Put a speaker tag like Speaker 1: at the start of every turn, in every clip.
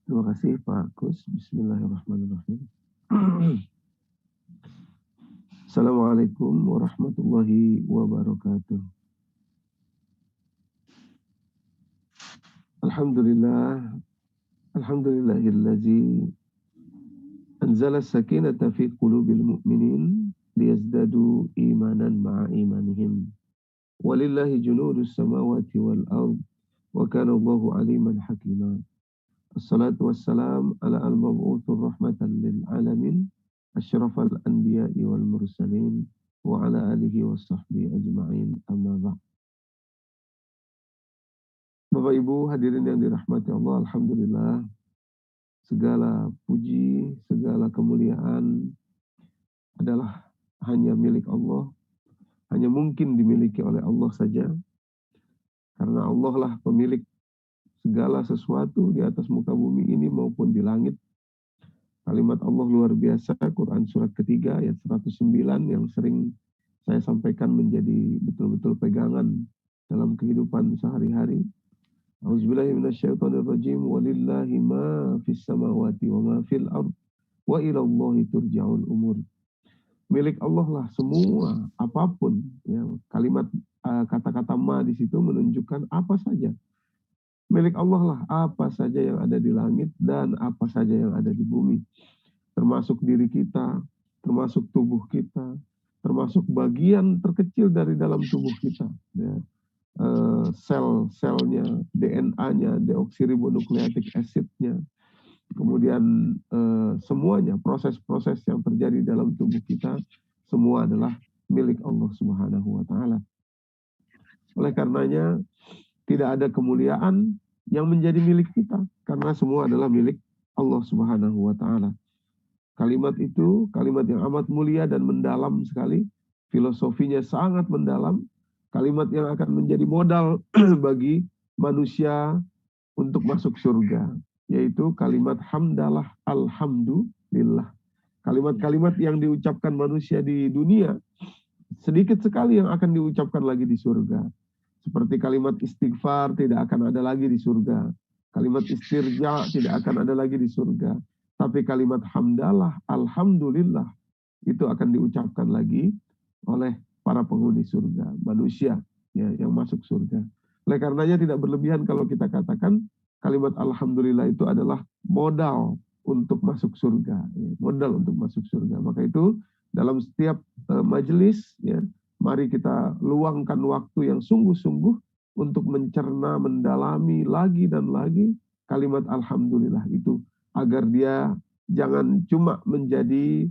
Speaker 1: Terima kasih Pak Kus. Bismillahirrahmanirrahim. Assalamualaikum warahmatullahi wabarakatuh. Alhamdulillah, alhamdulillahillazi anzala sakinata fi qulubil mu'minin liyazdadu imanan ma'a imanihim. Walillahi junudus samawati wal ard wa kana Allahu aliman hakima. Assalatu wassalam ala al-mab'uthur rahmatan lil alamin asyrafal anbiya'i wal mursalin wa ala alihi wa sahbihi ajma'in amma ba'd. Bapak Ibu hadirin yang dirahmati Allah, alhamdulillah segala puji, segala kemuliaan adalah hanya milik Allah, hanya mungkin dimiliki oleh Allah saja, karena Allah lah pemilik segala sesuatu di atas muka bumi ini maupun di langit. Kalimat Allah luar biasa, Quran surat ketiga ayat 109 yang sering saya sampaikan menjadi betul-betul pegangan dalam kehidupan sehari-hari. A'udzubillahi minasyaitonirrajim. Walillahi ma fis samawati wa ma fil ard wa ila Allahi turja'ul umur. Milik Allah lah semua, apapun. Ya, kalimat kata-kata ma di situ menunjukkan apa saja. Milik Allah lah apa saja yang ada di langit dan apa saja yang ada di bumi. Termasuk diri kita, termasuk tubuh kita, termasuk bagian terkecil dari dalam tubuh kita. Ya. Sel-selnya, DNA-nya, deoksiribonukleatik acidnya, kemudian semuanya, proses-proses yang terjadi dalam tubuh kita, semua adalah milik Allah Subhanahu wa Ta'ala. Oleh karenanya, tidak ada kemuliaan yang menjadi milik kita, karena semua adalah milik Allah Subhanahu wa Ta'ala. Kalimat itu, kalimat yang amat mulia dan mendalam sekali, filosofinya sangat mendalam, kalimat yang akan menjadi modal bagi manusia untuk masuk surga, yaitu kalimat hamdalah alhamdulillah. Kalimat-kalimat yang diucapkan manusia di dunia, sedikit sekali yang akan diucapkan lagi di surga. Seperti kalimat istighfar tidak akan ada lagi di surga. Kalimat istirja tidak akan ada lagi di surga. Tapi kalimat hamdalah, alhamdulillah, itu akan diucapkan lagi oleh para penghuni surga, manusia ya, yang masuk surga. Oleh karenanya tidak berlebihan kalau kita katakan kalimat alhamdulillah itu adalah modal untuk masuk surga. Ya, modal untuk masuk surga. Maka itu dalam setiap majelis, ya, mari kita luangkan waktu yang sungguh-sungguh untuk mencerna, mendalami lagi dan lagi kalimat alhamdulillah itu, agar dia jangan cuma menjadi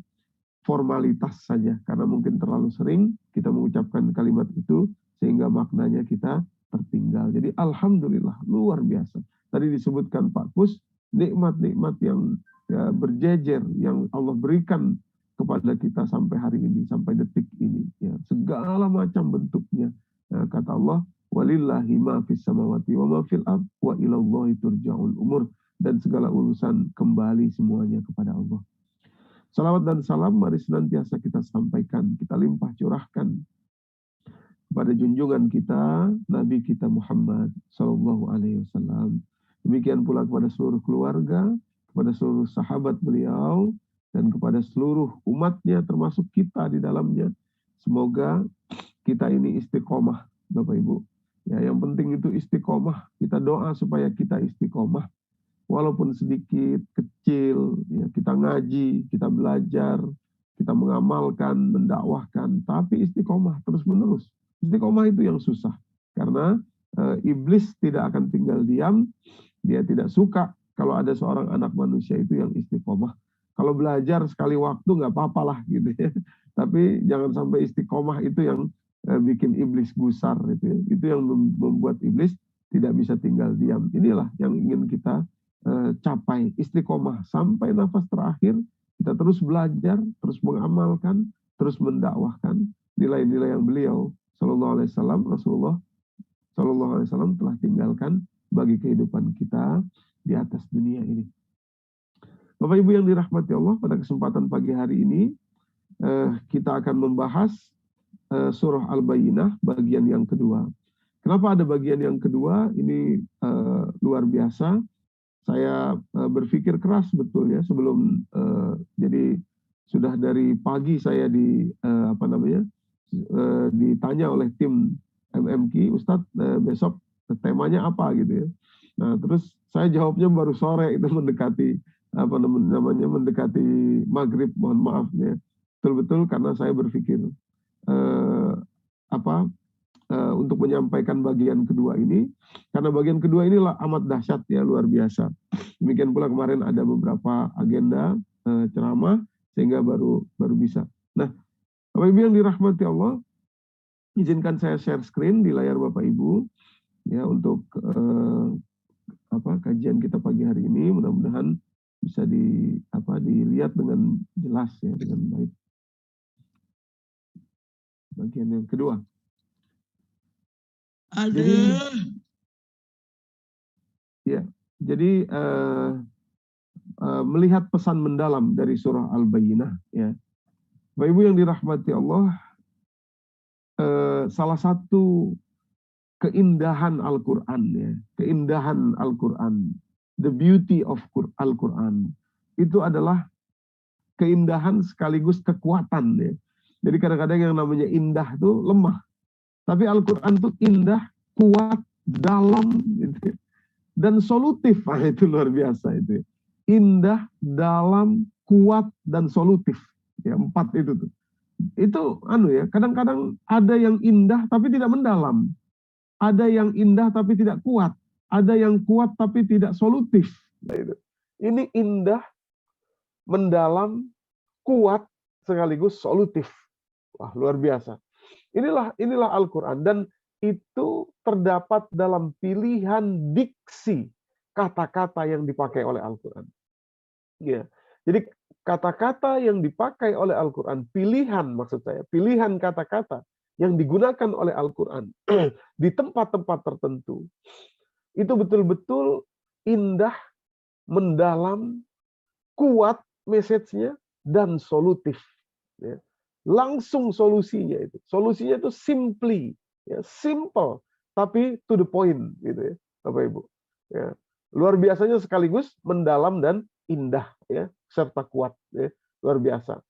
Speaker 1: formalitas saja, karena mungkin terlalu sering kita mengucapkan kalimat itu sehingga maknanya kita tertinggal. Jadi alhamdulillah, luar biasa. Tadi disebutkan Pak Kus, nikmat-nikmat yang berjejer yang Allah berikan kepada kita sampai hari ini, sampai detik ini, ya, segala macam bentuknya. Nah, kata Allah, walillahi ma fis samawati wa ma fil ard wa ilallahi turja'ul umur, dan segala urusan kembali semuanya kepada Allah. Salawat dan salam mari senantiasa kita sampaikan, kita limpah curahkan kepada junjungan kita, Nabi kita Muhammad Sallallahu Alaihi Wasallam. Demikian pula kepada seluruh keluarga, kepada seluruh sahabat beliau, dan kepada seluruh umatnya termasuk kita di dalamnya. Semoga kita ini istiqomah, Bapak Ibu. Ya, yang penting itu istiqomah. Kita doa supaya kita istiqomah. Walaupun sedikit, kecil, ya, kita ngaji, kita belajar, kita mengamalkan, mendakwahkan, tapi istiqomah terus-menerus. Istiqomah itu yang susah, karena iblis tidak akan tinggal diam. Dia tidak suka kalau ada seorang anak manusia itu yang istiqomah. Kalau belajar sekali waktu nggak apa-apalah gitu ya. Tapi jangan sampai istiqomah itu yang bikin iblis gusar gitu ya. Itu yang membuat iblis tidak bisa tinggal diam. Inilah yang ingin kita capai, istiqomah sampai nafas terakhir. Kita terus belajar, terus mengamalkan, terus mendakwahkan nilai-nilai yang beliau Sallallahu Alaihi Wasallam, Rasulullah Sallallahu Alaihi Wasallam telah tinggalkan bagi kehidupan kita di atas dunia ini. Bapak Ibu yang dirahmati Allah, pada kesempatan pagi hari ini kita akan membahas surah Al-Bayyinah bagian yang kedua. Kenapa ada bagian yang kedua? Ini luar biasa. Saya berpikir keras betul ya sebelum jadi sudah dari pagi saya ditanya oleh tim MMQ, Ustadz besok temanya apa gitu ya. Nah terus saya jawabnya baru sore itu mendekati mendekati maghrib, mohon maaf ya. Betul-betul karena saya berpikir untuk menyampaikan bagian kedua ini, karena bagian kedua inilah amat dahsyat ya, luar biasa. Demikian pula kemarin ada beberapa agenda ceramah sehingga baru bisa. Nah, Bapak Ibu yang dirahmati Allah, izinkan saya share screen di layar Bapak Ibu ya untuk kajian kita pagi hari ini. Mudah-mudahan bisa dilihat dengan jelas ya, dengan baik. Bagian yang kedua. Jadi melihat pesan mendalam dari surah Al-Bayyinah ya. Bapak Ibu yang dirahmati Allah, salah satu keindahan Al-Qur'an ya, keindahan Al-Qur'an, the beauty of Al-Qur'an itu adalah keindahan sekaligus kekuatan ya. Jadi kadang-kadang yang namanya indah itu lemah. Tapi Al-Qur'an itu indah, kuat, dalam gitu. Dan solutif. Nah, itu luar biasa itu. Indah, dalam, kuat, dan solutif. Ya, 4 itu tuh. Itu kadang-kadang ada yang indah tapi tidak mendalam. Ada yang indah tapi tidak kuat. Ada yang kuat tapi tidak solutif. Nah, itu. Ini indah, mendalam, kuat, sekaligus solutif. Wah, luar biasa. Inilah Al-Qur'an, dan itu terdapat dalam pilihan diksi kata-kata yang dipakai oleh Al-Qur'an. Ya. Jadi kata-kata yang dipakai oleh Al-Qur'an, pilihan maksud saya, pilihan kata-kata yang digunakan oleh Al-Qur'an di tempat-tempat tertentu itu betul-betul indah, mendalam, kuat message-nya, dan solutif. Ya. Langsung solusinya itu. Solusinya itu simply, ya, simple, tapi to the point gitu ya, Bapak Ibu. Ya. Luar biasanya sekaligus mendalam dan indah ya, serta kuat ya. Luar biasa.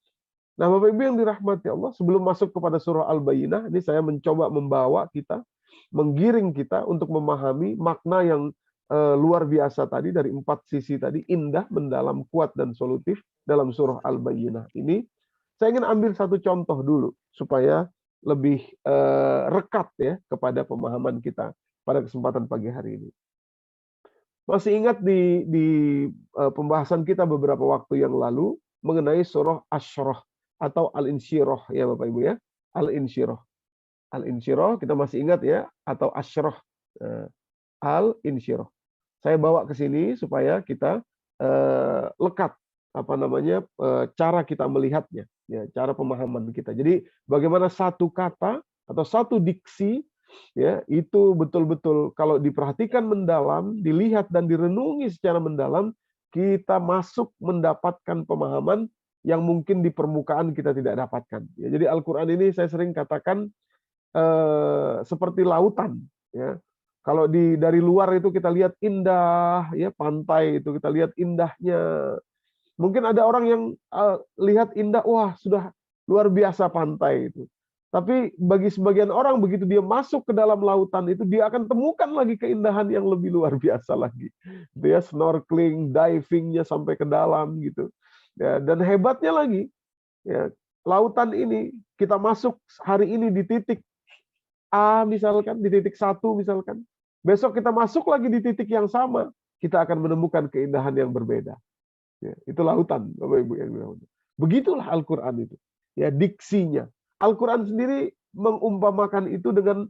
Speaker 1: Nah, Bapak Ibu yang dirahmati Allah, sebelum masuk kepada surah Al-Bayyinah, ini saya mencoba membawa kita, menggiring kita untuk memahami makna yang luar biasa tadi dari 4 sisi tadi, indah, mendalam, kuat, dan solutif dalam surah Al-Bayyinah ini. Saya ingin ambil satu contoh dulu supaya lebih rekat ya kepada pemahaman kita pada kesempatan pagi hari ini. Masih ingat di pembahasan kita beberapa waktu yang lalu mengenai surah Asy-Syurah atau Al-Insyirah ya Bapak Ibu ya. Al-Insyirah. Al-Insyirah kita masih ingat ya, atau Asy-Syurah. Al-Insyirah. Saya bawa ke sini supaya kita lekat cara kita melihatnya ya, cara pemahaman kita. Jadi bagaimana satu kata atau satu diksi ya itu betul-betul kalau diperhatikan mendalam, dilihat dan direnungi secara mendalam, kita masuk mendapatkan pemahaman yang mungkin di permukaan kita tidak dapatkan. Ya, jadi Al-Qur'an ini saya sering katakan seperti lautan ya. Kalau dari luar itu kita lihat indah ya, pantai itu kita lihat indahnya. Mungkin ada orang yang lihat indah, wah sudah luar biasa pantai itu. Tapi bagi sebagian orang begitu dia masuk ke dalam lautan itu, dia akan temukan lagi keindahan yang lebih luar biasa lagi. Dia snorkeling, divingnya sampai ke dalam gitu. Ya, dan hebatnya lagi, ya, lautan ini kita masuk hari ini di titik A misalkan, di titik 1 misalkan. Besok kita masuk lagi di titik yang sama, kita akan menemukan keindahan yang berbeda. Ya, itu lautan, Bapak Ibu yang dirahmati. Begitulah Al-Qur'an itu. Ya, diksinya. Al-Qur'an sendiri mengumpamakan itu dengan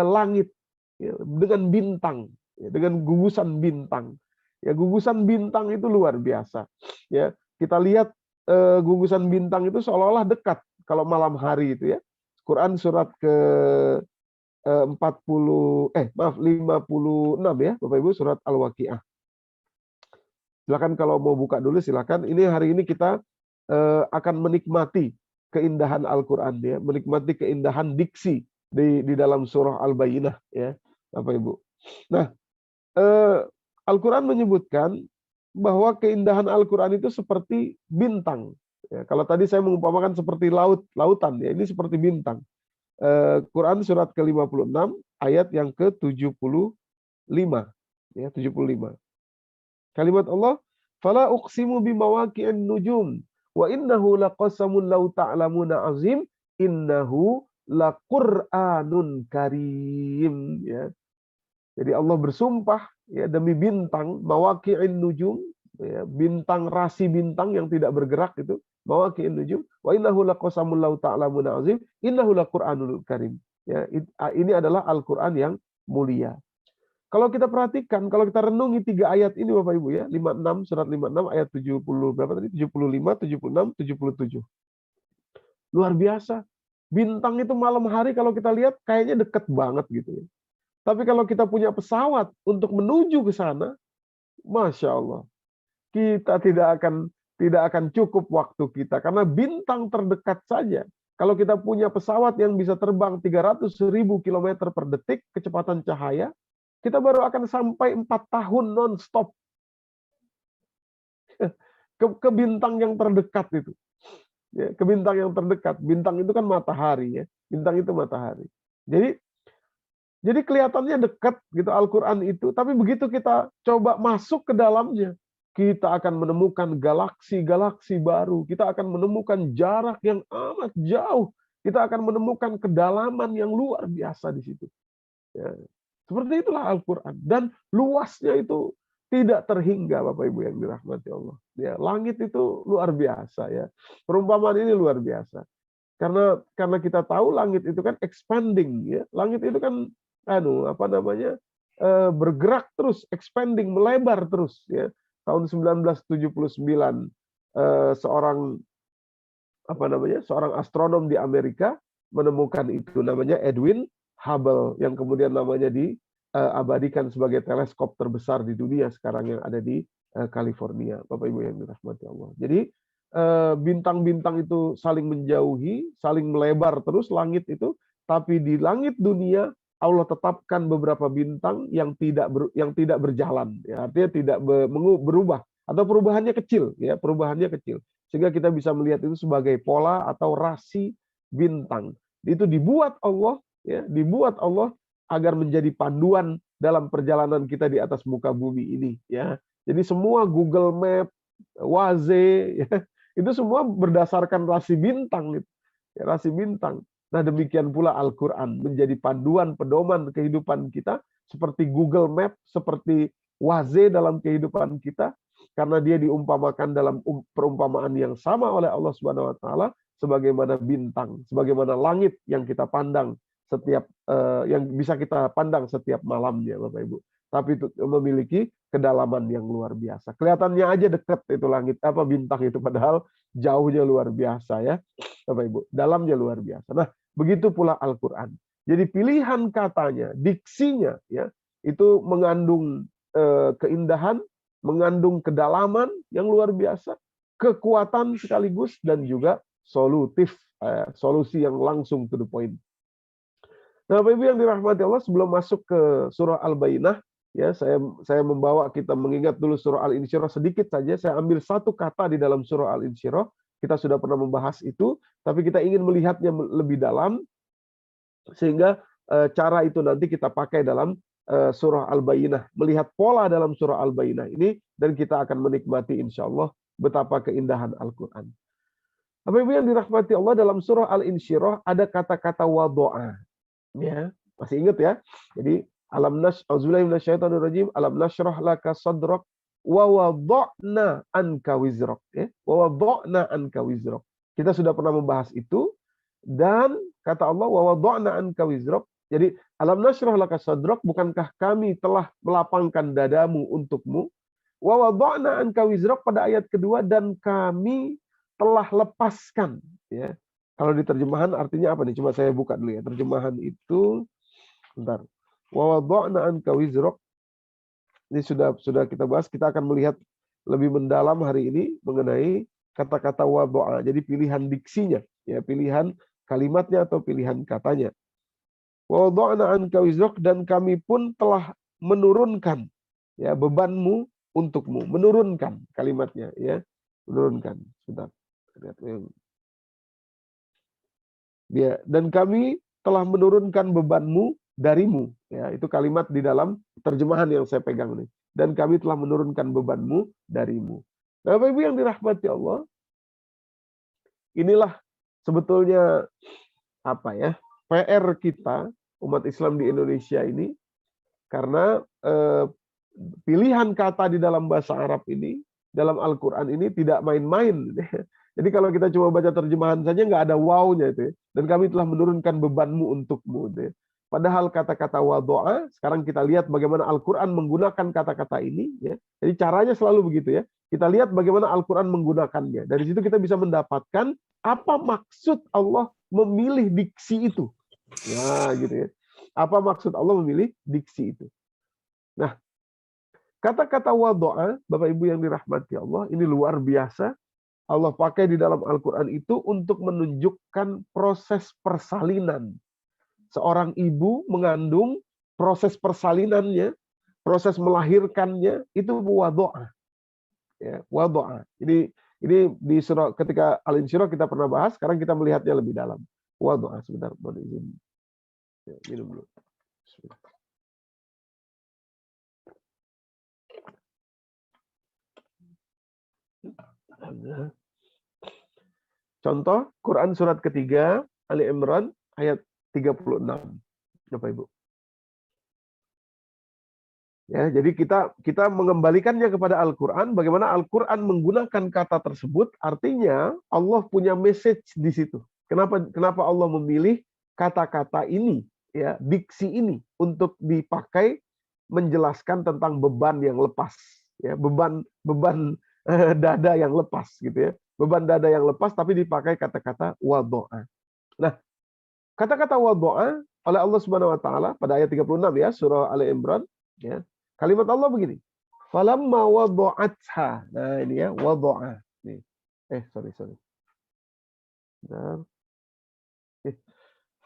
Speaker 1: langit, ya, dengan bintang, ya, dengan gugusan bintang. Ya, gugusan bintang itu luar biasa. Ya, kita lihat gugusan bintang itu seolah-olah dekat kalau malam hari itu ya. Quran surat ke 56 ya, Bapak Ibu, surat Al-Waqiah. Silakan kalau mau buka dulu silakan. Ini hari ini kita akan menikmati keindahan Al-Qur'an ya, menikmati keindahan diksi di dalam surah Al-Bayyinah ya, Bapak Ibu. Nah, Al-Qur'an menyebutkan bahwa keindahan Al-Quran itu seperti bintang. Ya, kalau tadi saya mengumpamakan seperti lautan, ya ini seperti bintang. Quran surat ke-56 ayat yang ke-75. Ya, 75. Kalimat Allah, "Fala uqsimu bimawaqi'in nujum wa innahu laqasamun law ta'lamuna azim innahu laqur'anun karim." Ya. Jadi Allah bersumpah ya demi bintang mawaqi'in nujum, ya, bintang rasi bintang yang tidak bergerak itu, mawaqi'in nujum, wa innahu laqasamun law ta'lamuna azim innahu laqur'anul karim. Ya, ini adalah Al-Qur'an yang mulia. Kalau kita perhatikan, kalau kita renungi 3 ayat ini Bapak Ibu ya, 56 surat 56 ayat 70 berapa tadi? 75, 76, 77. Luar biasa. Bintang itu malam hari kalau kita lihat kayaknya deket banget gitu ya. Tapi kalau kita punya pesawat untuk menuju ke sana, Masya Allah, kita tidak akan cukup waktu kita. Karena bintang terdekat saja, kalau kita punya pesawat yang bisa terbang 300.000 km per detik, kecepatan cahaya, kita baru akan sampai 4 tahun non-stop ke bintang yang terdekat itu. Ya, ke bintang yang terdekat. Bintang itu kan matahari ya. Bintang itu matahari. Jadi kelihatannya dekat gitu Al-Quran itu, tapi begitu kita coba masuk ke dalamnya, kita akan menemukan galaksi-galaksi baru, kita akan menemukan jarak yang amat jauh, kita akan menemukan kedalaman yang luar biasa di situ. Ya. Seperti itulah Al-Quran. Dan luasnya itu tidak terhingga, Bapak Ibu yang dirahmati Allah. Ya, langit itu luar biasa ya. Perumpamaan ini luar biasa. Karena kita tahu langit itu kan expanding ya. Langit itu kan bergerak terus, expanding, melebar terus ya. Tahun 1979 seorang astronom di Amerika menemukan itu, namanya Edwin Hubble, yang kemudian namanya diabadikan sebagai teleskop terbesar di dunia sekarang yang ada di California, Bapak Ibu yang dirahmati Allah. Jadi bintang-bintang itu saling menjauhi, saling melebar terus langit itu, tapi di langit dunia Allah tetapkan beberapa bintang yang tidak berjalan, ya, artinya tidak berubah atau perubahannya kecil, ya, perubahannya kecil, sehingga kita bisa melihat itu sebagai pola atau rasi bintang. Itu dibuat Allah, ya, dibuat Allah agar menjadi panduan dalam perjalanan kita di atas muka bumi ini, ya. Jadi semua Google Map, Waze, ya, itu semua berdasarkan rasi bintang, ya, rasi bintang. Nah, demikian pula Al-Quran menjadi panduan pedoman kehidupan kita, seperti Google Map, seperti Waze dalam kehidupan kita, karena dia diumpamakan dalam perumpamaan yang sama oleh Allah Subhanahu wa taala sebagaimana bintang, sebagaimana langit yang kita pandang yang bisa kita pandang setiap malamnya, Bapak Ibu. Tapi itu memiliki kedalaman yang luar biasa. Kelihatannya aja dekat itu langit bintang itu, padahal jauhnya luar biasa ya, Bapak Ibu. Dalamnya luar biasa. Nah, begitu pula Al-Quran. Jadi pilihan katanya, diksinya, ya, itu mengandung keindahan, mengandung kedalaman yang luar biasa, kekuatan sekaligus, dan juga solusi yang langsung to the point. Nah, Bapak Ibu yang dirahmati Allah, sebelum masuk ke surah Al-Bayyinah, ya, saya membawa kita mengingat dulu surah Al-Insyirah sedikit saja. Saya ambil satu kata di dalam surah Al-Insyirah. Kita sudah pernah membahas itu, tapi kita ingin melihatnya lebih dalam, sehingga cara itu nanti kita pakai dalam surah Al-Bayyinah, melihat pola dalam surah Al-Bayyinah ini, dan kita akan menikmati insya Allah betapa keindahan Al-Quran. Bapak Ibu yang dirahmati Allah, dalam surah Al-Insyirah ada kata-kata wado'a. Ya, masih ingat ya? Jadi alam nashrah laka sadrak wa wada'na anka wizrak, ya. Wa wada'na anka wizrak. Kita sudah pernah membahas itu, dan kata Allah wa wada'na anka wizrak. Jadi alam nashrah laka sadrak, bukankah kami telah melapangkan dadamu untukmu? Wa wada'na anka wizrak pada ayat kedua, dan kami telah lepaskan, ya. Kalau di terjemahan artinya apa nih? Coba saya buka dulu ya. Terjemahan itu, bentar. Wa wada'na anka wizrak. Ini sudah kita bahas. Kita akan melihat lebih mendalam hari ini mengenai kata-kata wada'a. Jadi pilihan diksinya, ya, pilihan kalimatnya atau pilihan katanya. Wa wada'na anka wizrak, dan kami pun telah menurunkan, ya, bebanmu untukmu. Menurunkan kalimatnya, ya. Menurunkan. Sebentar. Ya, dan kami telah menurunkan bebanmu darimu. Ya, itu kalimat di dalam terjemahan yang saya pegang nih. Dan kami telah menurunkan bebanmu darimu. Nah, Bapak Ibu yang dirahmati Allah, inilah sebetulnya apa ya? PR kita umat Islam di Indonesia ini, karena pilihan kata di dalam bahasa Arab ini, dalam Al-Quran ini tidak main-main. Jadi kalau kita coba baca terjemahan saja nggak ada wow-nya itu. Dan kami telah menurunkan bebanmu untukmu. Padahal kata-kata wadoa, sekarang kita lihat bagaimana Al-Quran menggunakan kata-kata ini. Ya. Jadi caranya selalu begitu ya. Kita lihat bagaimana Al-Quran menggunakannya. Dari situ kita bisa mendapatkan apa maksud Allah memilih diksi itu. Nah, gitu ya. Apa maksud Allah memilih diksi itu? Nah, kata-kata wadoa, Bapak Ibu yang dirahmati Allah, ini luar biasa. Allah pakai di dalam Al-Quran itu untuk menunjukkan proses persalinan. Seorang ibu mengandung, proses persalinannya, proses melahirkannya, itu wadoa. Ya, wadoa. Ini di surah, ketika Al-Insyirah kita pernah bahas, sekarang kita melihatnya lebih dalam. Wadoa, sebentar, mohon izin. Ya, minum dulu. Contoh, Quran surat ketiga, Ali Imran, ayat 36. Bapak Ibu. Ya, jadi kita mengembalikannya kepada Al-Quran, bagaimana Al-Quran menggunakan kata tersebut, artinya Allah punya message di situ. Kenapa Allah memilih kata-kata ini, ya, diksi ini untuk dipakai menjelaskan tentang beban yang lepas, ya, beban dada yang lepas, gitu ya, beban dada yang lepas, tapi dipakai kata-kata wadoa. Nah, kata-kata wadoa oleh Allah Subhanahu Wa Taala pada ayat 36 ya, surah Ali Imran, ya. Kalimat Allah begini, falamma wadu'atha. Nah, ini ya, wadu'a. Nih. Sorry. Nah.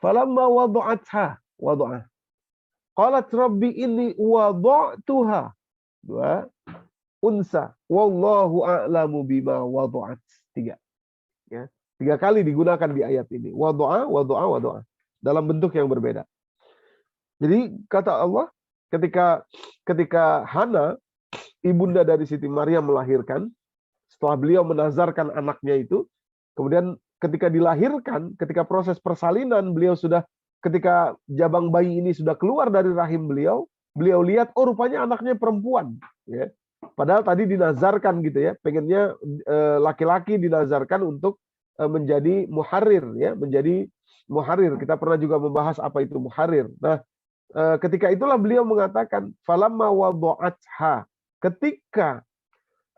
Speaker 1: Falamma wadu'atha, wadu'a. Qalat rabbi inni wadu'tuha. Dua. Unsa. Wallahu a'lamu bima wadu'at. Tiga. Ya. 3 kali digunakan di ayat ini. Wadu'a, wadu'a, wadu'a. Dalam bentuk yang berbeda. Jadi kata Allah, ketika Hana, ibunda dari Siti Maryam melahirkan, setelah beliau menazarkan anaknya itu, kemudian ketika dilahirkan, ketika proses persalinan, ketika jabang bayi ini sudah keluar dari rahim beliau lihat, oh rupanya anaknya perempuan. Ya. Padahal tadi dinazarkan gitu ya, pengennya laki-laki dinazarkan untuk menjadi muharrir, ya, menjadi muharrir. Kita pernah juga membahas apa itu muharrir. Nah, ketika itulah beliau mengatakan, falamma wadu'atha, ketika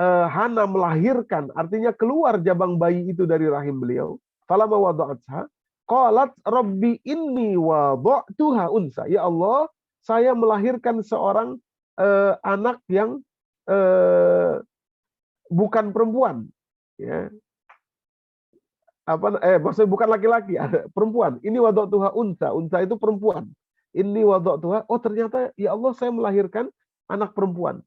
Speaker 1: Hana melahirkan, artinya keluar jabang bayi itu dari rahim beliau, falamma wadu'atha, qalat rabbi inni wadu'tuha unsa. Ya Allah, saya melahirkan seorang anak yang bukan perempuan, ya. Maksudnya bukan laki-laki, perempuan. Ini wadu'tuha unsa. Unsa itu perempuan. Ini wadu'tuha, oh ternyata ya Allah saya melahirkan anak perempuan.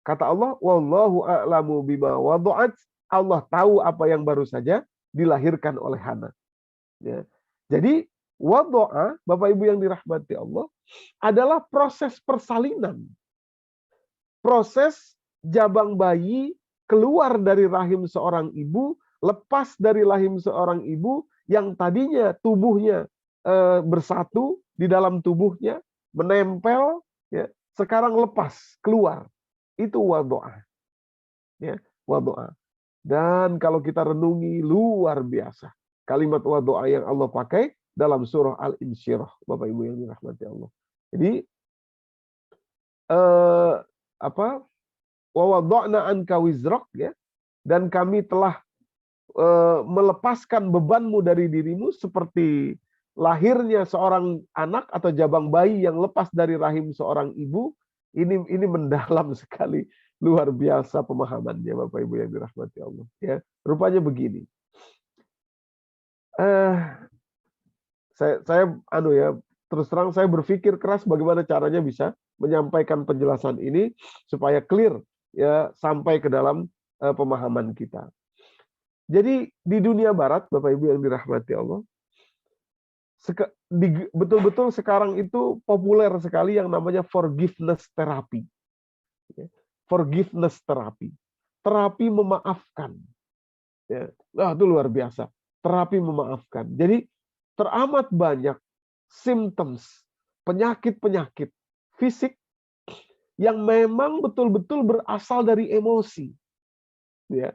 Speaker 1: Kata Allah, wallahu a'lamu bima wadu'at. Allah tahu apa yang baru saja dilahirkan oleh Hana. Ya. Jadi wadu'a, Bapak Ibu yang dirahmati Allah, adalah proses persalinan. Proses jabang bayi keluar dari rahim seorang ibu, lepas dari rahim seorang ibu yang tadinya tubuhnya bersatu di dalam tubuhnya, menempel, ya, sekarang lepas, keluar. Itu wadu'a. Ya, wadu'a. Dan kalau kita renungi, luar biasa kalimat wadu'a yang Allah pakai dalam surah Al-Insyirah, Bapak Ibu yang dirahmati Allah. Jadi wa wada'na anka wizrak, ya, dan kami telah melepaskan bebanmu dari dirimu, seperti lahirnya seorang anak atau jabang bayi yang lepas dari rahim seorang ibu. Ini mendalam sekali, luar biasa pemahamannya, Bapak Ibu yang dirahmati Allah. Ya, rupanya begini. Saya terus terang saya berpikir keras bagaimana caranya bisa menyampaikan penjelasan ini supaya clear ya sampai ke dalam pemahaman kita. Jadi di dunia barat, Bapak Ibu yang dirahmati Allah, betul-betul sekarang itu populer sekali yang namanya forgiveness therapy. Forgiveness therapy. Terapi memaafkan. Ya. Nah, itu luar biasa. Terapi memaafkan. Jadi teramat banyak symptoms, penyakit-penyakit fisik yang memang betul-betul berasal dari emosi. Ya.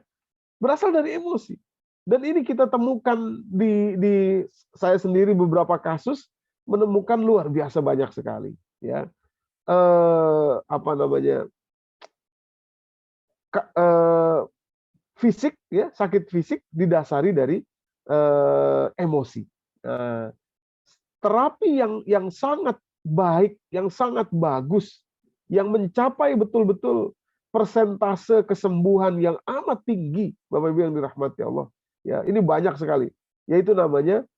Speaker 1: Berasal dari emosi. Dan ini kita temukan di saya sendiri beberapa kasus menemukan luar biasa banyak sekali. Ya. Apa namanya? Fisik, ya, sakit fisik didasari dari emosi. Terapi yang sangat baik, yang sangat bagus, yang mencapai betul-betul persentase kesembuhan yang amat tinggi, Bapak Ibu yang dirahmati Allah. Ya, ini banyak sekali. Yaitu namanya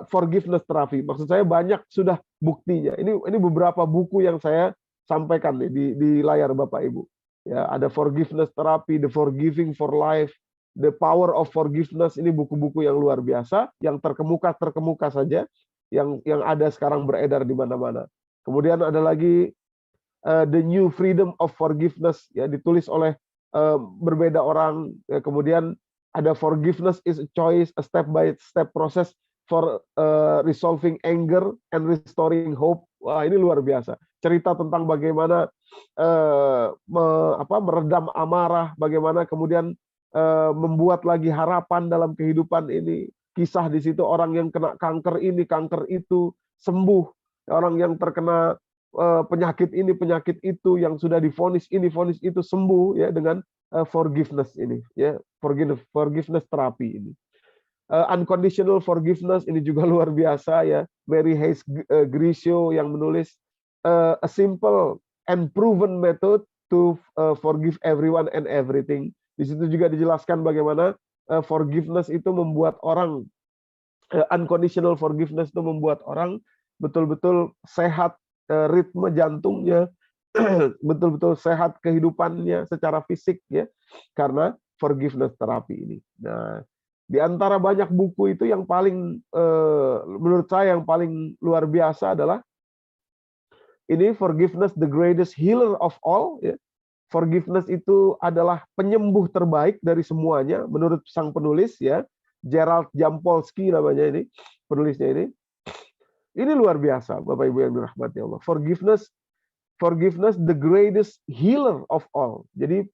Speaker 1: forgiveness therapy. Maksud saya banyak sudah buktinya. Ini beberapa buku yang saya sampaikan nih di layar Bapak Ibu. Ya, ada forgiveness therapy, the forgiving for life, the power of forgiveness. Ini buku-buku yang luar biasa, yang terkemuka saja, yang ada sekarang beredar di mana-mana. Kemudian ada lagi the new freedom of forgiveness, ya, ditulis oleh berbeda orang. Kemudian ada forgiveness is a choice, a step by step process for resolving anger and restoring hope. Wah, ini luar biasa. Cerita tentang bagaimana meredam amarah, bagaimana kemudian membuat lagi harapan dalam kehidupan ini. Kisah di situ orang yang kena kanker ini, kanker itu sembuh. Orang yang terkena penyakit ini, penyakit itu, yang sudah divonis ini, vonis itu sembuh, ya, dengan forgiveness ini, ya, forgiveness terapi ini. Unconditional forgiveness ini juga luar biasa, ya. Mary Hayes Grisho yang menulis a simple and proven method to forgive everyone and everything. Di situ juga dijelaskan bagaimana forgiveness itu membuat orang, unconditional forgiveness itu membuat orang betul-betul sehat, ritme jantungnya, betul-betul sehat kehidupannya secara fisik, ya, karena forgiveness terapi ini. Nah, di antara banyak buku itu yang paling menurut saya yang paling luar biasa adalah ini, Forgiveness the Greatest Healer of All, ya. Forgiveness itu adalah penyembuh terbaik dari semuanya menurut sang penulis, ya. Gerald Jampolsky namanya ini, penulisnya ini. Ini luar biasa, Bapak Ibu yang dirahmati Allah. Forgiveness the greatest healer of all. Jadi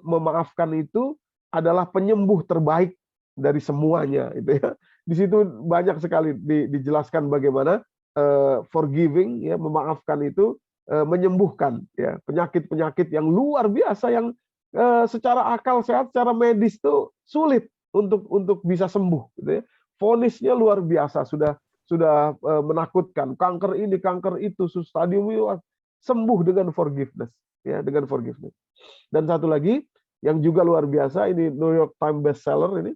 Speaker 1: memaafkan itu adalah penyembuh terbaik dari semuanya, itu, ya. Di situ banyak sekali dijelaskan bagaimana forgiving, ya, memaafkan itu menyembuhkan, ya, penyakit-penyakit yang luar biasa yang secara akal sehat, secara medis itu sulit untuk bisa sembuh, gitu, ya. Vonisnya luar biasa, sudah menakutkan, kanker ini, kanker itu, stadium itu, sembuh dengan forgiveness, ya, dengan forgiveness. Dan satu lagi yang juga luar biasa, ini New York Times bestseller ini,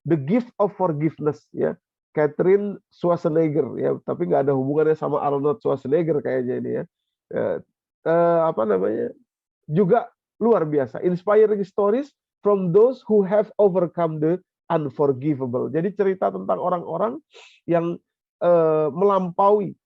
Speaker 1: The Gift of Forgiveness, ya, Catherine Schwarzenegger, ya, tapi nggak ada hubungannya sama Arnold Schwarzenegger kayaknya ini, ya. Apa namanya? Juga luar biasa, inspiring stories from those who have overcome the unforgivable. Jadi cerita tentang orang-orang yang melampaui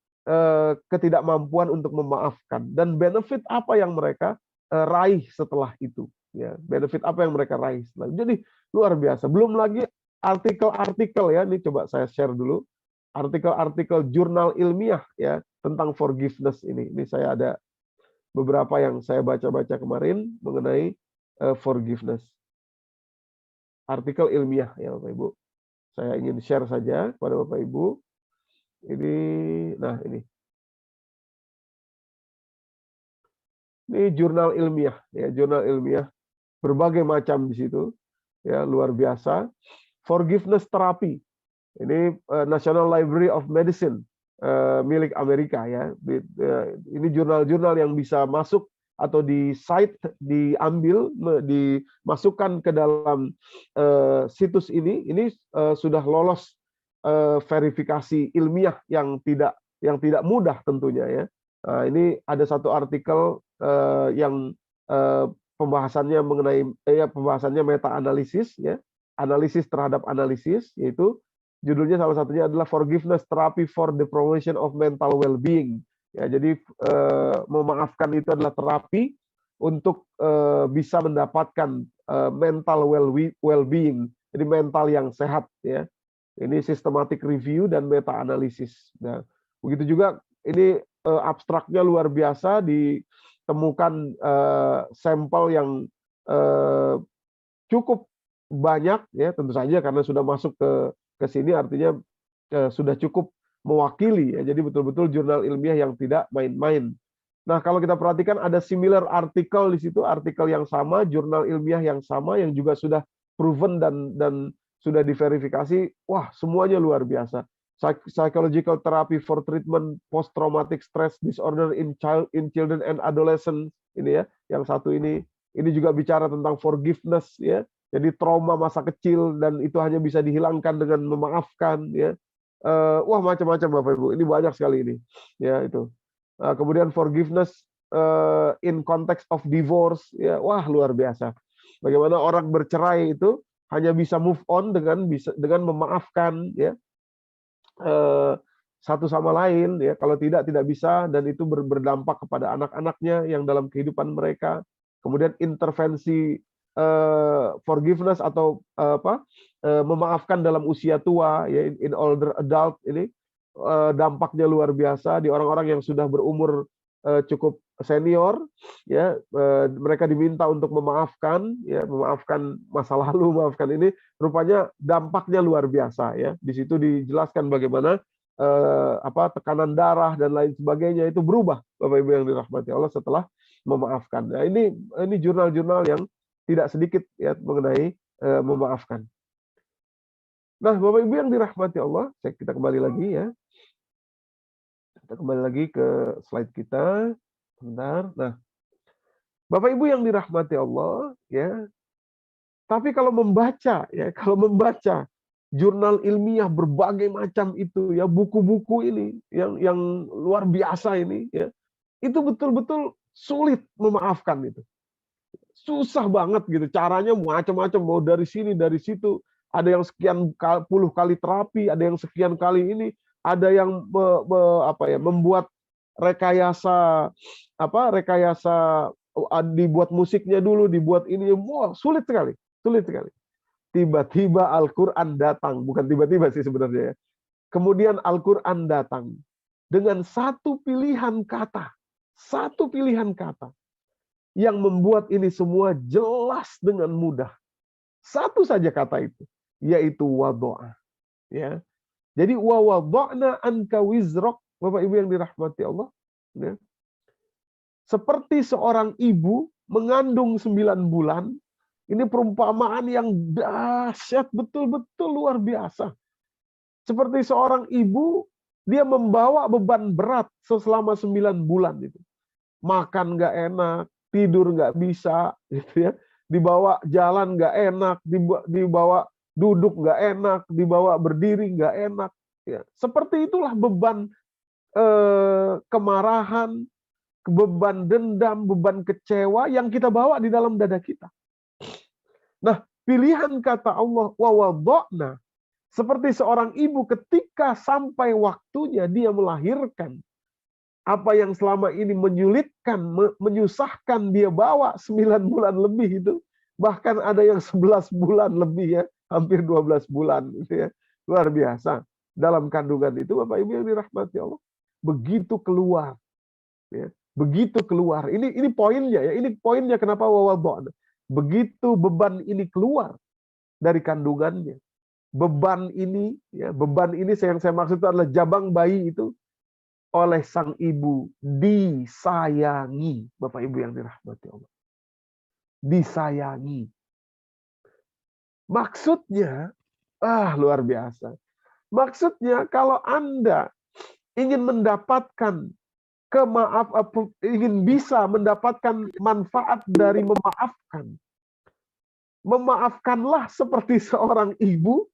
Speaker 1: ketidakmampuan untuk memaafkan, dan benefit apa yang mereka raih setelah itu, ya, benefit apa yang mereka raih setelah itu. Jadi luar biasa. Belum lagi artikel-artikel, ya, ini coba saya share dulu artikel-artikel jurnal ilmiah, ya, tentang forgiveness ini. Ini saya ada beberapa yang saya baca-baca kemarin mengenai forgiveness. Artikel ilmiah, ya, Bapak Ibu. Saya ingin share saja kepada Bapak Ibu. Ini, nah ini jurnal ilmiah, ya, jurnal ilmiah berbagai macam di situ, ya, luar biasa. Forgiveness therapy. Ini National Library of Medicine milik Amerika, ya. Ini jurnal-jurnal yang bisa masuk atau di site, diambil, dimasukkan ke dalam situs ini sudah lolos verifikasi ilmiah yang tidak mudah tentunya, ya. Nah, ini ada satu artikel yang pembahasannya mengenai pembahasannya meta analisis, ya, analisis terhadap analisis, yaitu judulnya salah satunya adalah Forgiveness Therapy for the Promotion of Mental Well-being. Ya, jadi memaafkan itu adalah terapi untuk bisa mendapatkan mental well-being, jadi mental yang sehat, ya. Ini systematic review dan meta analisis. Nah, begitu juga ini abstraknya luar biasa, ditemukan sampel yang cukup banyak, ya, tentu saja karena sudah masuk ke sini artinya sudah cukup mewakili, ya. Jadi betul-betul jurnal ilmiah yang tidak main-main. Nah, kalau kita perhatikan ada similar artikel di situ, artikel yang sama, jurnal ilmiah yang sama yang juga sudah proven dan sudah diverifikasi. Wah, semuanya luar biasa. Psychological therapy for treatment post traumatic stress disorder in children and adolescents, ini ya, yang satu ini juga bicara tentang forgiveness, ya. Jadi trauma masa kecil dan itu hanya bisa dihilangkan dengan memaafkan, ya. Wah, macam-macam Bapak Ibu. Ini banyak sekali ini. Ya, itu. Kemudian forgiveness in context of divorce, ya. Wah, luar biasa. Bagaimana orang bercerai itu hanya bisa move on dengan memaafkan, ya, satu sama lain, ya. Kalau tidak bisa, dan itu berdampak kepada anak-anaknya yang dalam kehidupan mereka. Kemudian intervensi forgiveness atau memaafkan dalam usia tua, ya, in older adult, ini dampaknya luar biasa di orang-orang yang sudah berumur cukup senior, ya. Mereka diminta untuk memaafkan, ya, memaafkan masa lalu, memaafkan ini, rupanya dampaknya luar biasa, ya. Di situ dijelaskan bagaimana tekanan darah dan lain sebagainya itu berubah, Bapak Ibu yang dirahmati Allah, setelah memaafkan. Nah, ini jurnal-jurnal yang tidak sedikit, ya, mengenai memaafkan. Nah, Bapak Ibu yang dirahmati Allah, kita kembali lagi, ya. Kita kembali lagi ke slide kita. Bentar. Nah, Bapak Ibu yang dirahmati Allah, ya. Tapi kalau membaca, ya, jurnal ilmiah berbagai macam itu, ya, buku-buku ini yang luar biasa ini, ya. Itu betul-betul sulit memaafkan itu. Susah banget gitu. Caranya macam-macam, mau dari sini, dari situ. Ada yang sekian puluh kali terapi, ada yang sekian kali ini, ada yang membuat rekayasa dibuat musiknya dulu, dibuat ini. Wah, sulit sekali. Tiba-tiba Al-Qur'an datang, bukan tiba-tiba sih sebenarnya, ya. Kemudian Al-Qur'an datang dengan satu pilihan kata yang membuat ini semua jelas dengan mudah. Satu saja kata itu, yaitu wado'a, ya. Jadi wa wada'na anka wizrak, Bapak Ibu yang dirahmati Allah, ya. Seperti seorang ibu mengandung 9 bulan, ini perumpamaan yang dahsyat, betul-betul luar biasa. Seperti seorang ibu, dia membawa beban berat selama 9 bulan itu. Makan nggak enak, tidur nggak bisa, gitu ya. Dibawa jalan nggak enak, dibawa duduk nggak enak, dibawa berdiri nggak enak. Ya. Seperti itulah beban kemarahan, beban dendam, beban kecewa yang kita bawa di dalam dada kita. Nah, pilihan kata Allah, wa wada'na, seperti seorang ibu ketika sampai waktunya dia melahirkan, apa yang selama ini menyulitkan, menyusahkan dia bawa 9 bulan lebih itu, bahkan ada yang 11 bulan lebih, ya, hampir 12 bulan, gitu ya. Luar biasa. Dalam kandungan itu, Bapak Ibu yang dirahmati Allah, begitu keluar, ya, begitu keluar. Ini poinnya, ya, ini poinnya kenapa wawadha'na. Begitu beban ini keluar dari kandungannya, beban ini yang saya maksud itu adalah jabang bayi itu oleh sang ibu disayangi, Bapak Ibu yang dirahmati Allah. Disayangi. Maksudnya, luar biasa. Maksudnya kalau Anda ingin mendapatkan ingin bisa mendapatkan manfaat dari memaafkan, memaafkanlah seperti seorang ibu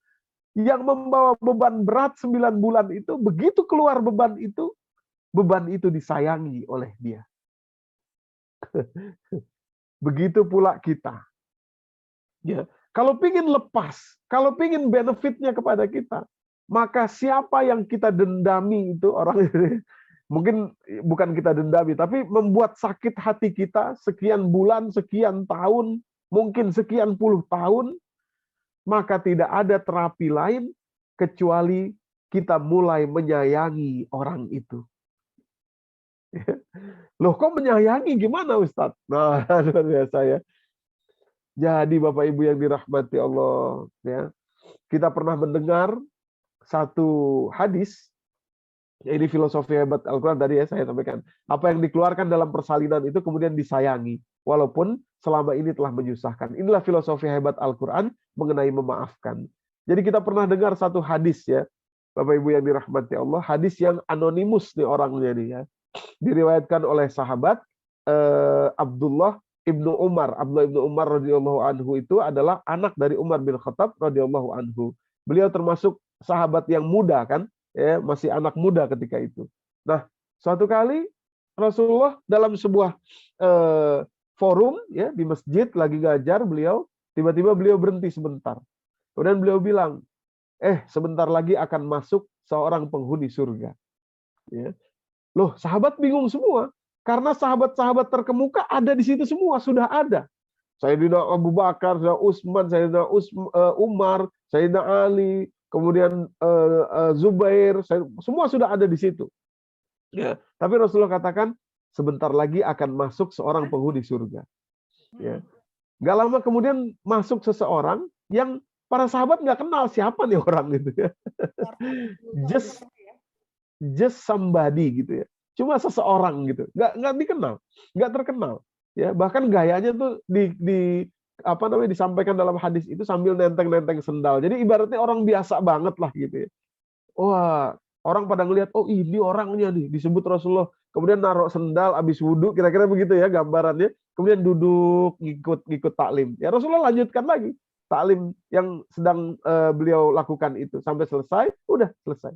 Speaker 1: yang membawa beban berat 9 bulan itu, begitu keluar beban itu disayangi oleh dia. Begitu pula kita. Ya, kalau pingin lepas, kalau pingin benefitnya kepada kita, maka siapa yang kita dendami itu orang ini, mungkin bukan kita dendami, tapi membuat sakit hati kita sekian bulan, sekian tahun, mungkin sekian puluh tahun, maka tidak ada terapi lain kecuali kita mulai menyayangi orang itu. Loh, kok menyayangi gimana Ustadz? Nah, luar biasa ya. Jadi Bapak Ibu yang dirahmati Allah, ya, kita pernah mendengar satu hadis, ya ini filosofi hebat Al-Quran tadi ya saya sampaikan. Apa yang dikeluarkan dalam persalinan itu kemudian disayangi, walaupun selama ini telah menyusahkan. Inilah filosofi hebat Al-Quran mengenai memaafkan. Jadi kita pernah dengar satu hadis ya, Bapak Ibu yang dirahmati Allah, hadis yang anonimus nih orangnya nih ya. Diriwayatkan oleh sahabat Abdullah ibnu Umar. Abdullah ibnu Umar radhiyallahu anhu itu adalah anak dari Umar bin Khattab radhiyallahu anhu. Beliau termasuk sahabat yang muda kan, ya, masih anak muda ketika itu. Nah, suatu kali Rasulullah dalam sebuah forum ya di masjid lagi ngajar beliau, tiba-tiba beliau berhenti sebentar. Kemudian beliau bilang, sebentar lagi akan masuk seorang penghuni surga. Ya. Loh, sahabat bingung semua. Karena sahabat-sahabat terkemuka ada di situ semua, sudah ada. Sayyidina Abu Bakar, Sayyidina Utsman, Sayyidina Umar, Sayyidina Ali, kemudian Zubair, semua sudah ada di situ. Ya, tapi Rasulullah katakan, sebentar lagi akan masuk seorang penghuni surga. Ya. Gak lama kemudian masuk seseorang yang para sahabat nggak kenal siapa nih orang itu. Ya. Just somebody gitu ya, cuma seseorang gitu, nggak dikenal, nggak terkenal ya, bahkan gayanya tuh disampaikan dalam hadis itu sambil nenteng sendal, jadi ibaratnya orang biasa banget lah gitu ya. Wah, orang pada ngelihat, oh ini orangnya nih disebut Rasulullah, kemudian naruh sendal abis wudhu, kira-kira begitu ya gambarannya, kemudian duduk ngikut taklim ya. Rasulullah lanjutkan lagi taklim yang sedang beliau lakukan itu sampai selesai, udah selesai.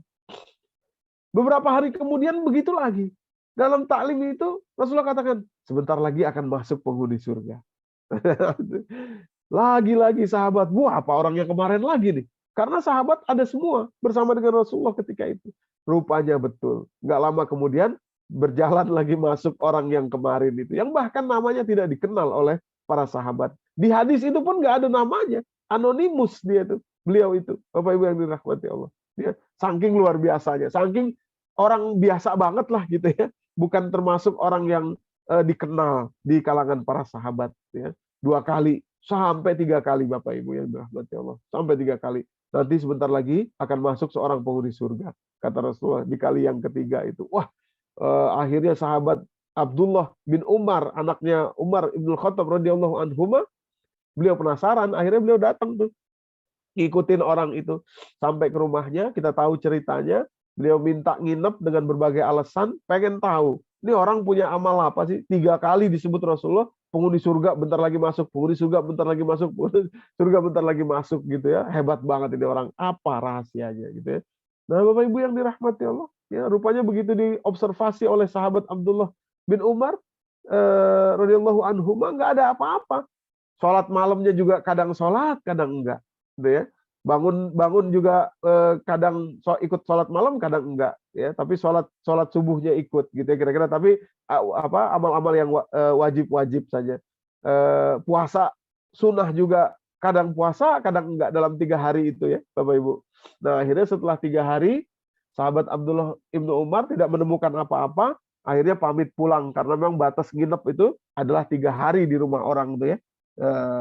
Speaker 1: Beberapa hari kemudian begitu lagi. Dalam taklim itu Rasulullah katakan, sebentar lagi akan masuk penghuni surga. Lagi-lagi sahabat, wah apa orang yang kemarin lagi nih? Karena sahabat ada semua bersama dengan Rasulullah ketika itu. Rupanya betul. Nggak lama kemudian berjalan lagi masuk orang yang kemarin itu. Yang bahkan namanya tidak dikenal oleh para sahabat. Di hadis itu pun nggak ada namanya. Anonimus dia itu. Beliau itu. Bapak Ibu yang dirahmati Allah. Dia saking luar biasanya, saking orang biasa banget lah gitu ya, bukan termasuk orang yang dikenal di kalangan para sahabat ya. 2 kali sampai 3 kali Bapak Ibu yang dirahmati Allah, sampai 3 kali. Nanti sebentar lagi akan masuk seorang penghuni surga, kata Rasulullah. Di kali yang ketiga itu, wah, akhirnya sahabat Abdullah bin Umar, anaknya Umar ibn Khattab radhiyallahu anhu, beliau penasaran, akhirnya beliau datang tuh ngikutin orang itu sampai ke rumahnya. Kita tahu ceritanya, beliau minta nginep dengan berbagai alasan, pengen tahu ini orang punya amal apa sih. 3 kali disebut Rasulullah, penghuni surga bentar lagi masuk, penghuni surga bentar lagi masuk, penghuni surga bentar lagi masuk gitu ya. Hebat banget ini orang, apa rahasianya gitu ya. Nah Bapak Ibu yang dirahmati Allah ya, rupanya begitu diobservasi oleh sahabat Abdullah bin Umar radhiyallahu anhu, nggak ada apa-apa. Sholat malamnya juga kadang sholat, kadang enggak. Gitu ya. Bangun juga kadang ikut sholat malam, kadang enggak ya, tapi sholat subuhnya ikut gitu ya kira-kira. Tapi amal-amal yang wajib saja. Puasa sunnah juga kadang puasa, kadang enggak dalam 3 hari itu ya Bapak Ibu. Nah akhirnya setelah 3 hari sahabat Abdullah ibnu Umar tidak menemukan apa-apa, akhirnya pamit pulang karena memang batas nginep itu adalah 3 hari di rumah orang itu ya.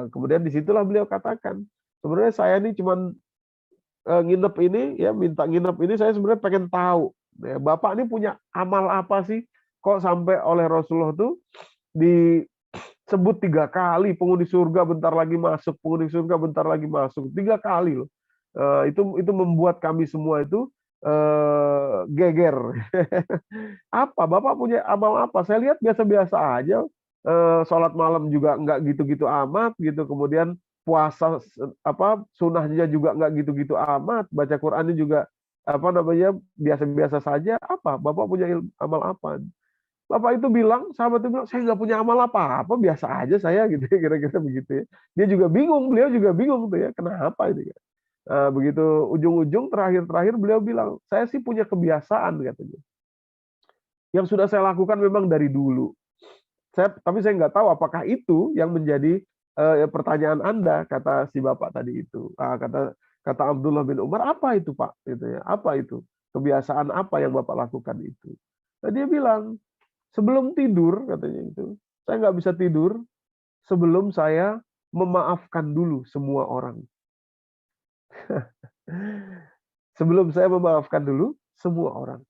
Speaker 1: Kemudian disitulah beliau katakan, sebenarnya saya ini cuman nginep ini ya, minta nginep ini, saya sebenarnya pengen tahu ya, Bapak ini punya amal apa sih kok sampai oleh Rasulullah tuh disebut 3 kali penghuni surga bentar lagi masuk, penghuni surga bentar lagi masuk, 3 kali loh. Itu membuat kami semua itu geger. Apa Bapak punya amal apa? Saya lihat biasa-biasa aja. Sholat malam juga nggak gitu-gitu amat gitu, kemudian puasa sunnahnya juga nggak gitu-gitu amat, baca Qur'annya juga biasa-biasa saja. Apa Bapak punya amal apa? Bapak itu bilang, sahabat itu bilang, saya nggak punya amal apa-apa, biasa aja saya gitu ya, kira-kira begitu ya. Dia juga bingung, beliau juga bingung tuh ya, kenapa ini ya. Begitu ujung-ujung terakhir-terakhir beliau bilang, saya sih punya kebiasaan katanya. Yang sudah saya lakukan memang dari dulu. Tapi saya nggak tahu apakah itu yang menjadi pertanyaan Anda, kata si Bapak tadi itu. Kata Abdullah bin Umar, apa itu Pak? Gitu ya. Apa itu? Kebiasaan apa yang Bapak lakukan itu? Nah, dia bilang, sebelum tidur, katanya itu, saya nggak bisa tidur sebelum saya memaafkan dulu semua orang. Sebelum saya memaafkan dulu semua orang.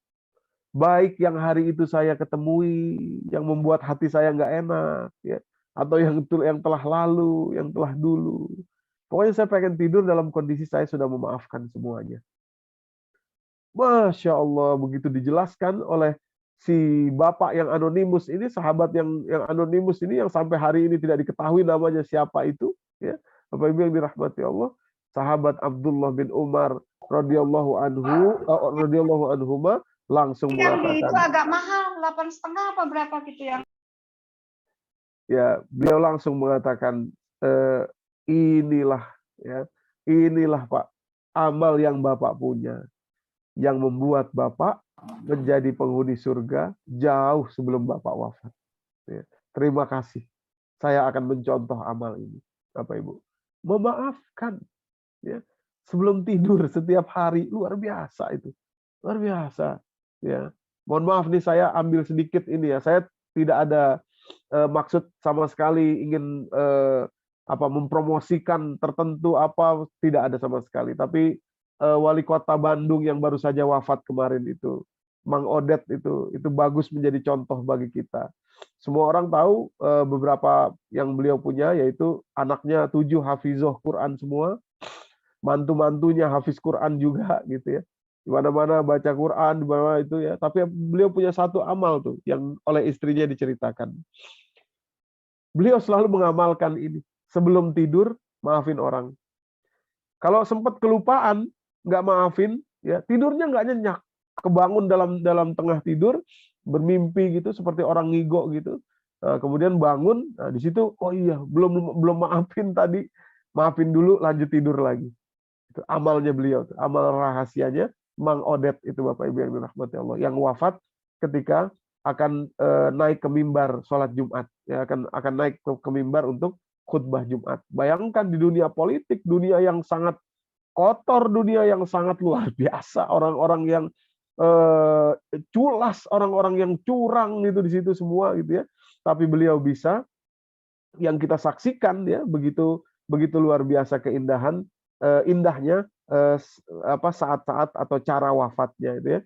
Speaker 1: Baik yang hari itu saya ketemui, yang membuat hati saya nggak enak, ya, atau yang telah lalu, yang telah dulu. Pokoknya saya pengen tidur dalam kondisi saya sudah memaafkan semuanya. Masya Allah, begitu dijelaskan oleh si bapak yang anonimus ini, sahabat yang anonimus ini, yang sampai hari ini tidak diketahui namanya siapa itu, ya, Bapak Ibu yang dirahmati Allah, sahabat Abdullah bin Umar radhiyallahu anhuma langsung mengatakan,
Speaker 2: itu agak mahal, 8,5 apa berapa gitu ya?
Speaker 1: Ya, beliau langsung mengatakan, inilah Pak amal yang Bapak punya, yang membuat Bapak menjadi penghuni surga jauh sebelum Bapak wafat. Ya, terima kasih. Saya akan mencontoh amal ini, Bapak Ibu. Memaafkan, ya, sebelum tidur setiap hari, luar biasa itu, luar biasa. Ya, mohon maaf nih saya ambil sedikit ini ya. Saya tidak ada maksud sama sekali ingin mempromosikan tertentu apa, tidak ada sama sekali. Tapi wali kota Bandung yang baru saja wafat kemarin itu, Mang Odet itu bagus menjadi contoh bagi kita. Semua orang tahu beberapa yang beliau punya, yaitu anaknya 7 hafizoh Quran semua, mantu-mantunya hafiz Quran juga gitu ya. Di mana-mana baca Quran, di mana itu ya. Tapi beliau punya satu amal tuh yang oleh istrinya diceritakan. Beliau selalu mengamalkan ini. Sebelum tidur, maafin orang. Kalau sempat kelupaan, nggak maafin, ya tidurnya nggak nyenyak. Kebangun dalam tengah tidur, bermimpi gitu, seperti orang ngigo gitu. Kemudian bangun, di situ, oh iya, belum maafin tadi, maafin dulu, lanjut tidur lagi. Itu amalnya beliau, amal rahasianya Mang Odet itu, Bapak Ibu yang dirahmati Allah, yang wafat ketika akan naik ke mimbar sholat Jumat, ya, akan naik ke mimbar untuk khutbah Jumat. Bayangkan di dunia politik, dunia yang sangat kotor, dunia yang sangat luar biasa, orang-orang yang culas, orang-orang yang curang gitu di situ semua gitu ya. Tapi beliau bisa, yang kita saksikan ya, begitu luar biasa keindahan, indahnya saat-saat atau cara wafatnya itu ya.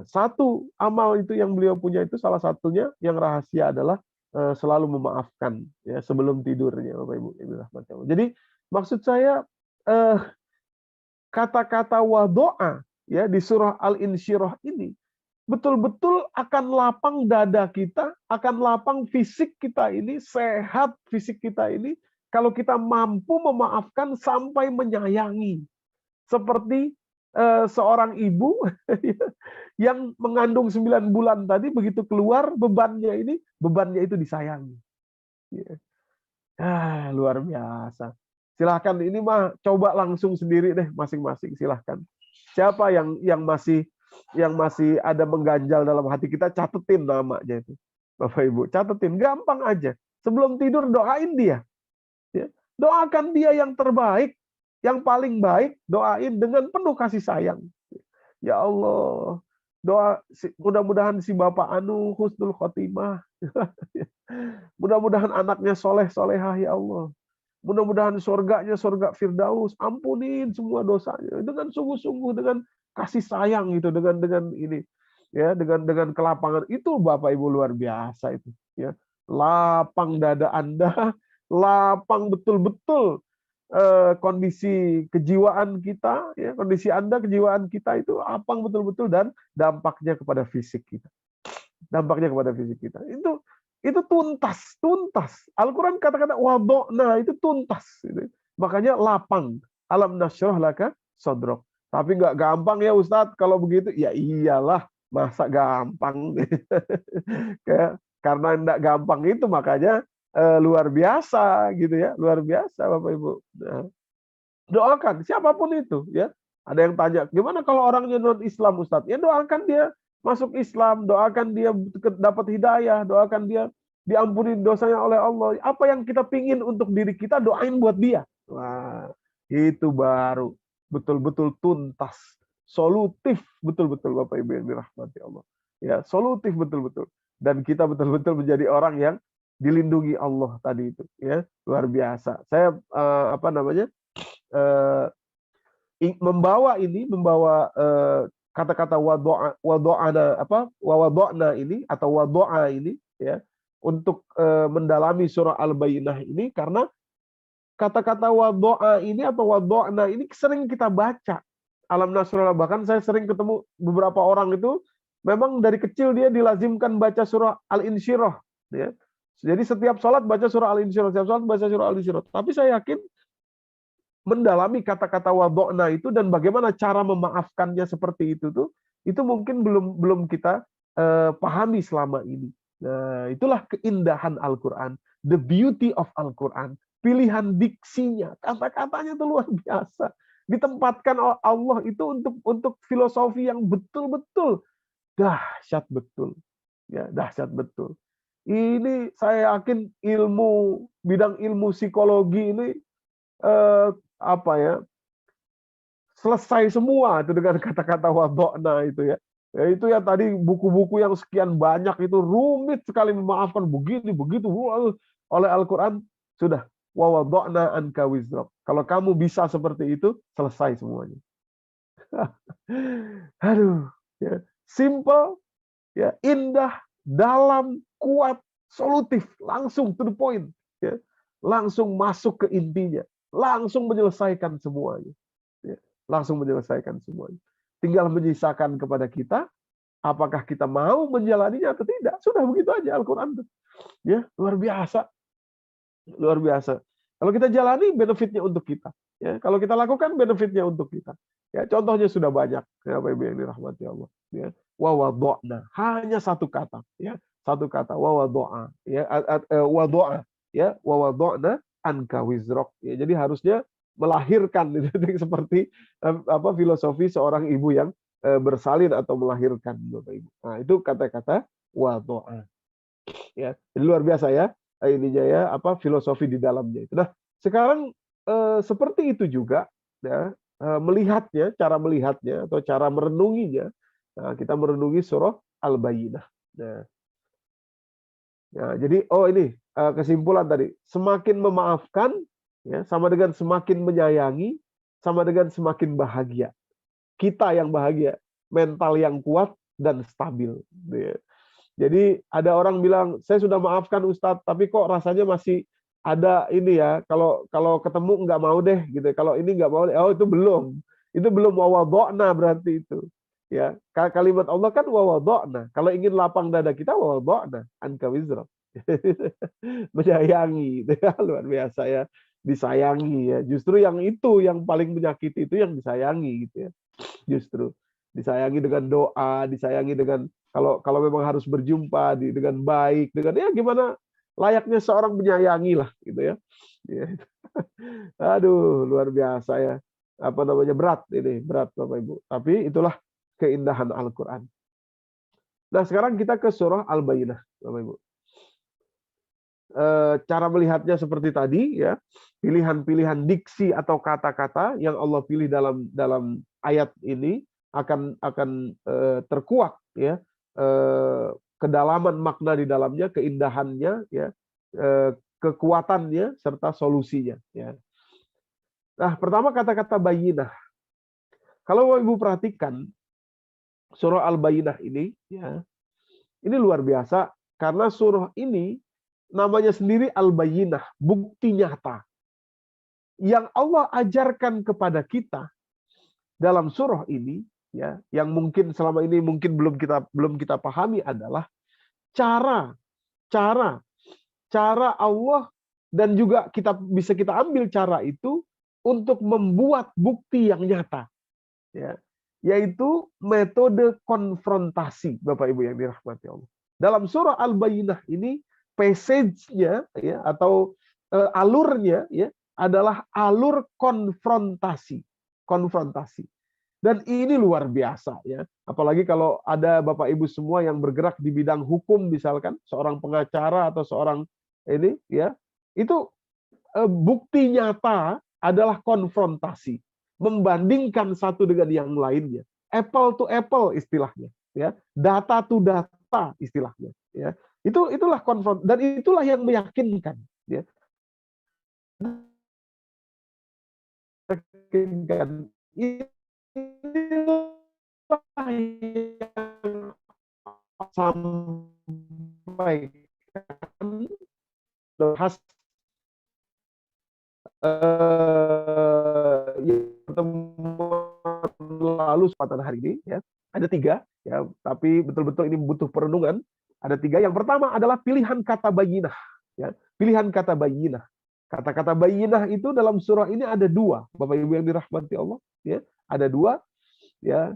Speaker 1: Satu amal itu yang beliau punya itu, salah satunya yang rahasia adalah selalu memaafkan ya sebelum tidurnya, Bapak Ibu. Jadi maksud saya kata-kata wadoa ya di surah Al-Insyirah ini betul-betul akan lapang dada kita, akan lapang fisik kita ini, sehat fisik kita ini, kalau kita mampu memaafkan sampai menyayangi. Seperti seorang ibu yang mengandung 9 bulan tadi, begitu keluar bebannya itu disayangi. Luar biasa. Silahkan, ini mah coba langsung sendiri deh masing-masing, silahkan. Siapa yang masih ada mengganjal dalam hati kita, catetin namanya itu. Bapak Ibu, catetin, gampang aja. Sebelum tidur doain dia. Ya. Doakan dia yang terbaik, yang paling baik, doain dengan penuh kasih sayang. Ya Allah, doa mudah-mudahan si Bapak Anu husnul khotimah. Mudah-mudahan anaknya soleh-solehah ya Allah. Mudah-mudahan surganya surga Firdaus, ampunin semua dosanya dengan sungguh-sungguh, dengan kasih sayang itu, dengan ini ya, dengan kelapangan itu, Bapak Ibu, luar biasa itu ya. Lapang dada Anda, lapang betul-betul kondisi kejiwaan kita ya, kondisi Anda, kejiwaan kita itu lapang betul-betul, dan dampaknya kepada fisik kita. Dampaknya kepada fisik kita. Itu tuntas. Al-Quran kata-kata wadokna itu tuntas. Makanya lapang. Alam nasyrah laka sodrok. Tapi nggak gampang ya Ustadz kalau begitu. Ya iyalah, Masa gampang? Karena enggak gampang itu makanya luar biasa gitu ya, luar biasa Bapak Ibu. Nah, doakan siapapun itu ya. Ada yang tanya, gimana kalau orangnya non Islam Ustadz? Ya doakan dia masuk Islam, doakan dia dapat hidayah, doakan dia diampuni dosanya oleh Allah. Apa yang kita pingin untuk diri kita, doain buat dia. Wah, itu baru betul-betul tuntas, solutif betul-betul Bapak Ibu yang dirahmati Allah. Ya, solutif betul-betul. Dan kita betul-betul menjadi orang yang dilindungi Allah tadi itu, ya. Luar biasa. Saya membawa kata-kata wado'na ini atau wado'a ini ya untuk mendalami surah Al-Bayyinah ini karena kata-kata wado'a ini atau wado'na ini sering kita baca alam nasrullah, bahkan saya sering ketemu beberapa orang itu memang dari kecil dia dilazimkan baca surah Al-Insyirah ya. Jadi setiap sholat baca surah Al-Insyirah, setiap sholat baca surah Al-Insyirah. Tapi saya yakin mendalami kata-kata wado'na itu dan bagaimana cara memaafkannya seperti itu tuh, itu mungkin belum kita pahami selama ini. Nah, itulah keindahan Al-Quran, the beauty of Al-Quran, pilihan diksinya, kata-katanya itu luar biasa. Ditempatkan Allah itu untuk filosofi yang betul-betul dahsyat betul, ya dahsyat betul. Ini saya yakin bidang ilmu psikologi ini selesai semua itu dengan kata-kata wado'na itu ya. Ya itu ya tadi buku-buku yang sekian banyak itu rumit sekali memaafkan begitu oleh Al-Quran sudah wa wado'na anka wizrak. Kalau kamu bisa seperti itu selesai semuanya. Aduh, ya, simple, ya, indah, dalam, kuat, solutif, langsung to the point, ya. Langsung masuk ke intinya. Langsung menyelesaikan semuanya. Ya, langsung menyelesaikan semuanya. Tinggal menyisakan kepada kita, apakah kita mau menjalaninya atau tidak. Sudah begitu aja Al-Quran. Ya, luar biasa. Luar biasa. Kalau kita jalani, benefitnya untuk kita. Ya, kalau kita lakukan, benefitnya untuk kita. Ya, contohnya sudah banyak. Ya, Bapak Ibu yang dirahmati Allah. Ya, wawado'na. Hanya satu kata. Ya, satu kata. Wawado'a. Ya, wado'a. Ya, wawado'na anka wizrok. Ya, jadi harusnya melahirkan seperti filosofi seorang ibu yang bersalin atau melahirkan Bapak Ibu. Nah, itu kata-kata wado'a. Ya, jadi luar biasa ya ininya ya filosofi di dalamnya itu. Nah, sekarang seperti itu juga ya melihatnya, cara melihatnya atau cara merenunginya. Nah, kita merenungi surah Al-Bayyinah. Nah, ya, jadi ini kesimpulan tadi, semakin memaafkan ya sama dengan semakin menyayangi, sama dengan semakin bahagia. Kita yang bahagia, mental yang kuat dan stabil. Ya. Jadi ada orang bilang, saya sudah maafkan Ustadz, tapi kok rasanya masih ada ini ya, kalau ketemu nggak mau deh gitu. Kalau ini nggak mau, itu belum wawado'na berarti itu. Ya, kalimat Allah kan wawado'na. Kalau ingin lapang dada kita wawado'na anka wizrak. Menyayangi, luar biasa ya, disayangi ya. Justru yang paling menyakiti itu yang disayangi gitu ya. Justru disayangi dengan doa, disayangi dengan kalau memang harus berjumpa dengan baik, dengan ya gimana layaknya seorang menyayangi lah gitu ya. Aduh, luar biasa ya. Berat Bapak Ibu. Tapi itulah keindahan Al-Qur'an. Nah, sekarang kita ke surah Al-Bayyinah, Bapak Ibu. Cara melihatnya seperti tadi ya, pilihan-pilihan diksi atau kata-kata yang Allah pilih dalam ayat ini akan terkuak ya, kedalaman makna di dalamnya, keindahannya ya, kekuatannya serta solusinya ya. Nah, pertama kata-kata bayyinah. Kalau Ibu perhatikan surah Al-Bayyinah ini ya, ini luar biasa karena surah ini namanya sendiri Al-Bayyinah, bukti nyata. Yang Allah ajarkan kepada kita dalam surah ini ya, yang mungkin selama ini belum kita pahami adalah cara Allah, dan juga bisa kita ambil cara itu untuk membuat bukti yang nyata. Ya. yaitu metode konfrontasi, Bapak Ibu yang dirahmati Allah. Dalam surah Al-Bayyinah ini passage-nya ya, atau alurnya ya, adalah alur konfrontasi. Konfrontasi. Dan ini luar biasa ya. Apalagi kalau ada Bapak Ibu semua yang bergerak di bidang hukum misalkan, seorang pengacara atau seorang ini ya, itu bukti nyata adalah konfrontasi, membandingkan satu dengan yang lainnya, apple to apple istilahnya, ya, data to data istilahnya, ya. Itulah konfront, dan itulah yang meyakinkan, ya. Meyakinkan. Inilah yang sampaikan pertemuan lalu kesempatan hari ini ya, ada 3 ya, tapi betul-betul ini butuh perenungan. Ada 3. Yang pertama adalah pilihan kata bayyinah ya, pilihan kata bayyinah. Kata-kata bayyinah itu dalam surah ini ada 2, Bapak Ibu yang dirahmati Allah ya, ada 2 ya,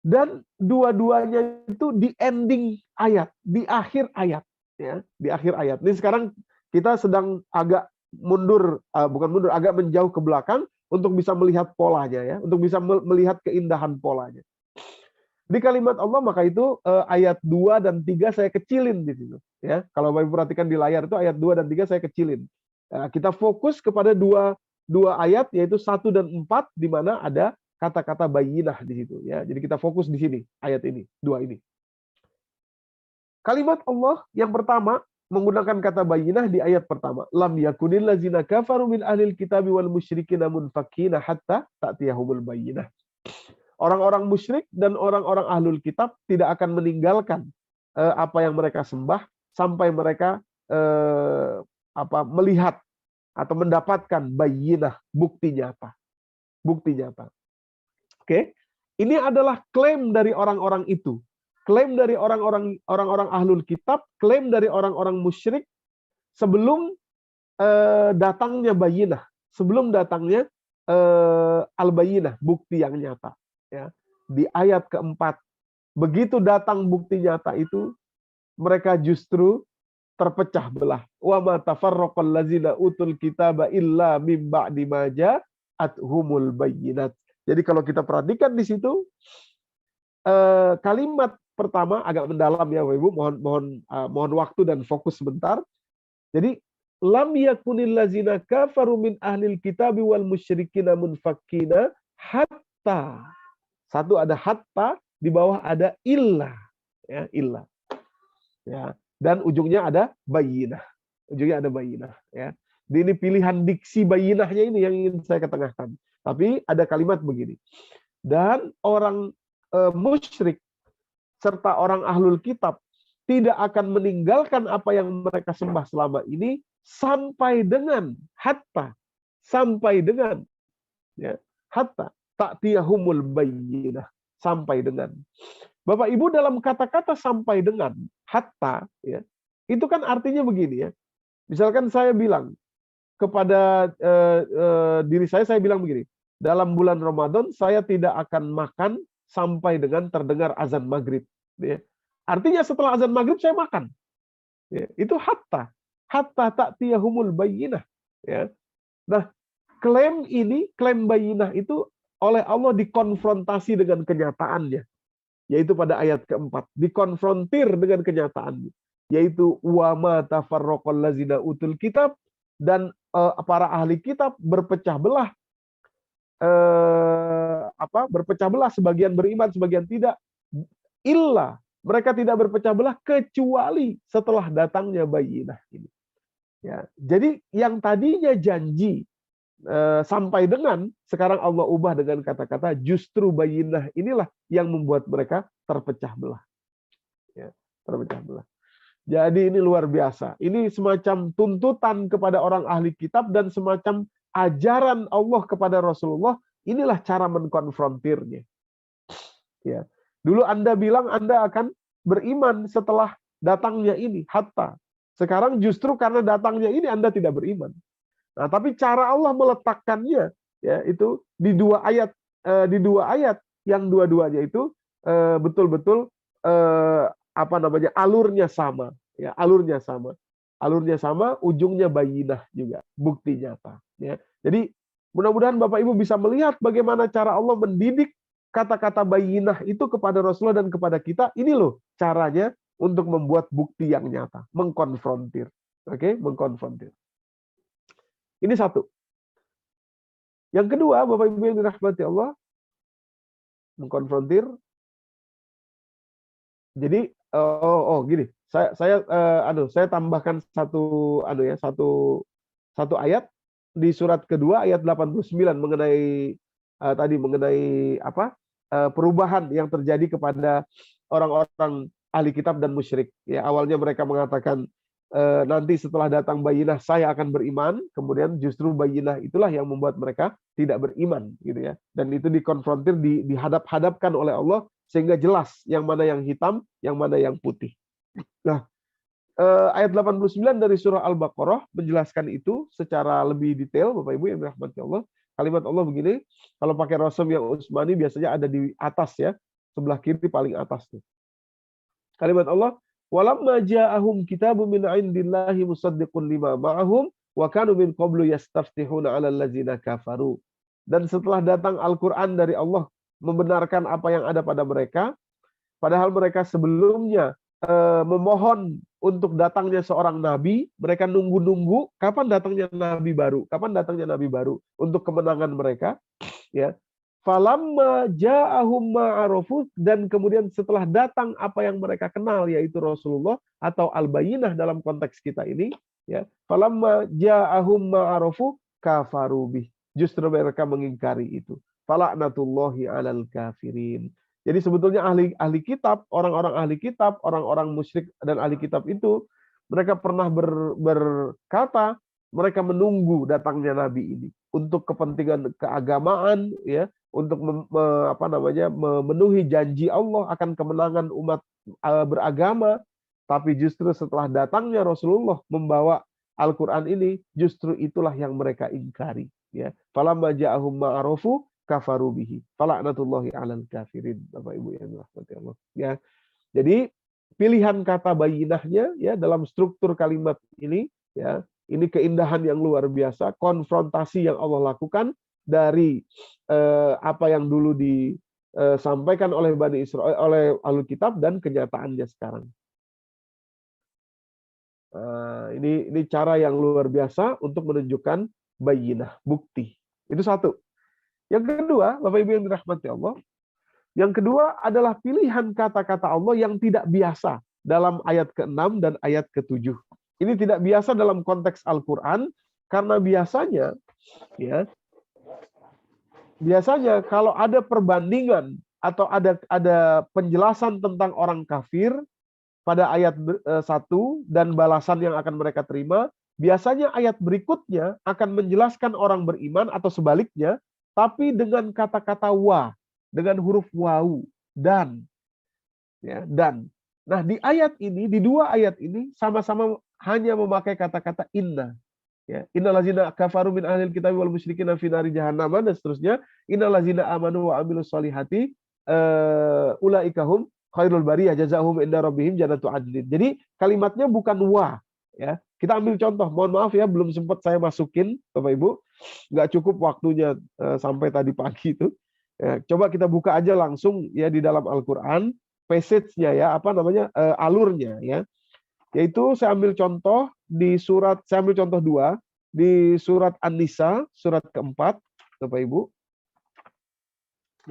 Speaker 1: dan dua-duanya itu di ending ayat, di akhir ayat ya, di akhir ayat. Ini sekarang kita sedang agak mundur, bukan mundur, agak menjauh ke belakang untuk bisa melihat polanya ya, untuk bisa melihat keindahan polanya. Di kalimat Allah, maka itu ayat 2 dan 3 saya kecilin di situ ya. Kalau Bapak perhatikan di layar itu ayat 2 dan 3 saya kecilin. Kita fokus kepada dua ayat, yaitu 1 dan 4 di mana ada kata-kata bayyinah di situ ya. Jadi kita fokus di sini, ayat ini, 2 ini. Kalimat Allah yang pertama menggunakan kata bayyinah di ayat pertama. Lam yakunil ladzina kafaru min ahlil kitabi wal musyrikina munfakina hatta ta'tiyahumul bayyinah. Orang-orang musyrik dan orang-orang ahlul kitab tidak akan meninggalkan apa yang mereka sembah sampai mereka melihat atau mendapatkan bayyinah, bukti nyata. Bukti nyata. Oke. Ini adalah klaim dari orang-orang itu. Klaim dari orang-orang ahlul kitab, klaim dari orang-orang musyrik sebelum datangnya bayyinah, sebelum datangnya al-bayyinah, bukti yang nyata. Ya. Di ayat keempat, begitu datang bukti nyata itu, mereka justru terpecah belah. Wa ma tafarraqal ladzina utul kitaba illa mim ba'di ma ja'athumul bayyinat. Jadi kalau kita perhatikan di situ, kalimat pertama agak mendalam ya Bapak Ibu, mohon waktu dan fokus sebentar. Jadi lam yakunil ladzina kafaru min ahlil kitabi wal musyrikina munfakkina hatta. Satu ada hatta, di bawah ada illa ya, illa. Ya, dan ujungnya ada bayyinah. Ujungnya ada bayyinah ya. Ini pilihan diksi bayyinahnya ini yang ingin saya ketengahkan. Tapi ada kalimat begini. Dan orang musyrik serta orang ahlul kitab tidak akan meninggalkan apa yang mereka sembah selama ini sampai dengan hatta, sampai dengan ya, hatta ta'tiyahumul bayyinah, sampai dengan. Bapak Ibu, dalam kata-kata sampai dengan hatta ya, itu kan artinya begini ya. Misalkan saya bilang kepada diri saya bilang begini, dalam bulan Ramadan saya tidak akan makan sampai dengan terdengar azan maghrib. Ya. Artinya setelah azan maghrib saya makan. Ya. Itu hatta ta'tiyahumul bayyinah. Ya. Nah, klaim ini, klaim bayyinah itu oleh Allah dikonfrontasi dengan kenyataannya. Yaitu pada ayat keempat. Dikonfrontir dengan kenyataannya. Yaitu wa ma tafarraqal ladzina utul kitab, dan para ahli kitab berpecah belah. Berpecah belah, sebagian beriman, sebagian tidak. Illa, mereka tidak berpecah belah kecuali setelah datangnya bayyinah ini. Ya, jadi yang tadinya janji sampai dengan, sekarang Allah ubah dengan kata-kata justru bayyinah inilah yang membuat mereka terpecah belah. Ya, terpecah belah. Jadi ini luar biasa. Ini semacam tuntutan kepada orang ahli kitab dan semacam ajaran Allah kepada Rasulullah. Inilah cara mengkonfrontirnya. Ya. Dulu Anda bilang Anda akan beriman setelah datangnya ini, hatta. Sekarang justru karena datangnya ini Anda tidak beriman. Nah, tapi cara Allah meletakkannya ya itu di dua ayat yang dua-duanya itu betul-betul alurnya sama, ya, alurnya sama, ujungnya bayinah juga, bukti nyata, ya. Jadi mudah-mudahan Bapak Ibu bisa melihat bagaimana cara Allah mendidik kata-kata bayinah itu kepada Rasulullah dan kepada kita. Ini loh caranya untuk membuat bukti yang nyata, mengkonfrontir. Oke, mengkonfrontir. Ini satu. Yang kedua, Bapak Ibu yang dirahmati Allah, mengkonfrontir. Jadi gini, saya tambahkan satu ayat di surat kedua ayat 89 mengenai perubahan yang terjadi kepada orang-orang ahli kitab dan musyrik. Ya, awalnya mereka mengatakan nanti setelah datang bayinah saya akan beriman, kemudian justru bayinah itulah yang membuat mereka tidak beriman, gitu ya. Dan itu dikonfrontir, dihadap-hadapkan oleh Allah sehingga jelas yang mana yang hitam, yang mana yang putih. Nah, ayat 89 dari surah Al-Baqarah menjelaskan itu secara lebih detail, Bapak Ibu yang dirahmati Allah. Kalimat Allah begini, kalau pakai rasam yang Utsmani biasanya ada di atas, ya, sebelah kiri paling atas tuh. Kalimat Allah, walamma ja'ahum kitabun min 'indillahi musaddiqun lima ma'ahum wa kanu min qablu yastaftihuna 'alal ladzina kafaru. Dan setelah datang Al-Qur'an dari Allah membenarkan apa yang ada pada mereka, padahal mereka sebelumnya memohon untuk datangnya seorang nabi, mereka nunggu-nunggu kapan datangnya nabi baru untuk kemenangan mereka, ya. Falamma ja'ahum ma'arofu, dan kemudian setelah datang apa yang mereka kenal, yaitu Rasulullah atau al-bayinah dalam konteks kita ini, ya. Falamma ja'ahum ma'arofu kafarubih, justru mereka mengingkari itu. Fala'natullahi 'alal kafirin. Jadi sebetulnya ahli kitab, orang-orang ahli kitab, orang-orang musyrik dan ahli kitab itu, mereka pernah berkata, mereka menunggu datangnya nabi ini untuk kepentingan keagamaan, ya, untuk memenuhi janji Allah akan kemenangan umat beragama. Tapi justru setelah datangnya Rasulullah membawa Al-Qur'an ini, justru itulah yang mereka ingkari, ya. Falamma ja'ahum ma'arofu kafaru bihi fala'natullahi 'alal kafirin. Bapak Ibu yang dirahmati Allah, ya. Jadi pilihan kata bayinahnya, ya, dalam struktur kalimat ini, ya, ini keindahan yang luar biasa, konfrontasi yang Allah lakukan dari apa yang dulu disampaikan oleh Bani Israil, oleh Ahlul Kitab, dan kenyataannya sekarang. Ini cara yang luar biasa untuk menunjukkan bayinah, bukti. Itu satu. Yang kedua, Bapak Ibu yang dirahmati Allah, yang kedua adalah pilihan kata-kata Allah yang tidak biasa dalam ayat ke-6 dan ayat ke-7. Ini tidak biasa dalam konteks Al-Qur'an karena biasanya, ya, kalau ada perbandingan atau ada penjelasan tentang orang kafir pada ayat 1 dan balasan yang akan mereka terima, biasanya ayat berikutnya akan menjelaskan orang beriman atau sebaliknya, tapi dengan kata-kata wa, dengan huruf wau, dan, ya, dan. Nah, di ayat ini, di dua ayat ini sama-sama hanya memakai kata-kata inna. Ya, innallazina kafaru min ahlil kitab wal musyrikin fi nari jahannam, dan seterusnya. Innallazina amanu wa amilus solihati ulaika hum khairul bariyah jazaohum inda rabbihim jannatu adlin. Jadi kalimatnya bukan wa, ya. Kita ambil contoh, mohon maaf ya, belum sempat saya masukin, Bapak Ibu, nggak cukup waktunya sampai tadi pagi itu. Ya, coba kita buka aja langsung, ya, di dalam Al-Qur'an passage-nya, ya, alurnya, ya. Yaitu saya ambil contoh dua di surat An-Nisa, surat keempat, Bapak Ibu.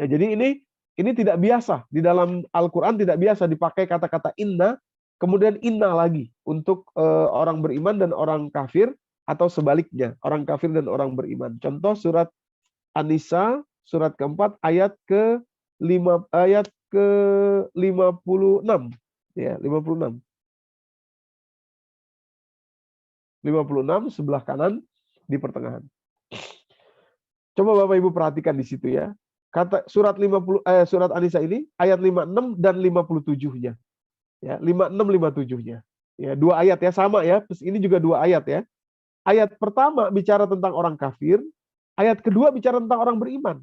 Speaker 1: Ya, jadi ini tidak biasa di dalam Al-Qur'an, tidak biasa dipakai kata-kata inna, kemudian inna lagi untuk orang beriman dan orang kafir, atau sebaliknya, orang kafir dan orang beriman. Contoh surat An-Nisa, surat keempat, ayat ke-56, ya, 56. 56 sebelah kanan di pertengahan. Coba Bapak Ibu perhatikan di situ, ya. Kata surat An-Nisa ini ayat 56 dan 57-nya. Ya, 56 57-nya. Ya, dua ayat, ya, sama, ya. Terus ini juga dua ayat, ya. Ayat pertama bicara tentang orang kafir, ayat kedua bicara tentang orang beriman.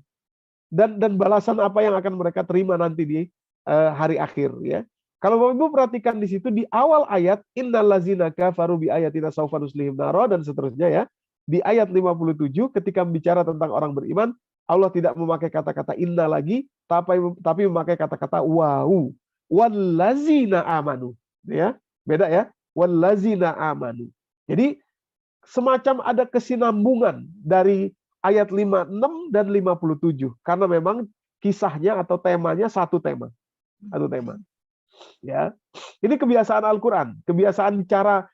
Speaker 1: dan balasan apa yang akan mereka terima nanti di hari akhir, ya. Kalau Bapak Ibu perhatikan di situ di awal ayat innallazina kafaru bi ayatina saufa nuslihim naro dan seterusnya, ya. Di ayat 57 ketika bicara tentang orang beriman, Allah tidak memakai kata-kata inna lagi, tapi memakai kata-kata wau. Wallazina amanu, ya. Beda, ya. Wallazina amanu. Jadi semacam ada kesinambungan dari ayat 56 dan 57 karena memang kisahnya atau temanya satu tema. Ya, ini kebiasaan Al-Quran, kebiasaan cara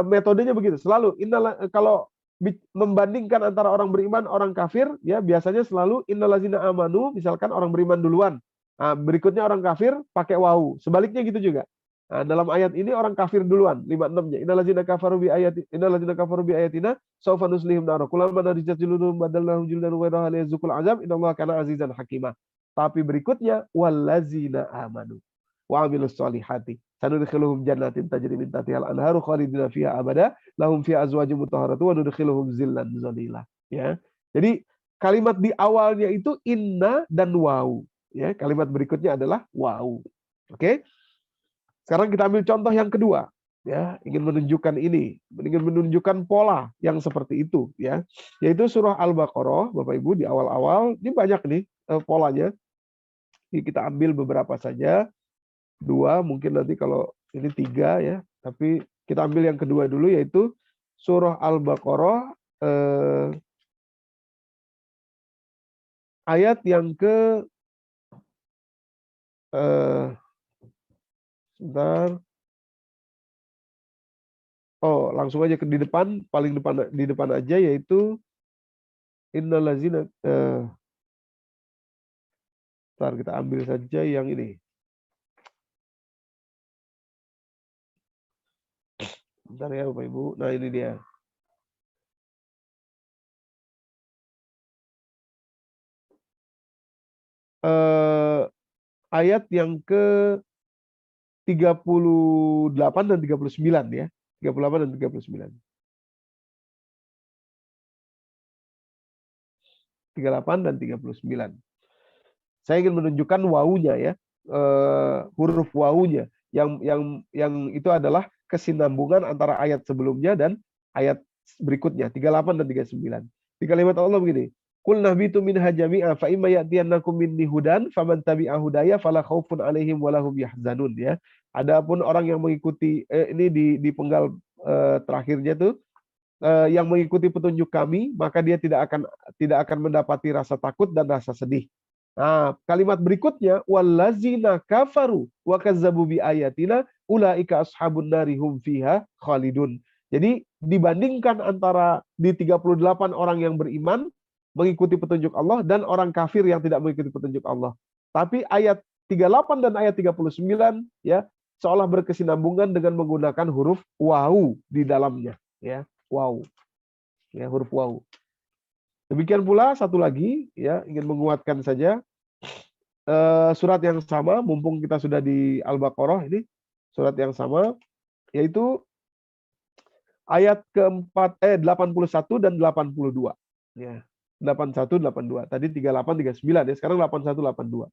Speaker 1: metodenya begitu. Selalu kalau membandingkan antara orang beriman, orang kafir, ya biasanya selalu innallazina amanu, misalkan orang beriman duluan. Nah, berikutnya orang kafir pakai wau. Sebaliknya gitu juga. Nah, dalam ayat ini orang kafir duluan, 56-nya. Innallazina kafaru bi ayatina saufa nuslihim nar. Kullama narijat juludum badalnahum juludan ghayraha liyazuqul azab innallaha kana azizan hakima. Tapi berikutnya wallazina amanu wa amilus solihati sanudkhiluhum jannatin tajri min tahtihal anharu khalidina fiha abada lahum fiha azwajun mutahharatu wa nudkhiluhum zillan zalila, ya. Jadi kalimat di awalnya itu inna dan wau, ya. Kalimat berikutnya adalah wau. Oke. Sekarang kita ambil contoh yang kedua, ya. Ingin menunjukkan pola yang seperti itu, ya. Yaitu surah Al-Baqarah, Bapak Ibu, di awal-awal ini banyak nih polanya. Ini kita ambil beberapa saja. 2, mungkin nanti kalau ini 3, ya, tapi kita ambil yang kedua dulu, yaitu surah Al-Baqarah ayat yang ke sebentar. Oh, langsung aja di depan, paling di depan aja, yaitu innallazina ntar kita ambil saja yang ini. Bentar ya Bapak Ibu. Nah, ini dia. Ayat yang ke 38 dan 39, ya. 38 dan 39. 38 dan 39. Saya ingin menunjukkan wawunya, ya. Huruf wawunya yang itu adalah kesinambungan antara ayat sebelumnya dan ayat berikutnya, 38 dan 39. Di kalimat Allah begini, Qul nahbitu minha jami'a fa imma ya'tiyannakum minni hudan faman tabi'a hudaya fala khaufun 'alaihim wa lahum yahzanun, ya. Adapun orang yang mengikuti ini di penggal terakhirnya tuh yang mengikuti petunjuk kami, maka dia tidak akan mendapati rasa takut dan rasa sedih. Nah, kalimat berikutnya wallazina kafaru wa kazzabu bi ayatina ulaika ashabun nari hum fiha khalidun. Jadi dibandingkan antara di 38 orang yang beriman mengikuti petunjuk Allah dan orang kafir yang tidak mengikuti petunjuk Allah. Tapi ayat 38 dan ayat 39, ya, seolah berkesinambungan dengan menggunakan huruf wau di dalamnya, ya. Wau. Ya, huruf wau. Demikian pula satu lagi, ya, ingin menguatkan saja surat yang sama, mumpung kita sudah di Al-Baqarah ini, surat yang sama, yaitu ayat keempat 81 dan 82, ya. 81 82. Tadi 38 39, ya, sekarang 81 82.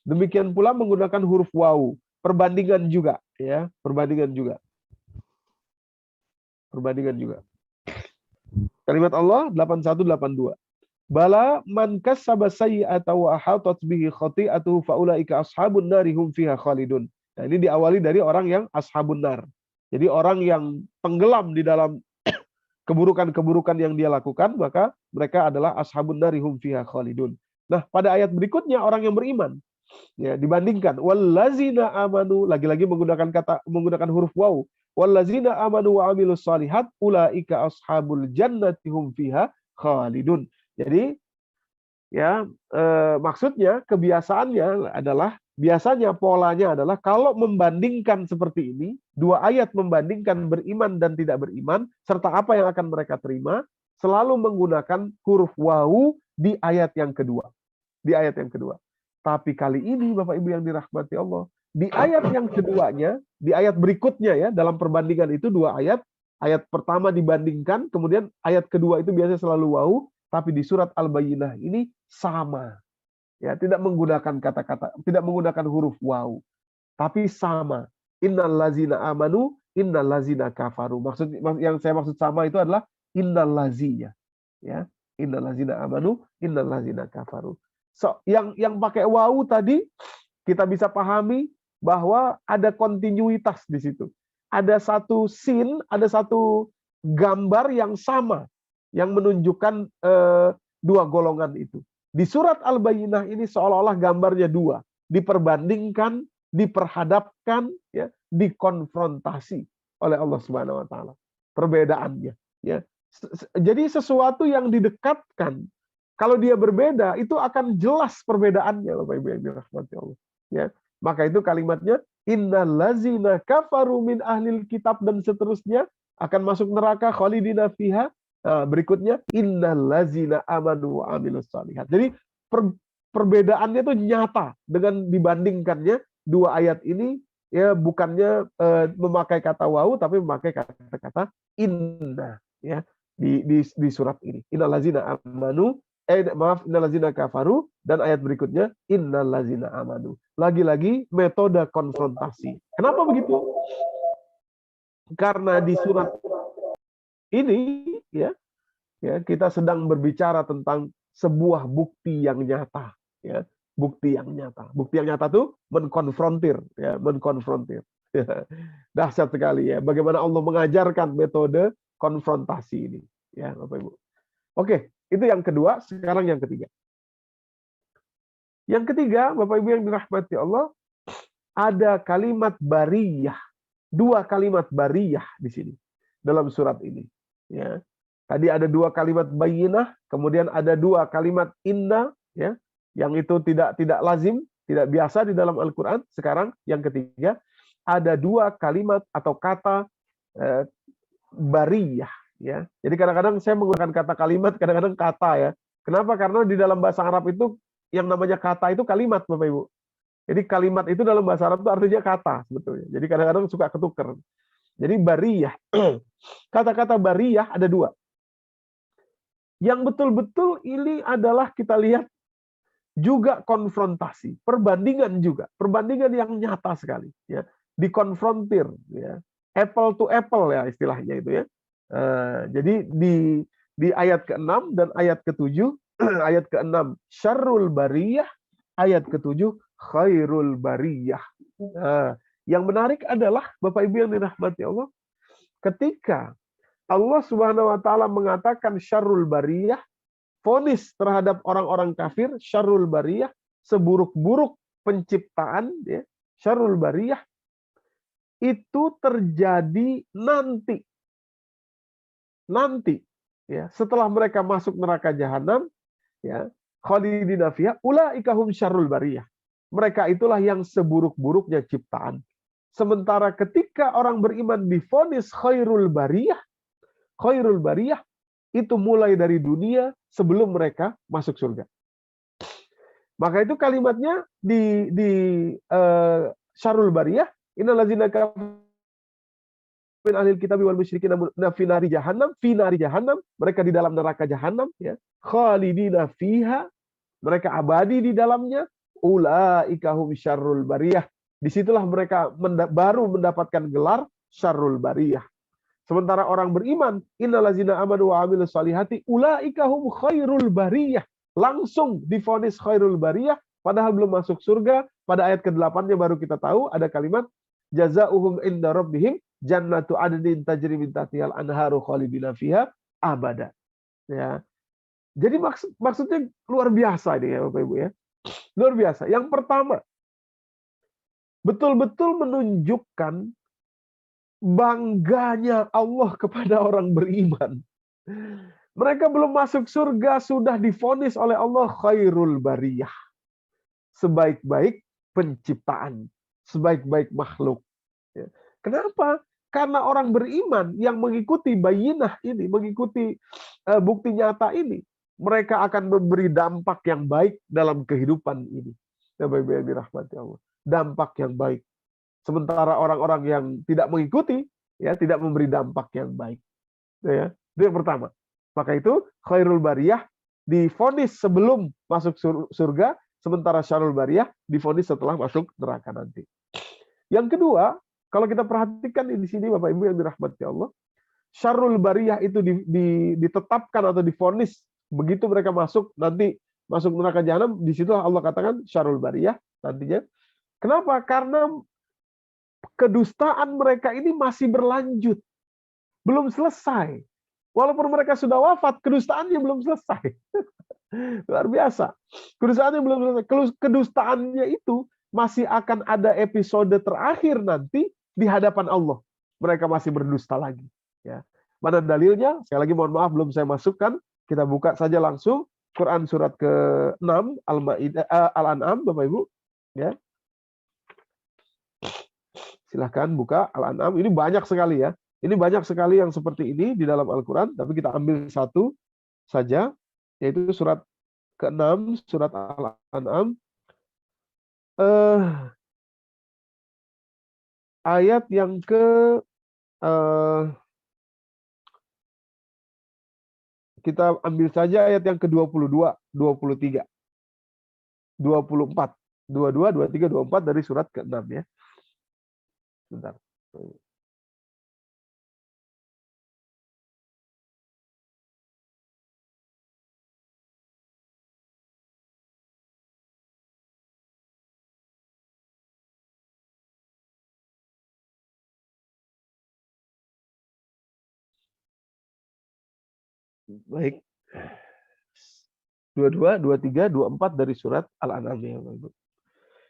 Speaker 1: Demikian pula menggunakan huruf wau, perbandingan juga, ya, perbandingan juga. Kalimat Allah 81 82. Bala man kassaba sayyi'atan wa ahatat bihi khati'atuhu faulaika ashabun nari hum fiha khalidun. Nah, ini diawali dari orang yang ashabun nar. Jadi orang yang tenggelam di dalam keburukan-keburukan yang dia lakukan, maka mereka adalah ashabun nari hum fiha khalidun. Nah, pada ayat berikutnya orang yang beriman, ya, dibandingkan wallazina amanu, lagi-lagi menggunakan huruf waw. Wallazina amanu wa amilus shalihat ulaika ashabul jannati hum fiha khalidun. Jadi, ya, maksudnya kebiasaannya adalah, biasanya polanya adalah kalau membandingkan seperti ini, dua ayat membandingkan beriman dan tidak beriman, serta apa yang akan mereka terima, selalu menggunakan huruf wawu di ayat yang kedua. Tapi kali ini, Bapak Ibu yang dirahmati Allah, di ayat yang keduanya, di ayat berikutnya, ya, dalam perbandingan itu dua ayat, ayat pertama dibandingkan, kemudian ayat kedua itu biasanya selalu wawu, tapi di surat Al-Bayyinah ini sama. Ya, tidak menggunakan kata-kata, tidak menggunakan huruf waw, tapi sama. Innal lazina amanu, innal lazina kafaru. Yang saya maksud sama itu adalah innal lazinya. Ya, innal lazina amanu, innal lazina kafaru. So, yang pakai waw tadi kita bisa pahami bahwa ada kontinuitas di situ. Ada satu scene, ada satu gambar yang sama yang menunjukkan dua golongan itu. Di surat Al-Bayyinah ini seolah-olah gambarnya dua, diperbandingkan, diperhadapkan, ya, dikonfrontasi oleh Allah Subhanahu wa taala. Perbedaannya, ya. Jadi sesuatu yang didekatkan, kalau dia berbeda itu akan jelas perbedaannya, Bapak Ibu yang dirahmati Allah. Ya. Maka itu kalimatnya innallazina kafaru min ahlil kitab dan seterusnya akan masuk neraka khalidina fiha. Berikutnya innallazina amanu wa amilus shalihat. Jadi perbedaannya itu nyata dengan dibandingkannya dua ayat ini, ya, bukannya memakai kata waw tapi memakai kata-kata inna, ya, di surat ini. Innallazina amanu, innallazina kafaru, dan ayat berikutnya innallazina amanu. Lagi-lagi metode konfrontasi. Kenapa begitu? Karena di surat ini, ya, kita sedang berbicara tentang sebuah bukti yang nyata, ya, bukti yang nyata. Bukti yang nyata itu mengkonfrontir, ya, mengkonfrontir. Dahsyat sekali, ya, bagaimana Allah mengajarkan metode konfrontasi ini, ya, Bapak Ibu. Oke, itu yang kedua. Sekarang yang ketiga. Yang ketiga, Bapak Ibu yang dirahmati Allah, ada kalimat bariyah. Dua kalimat bariyah di sini dalam surat ini, ya. Tadi ada dua kalimat bayyinah, kemudian ada dua kalimat inna, ya, yang itu tidak lazim, tidak biasa di dalam Al-Qur'an. Sekarang yang ketiga, ada dua kalimat atau kata bariyah, ya. Jadi kadang-kadang saya menggunakan kata kalimat, kadang-kadang kata, ya. Kenapa? Karena di dalam bahasa Arab itu yang namanya kata itu kalimat, Bapak Ibu. Jadi kalimat itu dalam bahasa Arab itu artinya kata sebetulnya. Jadi kadang-kadang suka ketuker. Jadi bariyah. Kata-kata bariyah ada dua. Yang betul-betul ini adalah kita lihat juga konfrontasi, perbandingan juga, perbandingan yang nyata sekali, ya, dikonfrontir, ya, apple to apple, ya, istilahnya itu, ya. Jadi di ayat ke-6 dan ayat ke-7, ayat ke-6 syarrul bariyah, ayat ke-7 khairul bariyah. Yang menarik adalah Bapak Ibu yang dirahmati Allah, ketika Allah Subhanahu wa taala mengatakan syarrul bariyah, vonis terhadap orang-orang kafir, syarrul bariyah, seburuk-buruk penciptaan, ya, syarrul bariyah, itu terjadi nanti, ya, setelah mereka masuk neraka jahanam, ya, khalidina fiha, ulaika hum syarrul bariyah. Mereka itulah yang seburuk-buruknya ciptaan. Sementara ketika orang beriman divonis khairul bariyah itu mulai dari dunia sebelum mereka masuk surga. Maka itu kalimatnya di syarrul bariyah, innallazina kafaru min ahlil kitab wal musyrikin fi nari jahannam, mereka di dalam neraka jahanam, ya, khalidina fiha, mereka abadi di dalamnya, ulaika hum syarrul bariyah. Disitulah mereka baru mendapatkan gelar syarrul bariyah. Sementara orang beriman, innallazina amanu wa amilus shalihati ulaika hum khairul bariyah. Langsung divonis khairul bariyah, padahal belum masuk surga. Pada ayat ke-8-nya baru kita tahu ada kalimat jazaohum inda rabbihim jannatu adnin tajri min tahtihal anharu khalidina fiha abada. Ya. Jadi maksudnya luar biasa ini, ya, Bapak Ibu, ya. Luar biasa. Yang pertama, betul-betul menunjukkan bangganya Allah kepada orang beriman. Mereka belum masuk surga sudah divonis oleh Allah khairul bariyah, sebaik-baik penciptaan, sebaik-baik makhluk. Kenapa? Karena orang beriman yang mengikuti bayyinah ini, mengikuti bukti nyata ini, mereka akan memberi dampak yang baik dalam kehidupan ini. Bapak-Ibu yang dirahmati Allah, dampak yang baik. Sementara orang-orang yang tidak mengikuti, ya, tidak memberi dampak yang baik. Ya, itu yang pertama. Maka itu khairul bariyah divonis sebelum masuk surga, Sementara syarrul bariyah divonis setelah masuk neraka nanti. Yang kedua, kalau kita perhatikan di sini Bapak Ibu yang dirahmati Allah, syarrul bariyah itu ditetapkan atau divonis begitu mereka masuk neraka jahanam, di situ Allah katakan syarrul bariyah nantinya. Kenapa? Karena kedustaan mereka ini masih berlanjut, belum selesai. Walaupun mereka sudah wafat, kedustaannya belum selesai. Luar biasa. Kedustaannya belum selesai. Kedustaannya itu masih akan ada episode terakhir nanti di hadapan Allah. Mereka masih berdusta lagi. Ya. Mana dalilnya? Sekali lagi mohon maaf belum saya masukkan. Kita buka saja langsung Quran surat ke-6 Al-An'am, Bapak Ibu. Ya. Silahkan buka Al-An'am. Ini banyak sekali ya. Ini banyak sekali yang seperti ini di dalam Al-Quran. Tapi kita ambil satu saja. Yaitu surat ke-6, surat Al-An'am. Ayat yang kita ambil saja ayat yang ke-22, 23, 24. 22, 23, 24 dari surat ke-6 ya. Bentar. Baik. 22, 23, 24 dari surat Al-An'am ya, Bapak Ibu.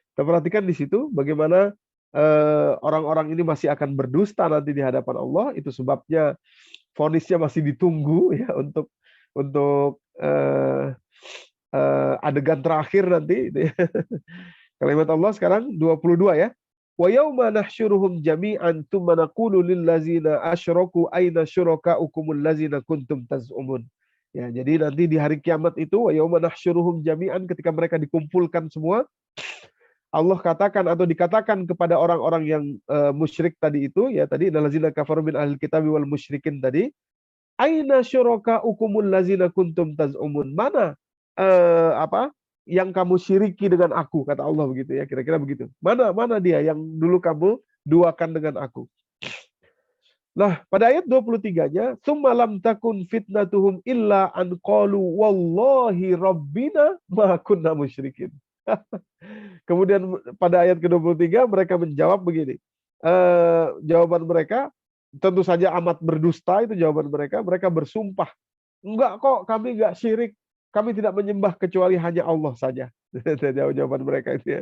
Speaker 1: Kita perhatikan di situ bagaimana orang-orang ini masih akan berdusta nanti di hadapan Allah. Itu sebabnya vonisnya masih ditunggu ya untuk adegan terakhir nanti. Kalimat Allah sekarang 22 ya. Wa yauma nahsyuruhum jami'an tsumma naqulu lil ladzina asyraku aina syurakaukumul ladzina kuntum taz'umun. Ya, jadi nanti di hari kiamat itu wa yauma nahsyuruhum jami'an, ketika mereka dikumpulkan semua, Allah katakan atau dikatakan kepada orang-orang yang musyrik tadi itu ya, tadi allazina kafaru min ahlil kitabi wal musyrikin tadi, aina syurakaukumul ladzina kuntum taz'umun. Mana yang kamu syiriki dengan aku, kata Allah begitu ya, kira-kira begitu. Mana dia yang dulu kamu duakan dengan aku. Nah, pada ayat 23-nya, "Tsumma lam takun fitnatuhum illa an qalu wallahi rabbina ma kunna musyrikin." Kemudian pada ayat ke-23 mereka menjawab begini. Jawaban mereka tentu saja amat berdusta, itu jawaban mereka. Mereka bersumpah, "Enggak kok, kami enggak syirik. Kami tidak menyembah kecuali hanya Allah saja." Jawaban mereka itu ya.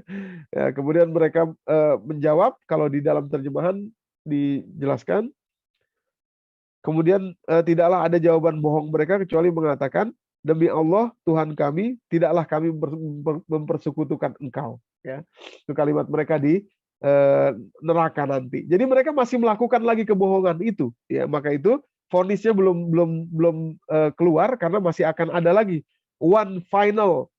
Speaker 1: Ya, kemudian mereka menjawab, kalau di dalam terjemahan dijelaskan, kemudian tidaklah ada jawaban bohong mereka kecuali mengatakan, "Demi Allah Tuhan kami, tidaklah kami mempersekutukan Engkau." Ya, itu kalimat mereka di neraka nanti. Jadi mereka masih melakukan lagi kebohongan itu. Ya, maka itu vonisnya belum keluar karena masih akan ada lagi one final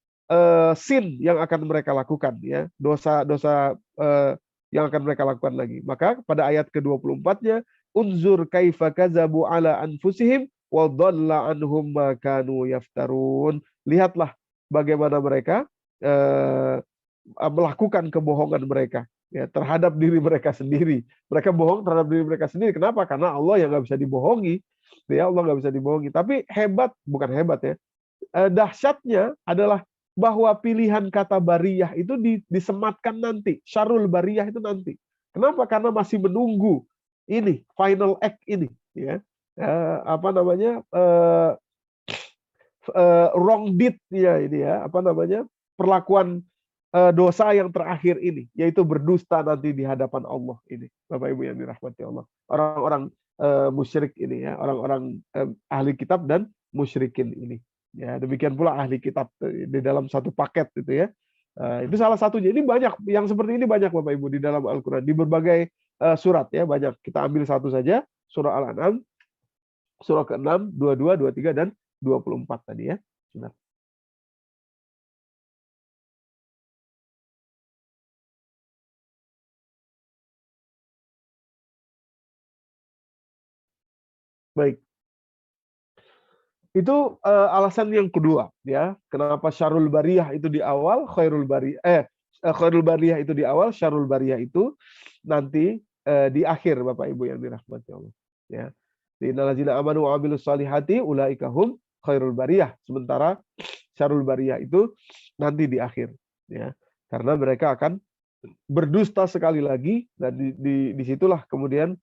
Speaker 1: sin yang akan mereka lakukan. Ya, dosa-dosa yang akan mereka lakukan lagi. Maka pada ayat ke-24-nya, unzur kaifa kadzabu ala anfusihim wa dhalla anhum ma kanu yaftarun. Lihatlah bagaimana mereka melakukan kebohongan mereka ya terhadap diri mereka sendiri. Mereka bohong terhadap diri mereka sendiri. Kenapa? Karena Allah yang nggak bisa dibohongi. Ya, Allah nggak bisa dibohongi. Tapi bukan hebat ya. Dahsyatnya adalah bahwa pilihan kata bariyah itu disematkan nanti. Syarrul bariyah itu nanti. Kenapa? Karena masih menunggu ini final act ini ya, wrong deed ya, ini ya, perlakuan dosa yang terakhir ini, yaitu berdusta nanti di hadapan Allah ini, Bapak Ibu yang dirahmati Allah. Orang-orang musyrik ini ya, orang-orang ahli kitab dan musyrikin ini ya, demikian pula ahli kitab di dalam satu paket itu ya. Itu salah satunya. Ini banyak yang seperti ini, banyak Bapak Ibu di dalam Al-Quran, di berbagai surat ya, banyak. Kita ambil satu saja, surah Al-An'am, surah ke-6, 22, 23 dan 24 tadi ya. Benar. Baik. Itu alasan yang kedua, ya. Kenapa Syarrul Bariyah itu di awal, Khairul Bariyah itu di awal, Syarrul Bariyah itu nanti di akhir, Bapak Ibu yang dirahmati Allah. Ya. Innallazina amanu wa 'amilus solihati ulaika hum khairul bariyah. Sementara Syarrul Bariyah itu nanti di akhir, ya. Karena mereka akan berdusta sekali lagi, dan disitulah kemudian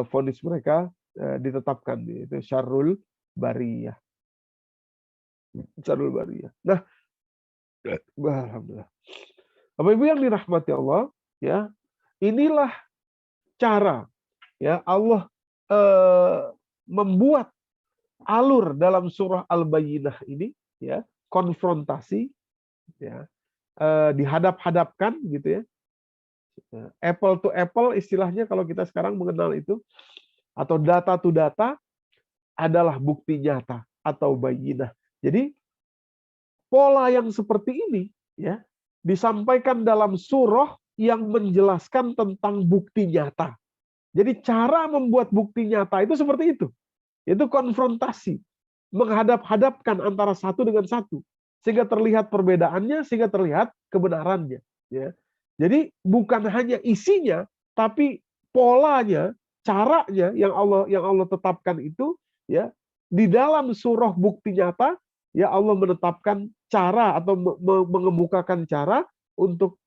Speaker 1: vonis mereka ditetapkan, yaitu Syarrul Bariyah. Syarrul Bariyah. Nah, alhamdulillah. Bapak Ibu yang dirahmati Allah, ya, inilah cara, ya, Allah membuat alur dalam surah Al-Bayyinah ini, ya, konfrontasi, ya, dihadap-hadapkan, gitu ya. Apple to apple istilahnya kalau kita sekarang mengenal itu, atau data to data adalah bukti nyata atau bayyinah. Jadi pola yang seperti ini, ya, disampaikan dalam surah yang menjelaskan tentang bukti nyata. Jadi cara membuat bukti nyata itu seperti itu. Itu konfrontasi, menghadap-hadapkan antara satu dengan satu, sehingga terlihat perbedaannya, sehingga terlihat kebenarannya, ya. Jadi bukan hanya isinya, tapi polanya, caranya yang Allah tetapkan itu, ya, di dalam surah bukti nyata, ya, Allah menetapkan cara atau mengemukakan cara untuk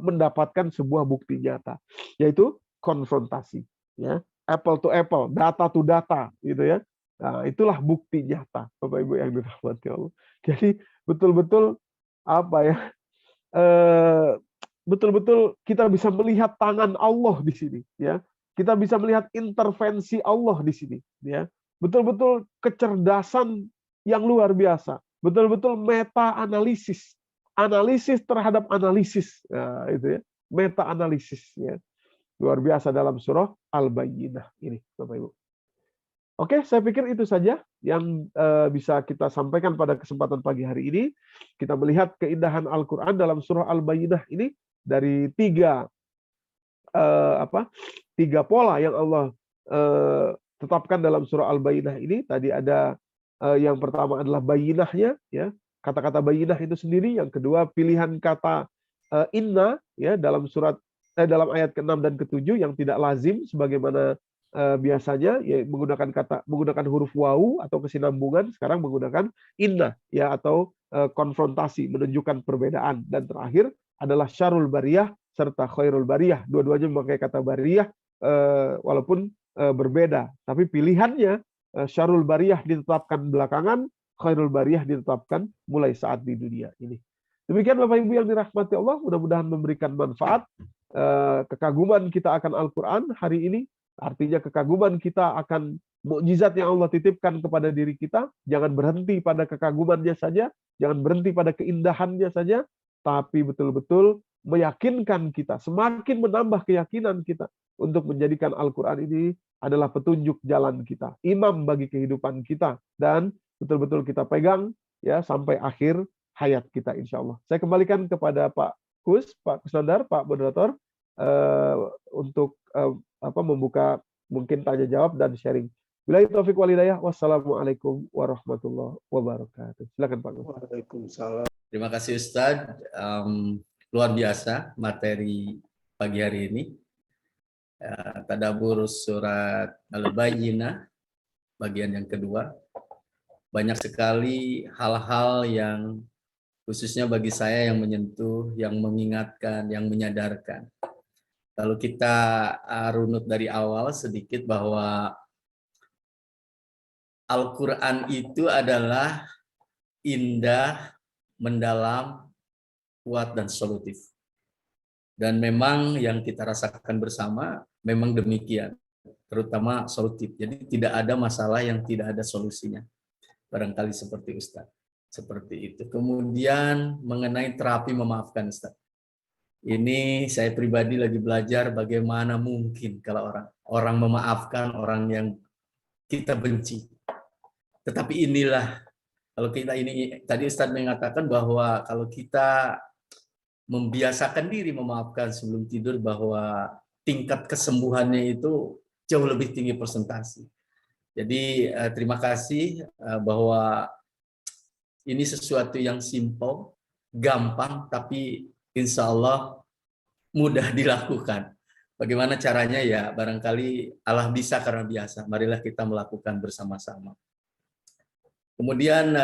Speaker 1: mendapatkan sebuah bukti nyata, yaitu konfrontasi, ya, apple to apple, data to data, gitu ya. Nah, itulah bukti nyata, Bapak Ibu yang dirahmati Allah. Jadi betul-betul apa ya? Betul-betul kita bisa melihat tangan Allah di sini, ya. Kita bisa melihat intervensi Allah di sini, ya. Betul-betul kecerdasan yang luar biasa. Betul-betul meta analisis, analisis terhadap analisis, nah, itu ya, meta analisis, ya, luar biasa dalam surah Al-Bayyinah ini, Bapak Ibu. Oke, saya pikir itu saja yang bisa kita sampaikan pada kesempatan pagi hari ini. Kita melihat keindahan Al-Quran dalam surah Al-Bayyinah ini dari tiga pola yang Allah tetapkan dalam surah Al-Bayyinah ini. Tadi ada yang pertama adalah bayyinahnya, ya, kata-kata bayyinah itu sendiri. Yang kedua pilihan kata inna, ya, dalam dalam ayat ke-6 dan ke-7 yang tidak lazim sebagaimana biasanya, ya, menggunakan huruf wawu atau kesinambungan. Sekarang menggunakan inna, ya, atau konfrontasi, menunjukkan perbedaan. Dan terakhir adalah Syarrul Bariyah serta Khairul Bariyah. Dua-duanya memakai kata bariyah walaupun berbeda, tapi pilihannya Syarrul Bariyah ditetapkan belakangan, Khairul Bariyah ditetapkan mulai saat di dunia ini. Demikian Bapak Ibu yang dirahmati Allah, mudah-mudahan memberikan manfaat. Kekaguman kita akan Al-Quran hari ini, artinya kekaguman kita akan mukjizat yang Allah titipkan kepada diri kita. Jangan berhenti pada kekagumannya saja, jangan berhenti pada keindahannya saja, tapi betul-betul meyakinkan kita, semakin menambah keyakinan kita untuk menjadikan Al-Quran ini adalah petunjuk jalan kita, imam bagi kehidupan kita, dan betul-betul kita pegang, ya, sampai akhir hayat kita, insya Allah. Saya kembalikan kepada Pak Kusnandar, Pak Moderator, untuk membuka mungkin tanya jawab dan sharing. Billahi taufiq wal hidayah. Wassalamualaikum warahmatullahi wabarakatuh. Silakan Pak.
Speaker 3: Waalaikumsalam. Terima kasih Ustadz. Luar biasa materi pagi hari ini. Tadabbur surat Al-Bayyinah bagian yang kedua. Banyak sekali hal-hal yang khususnya bagi saya yang menyentuh, yang mengingatkan, yang menyadarkan. Kalau kita runut dari awal sedikit bahwa Al-Quran itu adalah indah, mendalam, kuat, dan solutif. Dan memang yang kita rasakan bersama memang demikian, terutama solutif. Jadi tidak ada masalah yang tidak ada solusinya. Barangkali seperti Ustaz. Seperti itu. Kemudian mengenai terapi memaafkan Ustaz. Ini saya pribadi lagi belajar bagaimana mungkin kalau orang memaafkan orang yang kita benci. Tetapi inilah, kalau kita ini, tadi Ustaz mengatakan bahwa kalau kita membiasakan diri memaafkan sebelum tidur, bahwa tingkat kesembuhannya itu jauh lebih tinggi persentase. Jadi terima kasih bahwa ini sesuatu yang simple, gampang, tapi insya Allah mudah dilakukan. Bagaimana caranya ya? Barangkali Allah bisa karena biasa. Marilah kita melakukan bersama-sama. Kemudian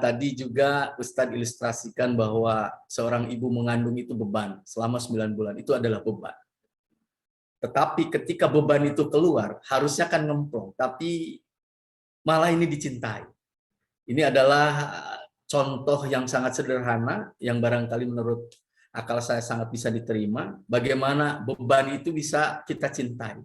Speaker 3: tadi juga Ustadz ilustrasikan bahwa seorang ibu mengandung itu beban selama 9 bulan. Itu adalah beban. Tetapi ketika beban itu keluar, harusnya kan ngemplong. Tapi malah ini dicintai. Ini adalah contoh yang sangat sederhana, yang barangkali menurut akal saya sangat bisa diterima. Bagaimana beban itu bisa kita cintai.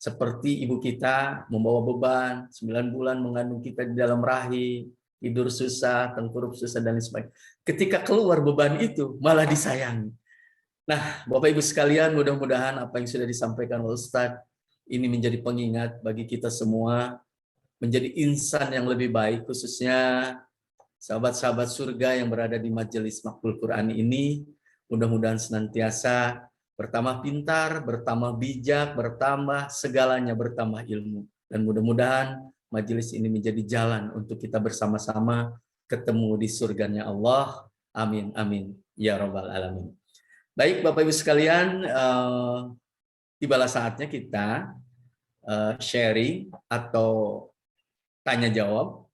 Speaker 3: Seperti ibu kita membawa beban, 9 bulan mengandung kita di dalam rahim, tidur susah, tengkurap susah, dan lain sebagainya. Ketika keluar beban itu, malah disayangi. Nah, Bapak Ibu sekalian, mudah-mudahan apa yang sudah disampaikan oleh Ustadz, ini menjadi pengingat bagi kita semua, menjadi insan yang lebih baik, khususnya sahabat-sahabat surga yang berada di Majelis Makbul Quran ini. Mudah-mudahan senantiasa bertambah pintar, bertambah bijak, bertambah segalanya, bertambah ilmu. Dan mudah-mudahan majelis ini menjadi jalan untuk kita bersama-sama ketemu di surganya Allah. Amin, amin. Ya Rabbal Alamin. Baik Bapak Ibu sekalian, tibalah saatnya kita sharing atau tanya jawab.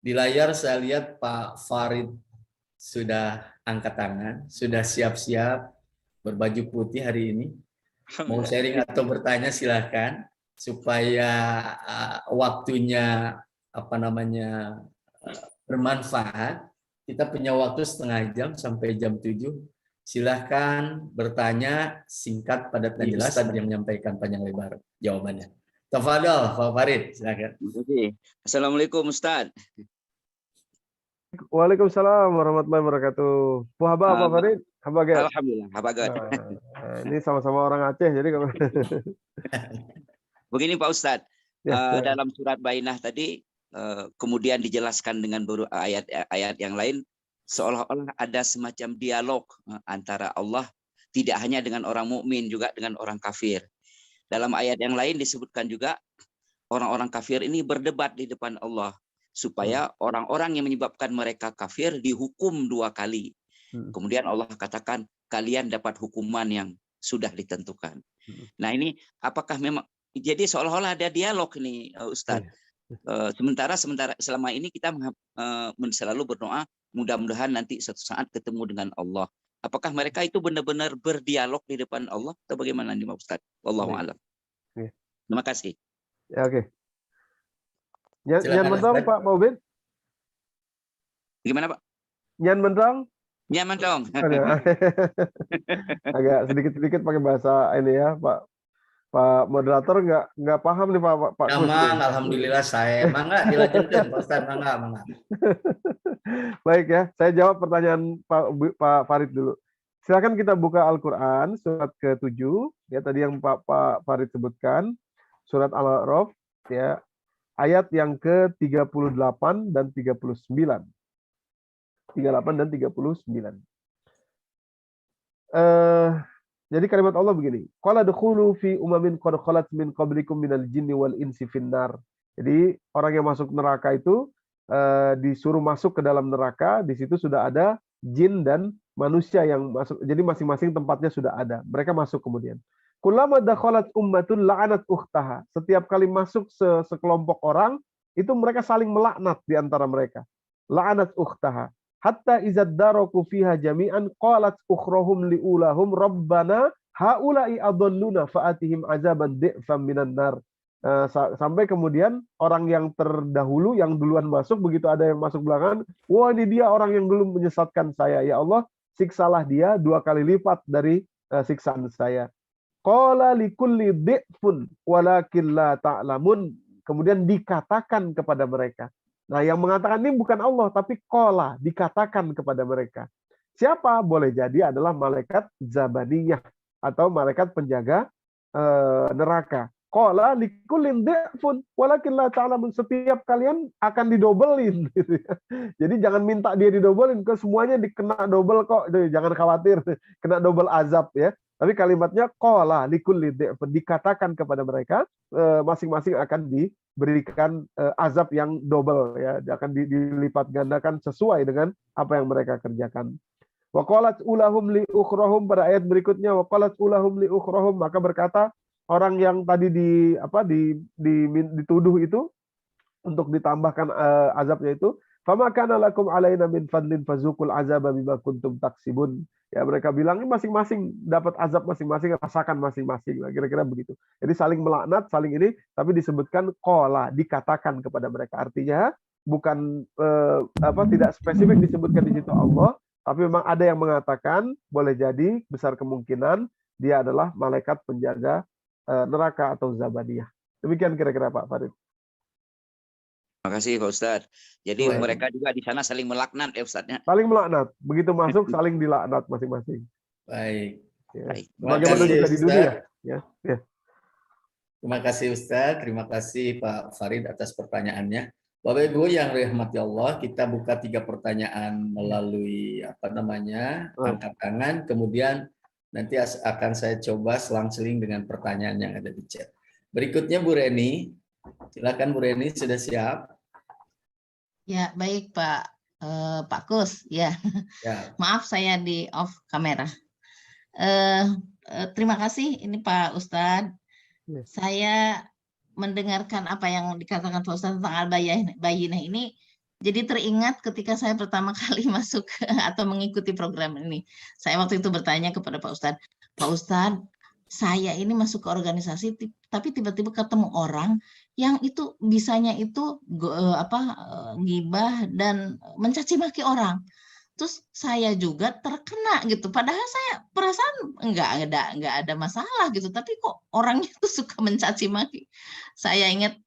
Speaker 3: Di layar saya lihat Pak Farid sudah angkat tangan, sudah siap-siap berbaju putih hari ini. Mau sharing atau bertanya silahkan, supaya waktunya bermanfaat. Kita punya waktu setengah jam sampai jam 7. Silahkan bertanya, singkat, padat, dan jelas, dan yang menyampaikan panjang lebar jawabannya. Tafadhol, Pak Farid, silakan.
Speaker 4: Assalamualaikum Ustaz.
Speaker 1: Waalaikumsalam warahmatullahi wabarakatuh. Puhaba Pak Farid?
Speaker 4: Alhamdulillah, habagat.
Speaker 1: Ini sama-sama orang Aceh, jadi kalau
Speaker 4: begini Pak Ustadz, dalam surat Bainah tadi kemudian dijelaskan dengan ayat-ayat yang lain, seolah-olah ada semacam dialog antara Allah tidak hanya dengan orang mukmin, juga dengan orang kafir. Dalam ayat yang lain disebutkan juga orang-orang kafir ini berdebat di depan Allah supaya orang-orang yang menyebabkan mereka kafir dihukum 2 kali. Kemudian Allah katakan kalian dapat hukuman yang sudah ditentukan. Nah ini apakah memang jadi seolah-olah ada dialog nih Ustadz. Sementara selama ini kita selalu berdoa mudah-mudahan nanti suatu saat ketemu dengan Allah. Apakah mereka itu benar-benar berdialog di depan Allah atau bagaimana nih Ustadz? Wallahu a'lam. Terima kasih.
Speaker 1: Ya, oke. Nyan mendong Pak Maubin?
Speaker 4: Gimana Pak?
Speaker 1: Nyan mendong?
Speaker 4: Nyaman dong.
Speaker 1: Agak sedikit-sedikit pakai bahasa ini ya, Pak moderator nggak paham nih Pak.
Speaker 3: Aman, alhamdulillah saya. Mangga dilanjutkan Pak Ustaz, mangga.
Speaker 1: Baik ya, saya jawab pertanyaan Pak Farid dulu. Silakan kita buka Al-Qur'an surat ke-7 ya, tadi yang Pak Farid sebutkan, surat Al-A'raf ya, ayat yang ke-38 dan 39. 38 dan 39. Jadi kalimat Allah begini. Qala dukhulu fi umamin qad khalat min qablikum minal jinni wal insi finnar. Jadi orang yang masuk neraka itu disuruh masuk ke dalam neraka, di situ sudah ada jin dan manusia yang masuk. Jadi masing-masing tempatnya sudah ada. Mereka masuk kemudian. Kullama dakhalat ummatun la'anat ukhtaha. Setiap kali masuk sekelompok orang, itu mereka saling melaknat di antara mereka. La'anat ukhtaha. Hatta izad daraku fiha jami'an qalat ukhrahum liulahum rabbana haula'i adalluna fa'atihim azaban di'fam minan nar. Sampai kemudian orang yang terdahulu yang duluan masuk, begitu ada yang masuk belakangan, wah ini dia orang yang dulu menyesatkan saya, ya Allah siksalah dia 2 kali lipat dari siksaan saya. Qala likulli di'fun walakin la ta'lamun. Kemudian dikatakan kepada mereka. Nah, yang mengatakan ini bukan Allah, tapi qala, dikatakan kepada mereka. Siapa? Boleh jadi adalah malaikat Zabaniyah atau malaikat penjaga neraka. Qala likullin di'fun walakin la ta'lamun. Setiap kalian akan didobelin gitu ya. Jadi jangan minta dia didobelin, ke semuanya dikena double kok. Jangan khawatir, kena double azab ya. Tapi kalimatnya qala likulli dhi'fin, dikatakan kepada mereka masing-masing akan diberikan azab yang double ya, akan dilipat gandakan sesuai dengan apa yang mereka kerjakan. Wa qalat ulahum li ukhrahum, pada ayat berikutnya wa qalat ulahum li ukhrahum, maka berkata orang yang tadi dituduh itu untuk ditambahkan azabnya itu, fama kana lakum alaina min fadlin fazuqul azaba bima kuntum taksibun. Ya, mereka bilang ini masing-masing dapat azab masing-masing, rasakan masing-masing. Kira-kira begitu. Jadi saling melaknat, saling ini, tapi disebutkan qala, dikatakan kepada mereka. Artinya bukan tidak spesifik disebutkan di situ Allah, tapi memang ada yang mengatakan boleh jadi besar kemungkinan dia adalah malaikat penjaga neraka atau Zabaniyah. Demikian kira-kira Pak Farid.
Speaker 4: Terima kasih Pak Ustadz. Jadi mereka juga di sana saling melaknat ya Ustadznya.
Speaker 1: Saling melaknat. Begitu masuk saling dilaknat masing-masing.
Speaker 3: Baik.
Speaker 1: Ya.
Speaker 4: Baik.
Speaker 1: Bagaimana juga di dunia. Ya. Ya.
Speaker 3: Terima kasih Ustadz, terima kasih Pak Farid atas pertanyaannya. Bapak Ibu yang dirahmati Allah, kita buka 3 pertanyaan melalui angkat tangan, kemudian nanti akan saya coba selang-seling dengan pertanyaan yang ada di chat. Berikutnya Bu Reni, silakan Bu Reni, sudah siap?
Speaker 5: Ya, baik Pak Kus. Ya. Maaf saya di off kamera. Terima kasih ini Pak Ustadz. Saya mendengarkan apa yang dikatakan Pak Ustadz tentang Al-Bayyinah ini, jadi teringat ketika saya pertama kali masuk atau mengikuti program ini. Saya waktu itu bertanya kepada Pak Ustadz, saya ini masuk ke organisasi, tapi tiba-tiba ketemu orang yang itu bisanya itu gibah dan mencaci maki orang. Terus saya juga terkena gitu. Padahal saya perasaan enggak ada masalah gitu. Tapi kok orangnya tuh suka mencaci maki. Saya ingat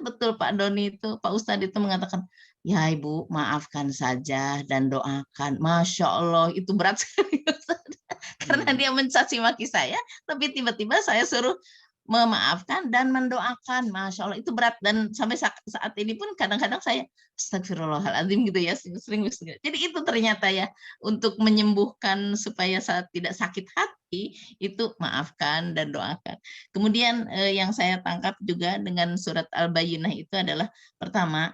Speaker 5: betul Pak Doni itu, Pak Ustadz itu mengatakan, ya Ibu maafkan saja dan doakan. Masya Allah itu berat sekali Ustadz. Karena dia mencaci maki saya, tapi tiba-tiba saya suruh memaafkan dan mendoakan. Masya Allah itu berat, dan sampai saat ini pun kadang-kadang saya astagfirullahaladzim gitu ya, sering. Jadi itu ternyata ya, untuk menyembuhkan supaya saat tidak sakit hati itu maafkan dan doakan. Kemudian yang saya tangkap juga dengan surat Al-Bayyinah itu adalah, pertama,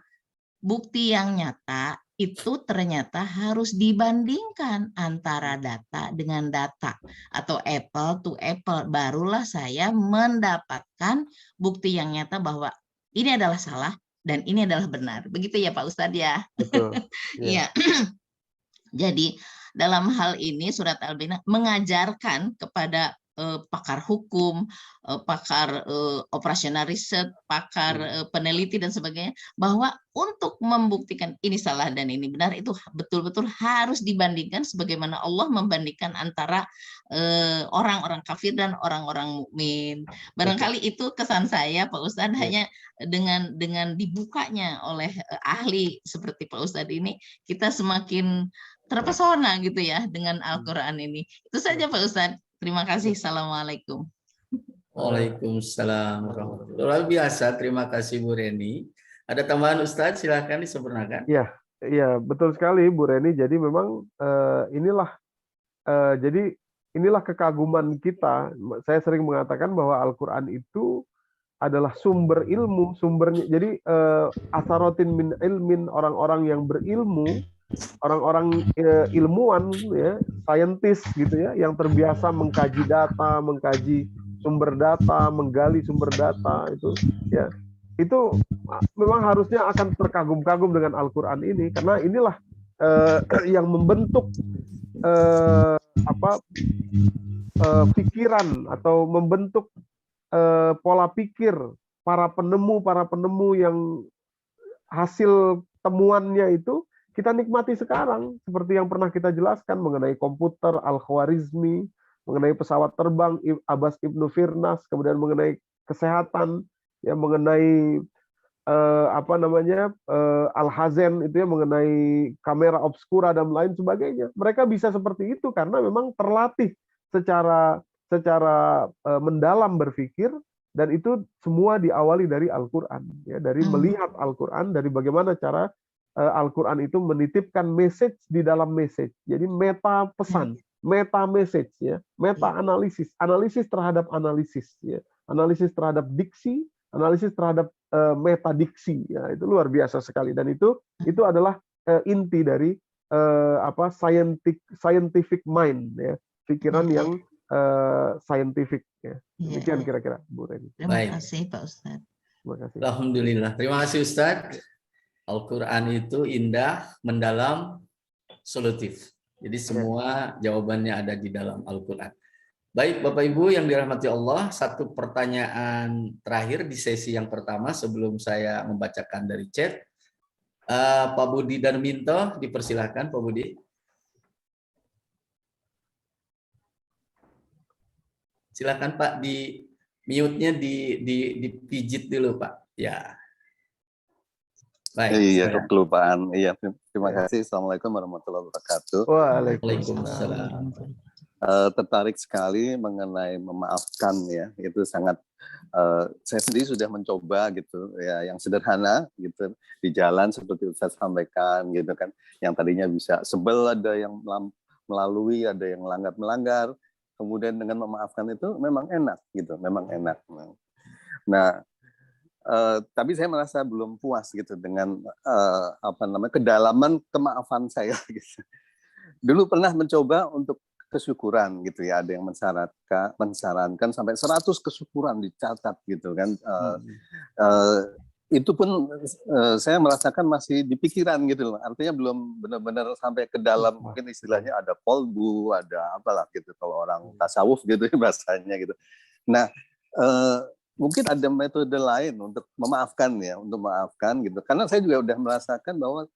Speaker 5: bukti yang nyata itu ternyata harus dibandingkan antara data dengan data, atau apple to apple, barulah saya mendapatkan bukti yang nyata bahwa ini adalah salah dan ini adalah benar. Begitu ya Pak Ustadz ya?
Speaker 1: Betul.
Speaker 5: Iya. Jadi dalam hal ini surat Al-Bayyinah mengajarkan kepada pakar hukum, pakar operasional riset, pakar peneliti dan sebagainya, bahwa untuk membuktikan ini salah dan ini benar itu betul-betul harus dibandingkan sebagaimana Allah membandingkan antara orang-orang kafir dan orang-orang mukmin. Barangkali itu kesan saya Pak Ustadz, hanya dengan dibukanya oleh ahli seperti Pak Ustadz ini, kita semakin terpesona gitu ya dengan Al-Quran ini. Itu saja Pak Ustadz. Terima kasih. Assalamualaikum.
Speaker 3: Waalaikumsalam warahmatullahi wabarakatuh. Luar biasa. Terima kasih Bu Reni. Ada tambahan Ustadz? Silakan disempurnakan.
Speaker 1: Iya, betul sekali Bu Reni. Jadi memang inilah kekaguman kita. Saya sering mengatakan bahwa Al-Quran itu adalah sumber ilmu, sumbernya. Jadi asarotin min ilmin, orang-orang yang berilmu, orang-orang ilmuwan ya, saintis gitu ya, yang terbiasa mengkaji data, mengkaji sumber data, menggali sumber data itu ya. Itu memang harusnya akan terkagum-kagum dengan Al-Qur'an ini, karena inilah yang membentuk pikiran atau membentuk pola pikir para penemu yang hasil temuannya itu kita nikmati sekarang, seperti yang pernah kita jelaskan mengenai komputer, Al-Khwarizmi, mengenai pesawat terbang, Abbas Ibnu Firnas, kemudian mengenai kesehatan, ya mengenai Al-Hazen itu ya, mengenai kamera obscura dan lain sebagainya. Mereka bisa seperti itu karena memang terlatih secara mendalam berpikir, dan itu semua diawali dari Al-Quran, ya, dari melihat Al-Quran, dari bagaimana cara Al-Quran itu menitipkan message di dalam message. Jadi meta pesan. meta message ya, meta analisis terhadap analisis ya, analisis terhadap diksi, analisis terhadap metadiksi ya, itu luar biasa sekali, dan itu adalah inti dari scientific mind ya, pikiran yang scientific ya. Demikian kira-kira Bu Reni.
Speaker 5: Terima kasih Pak Ustadz.
Speaker 1: Terima kasih.
Speaker 3: Alhamdulillah. Terima kasih Ustadz. Al-Quran itu indah, mendalam, solutif. Jadi semua jawabannya ada di dalam Al-Quran. Baik Bapak Ibu yang dirahmati Allah, satu pertanyaan terakhir di sesi yang pertama sebelum saya membacakan dari chat. Pak Budi Darminto, dipersilahkan Pak Budi. Silakan Pak, di mute-nya dipijit dulu Pak. Ya. Baik.
Speaker 6: Iya, kelupaan. Iya, terima kasih. Assalamualaikum warahmatullahi wabarakatuh.
Speaker 3: Waalaikumsalam.
Speaker 6: Tertarik sekali mengenai memaafkan ya. Itu sangat saya sendiri sudah mencoba gitu ya, yang sederhana gitu di jalan seperti Ustaz sampaikan gitu kan. Yang tadinya bisa sebel, ada yang melalui, ada yang melanggar. Kemudian dengan memaafkan itu memang enak gitu, memang enak. Nah, tapi saya merasa belum puas gitu dengan kedalaman kemaafan saya gitu. Dulu pernah mencoba untuk kesyukuran gitu ya, ada yang mensyaratkan sampai 100 kesyukuran dicatat gitu kan. Itu pun saya merasakan masih di pikiran gitu loh. Artinya belum benar-benar sampai ke dalam, mungkin istilahnya ada kolbu, ada apalah gitu kalau orang tasawuf gitu bahasanya gitu. Nah, mungkin ada metode lain untuk memaafkan ya, untuk memaafkan gitu. Karena saya juga udah merasakan bahwa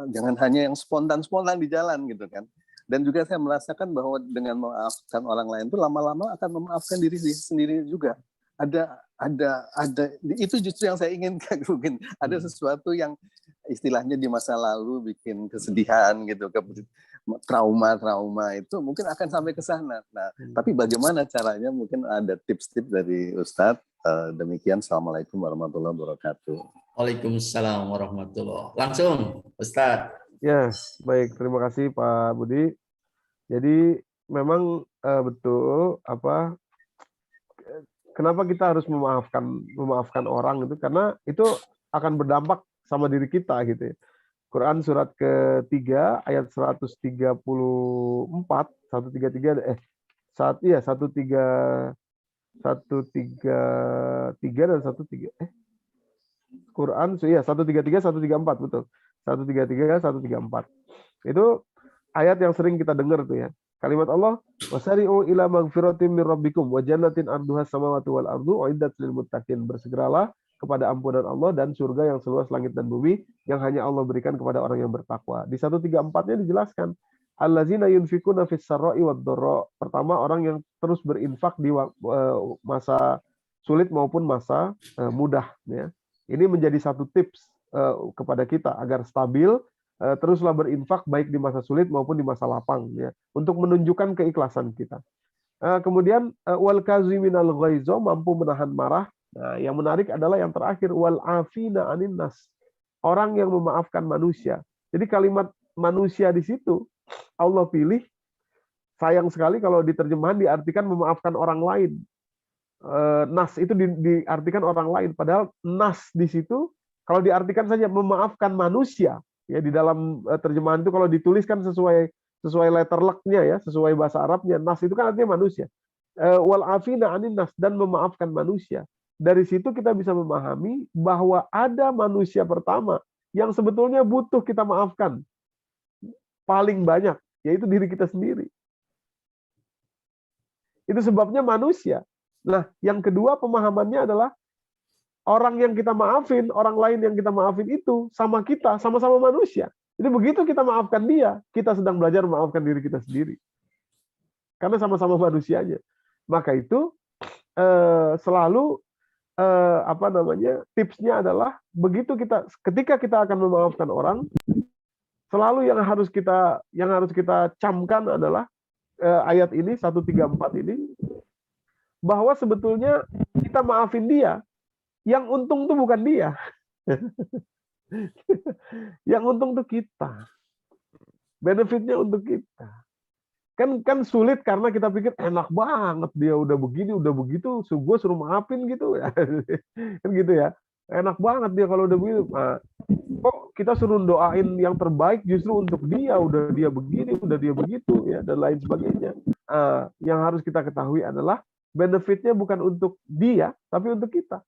Speaker 6: jangan hanya yang spontan-spontan di jalan gitu kan. Dan juga saya merasakan bahwa dengan memaafkan orang lain itu lama-lama akan memaafkan diri sendiri juga. Ada itu justru yang saya inginkan, mungkin ada sesuatu yang istilahnya di masa lalu bikin kesedihan gitu, trauma itu mungkin akan sampai ke sana. Nah, tapi bagaimana caranya, mungkin ada tips-tips dari Ustadz. Demikian, Assalamualaikum warahmatullahi wabarakatuh.
Speaker 3: Waalaikumsalam warahmatullahi wabarakatuh. Langsung Ustadz.
Speaker 1: Ya, baik, terima kasih Pak Budi. Jadi memang betul kenapa kita harus memaafkan orang itu, karena itu akan berdampak sama diri kita gitu ya. Quran surat ketiga ayat 133 dan 133 Quran ya 133 134 betul. 133 134. Itu ayat yang sering kita dengar tuh ya. Kalimat Allah, wasari'u ila magfiratin min rabbikum wa jannatin arduha samawati wal ardu uiddat lil muttaqin. Bersegeralah kepada ampunan Allah dan surga yang seluas langit dan bumi yang hanya Allah berikan kepada orang yang bertakwa. Di 134-nya dijelaskan, allazina yunfikuna fis sarra'i wad dharra. Pertama, orang yang terus berinfak di masa sulit maupun masa mudah ya. Ini menjadi satu tips kepada kita agar stabil. Teruslah berinfak baik di masa sulit maupun di masa lapang ya, untuk menunjukkan keikhlasan kita. Kemudian wal kaziminal ghaiza, mampu menahan marah. Nah, yang menarik adalah yang terakhir, wal afina anin nas, orang yang memaafkan manusia. Jadi kalimat manusia di situ Allah pilih. Sayang sekali kalau diterjemahan diartikan memaafkan orang lain. Nas itu diartikan orang lain, padahal nas di situ kalau diartikan saja memaafkan manusia. Ya, di dalam terjemahan itu kalau dituliskan sesuai letterluck-nya ya, sesuai bahasa Arabnya, nas itu kan artinya manusia. Wal afina anin nas, dan memaafkan manusia. Dari situ kita bisa memahami bahwa ada manusia pertama yang sebetulnya butuh kita maafkan paling banyak, yaitu diri kita sendiri. Itu sebabnya manusia. Nah, yang kedua pemahamannya adalah orang yang kita maafin, orang lain yang kita maafin itu sama kita, sama-sama manusia. Jadi begitu kita maafkan dia, kita sedang belajar memaafkan diri kita sendiri. Karena sama-sama manusianya. Maka itu selalu tipsnya adalah ketika kita akan memaafkan orang, selalu yang harus kita camkan adalah ayat ini 134 ini, bahwa sebetulnya kita maafin dia. Yang untung tuh bukan dia. Yang untung tuh kita. Benefitnya untuk kita. kan sulit karena kita pikir enak banget dia udah begini udah begitu, gue suruh maafin gitu ya. Kan gitu ya, enak banget dia kalau udah begitu. Nah, kok kita suruh doain yang terbaik justru untuk dia, udah dia begini udah dia begitu ya, dan lain sebagainya. Yang harus kita ketahui adalah benefitnya bukan untuk dia tapi untuk kita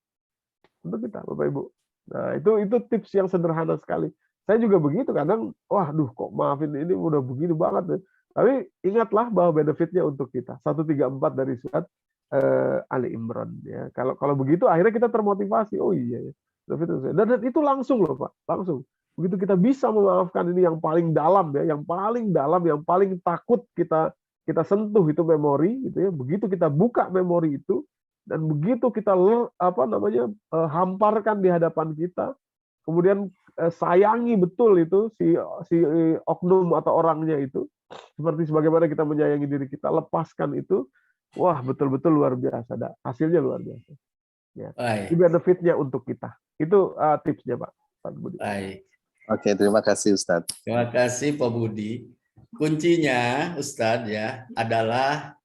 Speaker 1: Bapak Ibu. Nah itu tips yang sederhana sekali. Saya juga begitu kadang, waduh kok maafin ini udah begini banget. Tapi ingatlah bahwa benefitnya untuk kita. 134 dari surat Ali Imran. Ya. Kalau begitu akhirnya kita termotivasi. Oh iya ya. Dan itu langsung loh Pak, langsung. Begitu kita bisa memaafkan ini yang paling dalam ya, yang paling takut kita sentuh itu memori, gitu ya. Begitu kita buka memori itu dan begitu kita hamparkan di hadapan kita, kemudian sayangi betul itu si oknum atau orangnya itu. Seperti sebagaimana kita menyayangi diri kita, lepaskan itu, wah betul-betul luar biasa, hasilnya luar biasa. Ya. Ini benefitnya untuk kita. Itu tipsnya Pak Budi.
Speaker 3: Baik.
Speaker 6: Oke, terima kasih Ustadz.
Speaker 3: Terima kasih Pak Budi. Kuncinya Ustadz ya adalah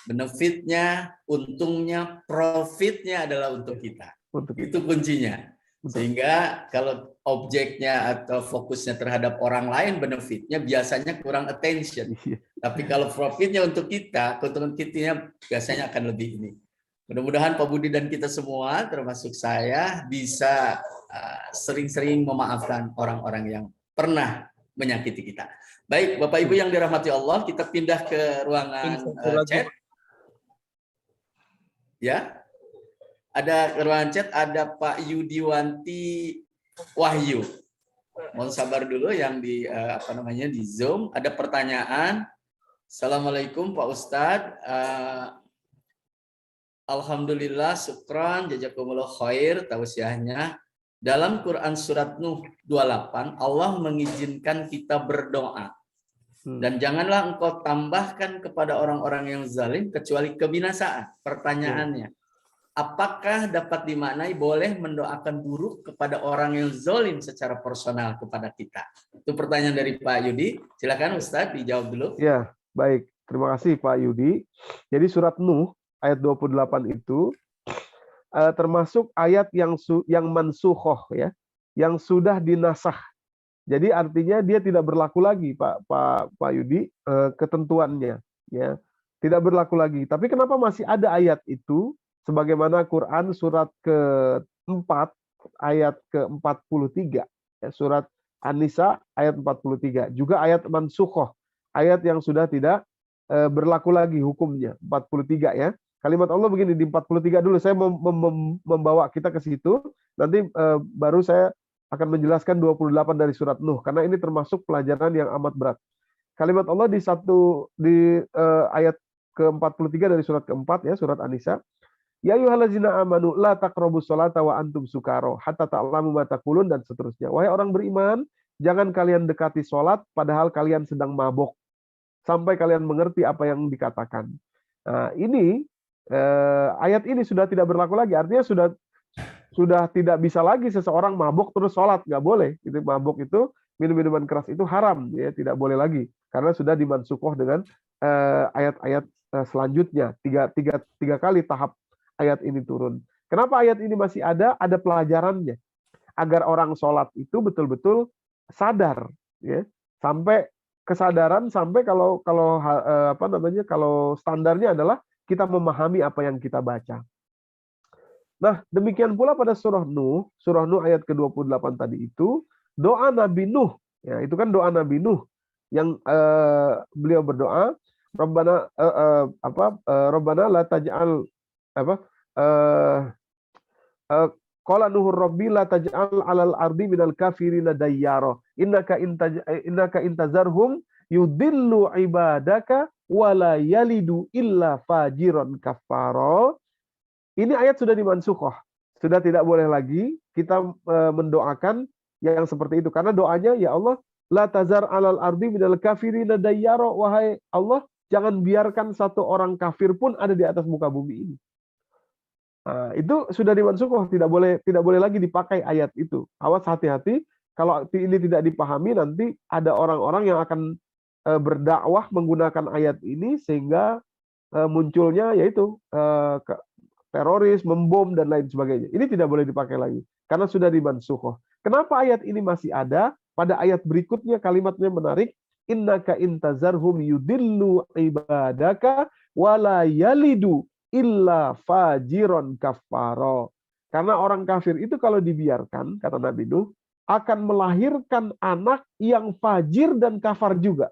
Speaker 3: benefitnya, untungnya, profitnya adalah untuk kita. Itu kuncinya. Sehingga kalau objeknya atau fokusnya terhadap orang lain, benefitnya biasanya kurang attention. Tapi kalau profitnya untuk kita, keuntungan kitanya biasanya akan lebih ini. Mudah-mudahan Pak Budi dan kita semua, termasuk saya, bisa sering-sering memaafkan orang-orang yang pernah menyakiti kita. Baik, Bapak Ibu yang dirahmati Allah, kita pindah ke ruangan chat. Ya. Ada ruangan chat, ada Pak Yudiwanti Wahyu. Mohon sabar dulu yang di di Zoom. Ada pertanyaan. Assalamualaikum Pak Ustadz. Alhamdulillah, syukran, jazakumullah khair tausiahnya. Dalam Quran surat Nuh 28, Allah mengizinkan kita berdoa. Dan janganlah engkau tambahkan kepada orang-orang yang zalim kecuali kebinasaan. Pertanyaannya, apakah dapat dimaknai boleh mendoakan buruk kepada orang yang zalim secara personal kepada kita? Itu pertanyaan dari Pak Yudi. Silakan Ustadz dijawab dulu.
Speaker 1: Ya, baik. Terima kasih Pak Yudi. Jadi surat Nuh ayat 28 itu termasuk ayat yang mansukhoh ya, yang sudah dinasah. Jadi artinya dia tidak berlaku lagi Pak Yudi, ketentuannya ya. Tidak berlaku lagi. Tapi kenapa masih ada ayat itu? Sebagaimana Quran surat ke-4 ayat ke-43, ya, surat An-Nisa ayat 43, juga ayat mansukhoh, ayat yang sudah tidak berlaku lagi hukumnya, 43 ya. Kalimat Allah begini di 43 dulu, saya membawa kita ke situ, nanti baru saya akan menjelaskan 28 dari surat Nuh, karena ini termasuk pelajaran yang amat berat. Kalimat Allah di ayat ke-43 dari surat ke-4 ya, surat An-Nisa. Ya ayyuhallazina amanu la taqrabus sholata wa antum sukaro hatta ta'lamu ma taqulun, dan seterusnya. Wahai orang beriman, jangan kalian dekati sholat padahal kalian sedang mabok sampai kalian mengerti apa yang dikatakan. Nah, ini ayat ini sudah tidak berlaku lagi. Artinya sudah tidak bisa lagi seseorang mabok terus sholat, nggak boleh. Itu mabok itu, minum-minuman keras itu haram, ya, tidak boleh lagi karena sudah dimansukoh dengan ayat-ayat selanjutnya. Tiga kali tahap ayat ini turun. Kenapa ayat ini masih ada? Ada pelajarannya. Agar orang sholat itu betul-betul sadar, ya, sampai kesadaran sampai kalau standarnya adalah kita memahami apa yang kita baca. Nah, demikian pula pada surah Nuh ayat ke-28 tadi itu, doa Nabi Nuh, ya, itu kan doa Nabi Nuh yang beliau berdoa, Rabbana Rabbana la taj'al qala Nuhur Rabbi la taj'al 'alal ardi minal kafirina dayyara innaka intazarhum yudillu ibadaka wala yalidu illa fajiran kafara. Ini ayat sudah dimansukhoh, sudah tidak boleh lagi kita mendoakan yang seperti itu, karena doanya ya Allah la tazar 'alal ardi minal kafirina dayyara, wahai Allah jangan biarkan satu orang kafir pun ada di atas muka bumi ini. Nah, itu sudah dimansukhoh, tidak boleh lagi dipakai ayat itu. Awas, hati-hati kalau ini tidak dipahami, nanti ada orang-orang yang akan berdakwah menggunakan ayat ini sehingga munculnya yaitu teroris, membom dan lain sebagainya. Ini tidak boleh dipakai lagi karena sudah dimansukh. Kenapa ayat ini masih ada? Pada ayat berikutnya kalimatnya menarik, innaka intazarhum yudillu ibadaka wala yalidu illa fajiron kafaro. Karena orang kafir itu kalau dibiarkan, kata Nabi Nuh, akan melahirkan anak yang fajir dan kafar juga.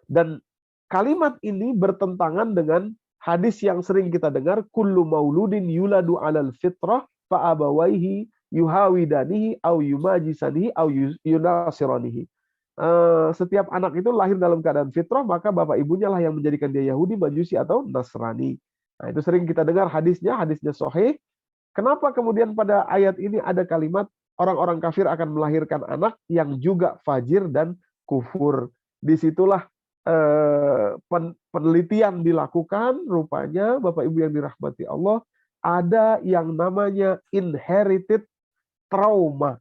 Speaker 1: Dan kalimat ini bertentangan dengan hadis yang sering kita dengar, kullu mauludin yuladu alal fitrah fa abawaihi yuhawidanihi au yumajisanihi au yunasiranihi. Setiap anak itu lahir dalam keadaan fitrah, maka bapak ibunya lah yang menjadikan dia Yahudi, Majusi atau Nasrani. Nah, itu sering kita dengar hadisnya sahih. Kenapa kemudian pada ayat ini ada kalimat orang-orang kafir akan melahirkan anak yang juga fajir dan kufur? Disitulah penelitian dilakukan, rupanya Bapak Ibu yang dirahmati Allah, ada yang namanya inherited trauma.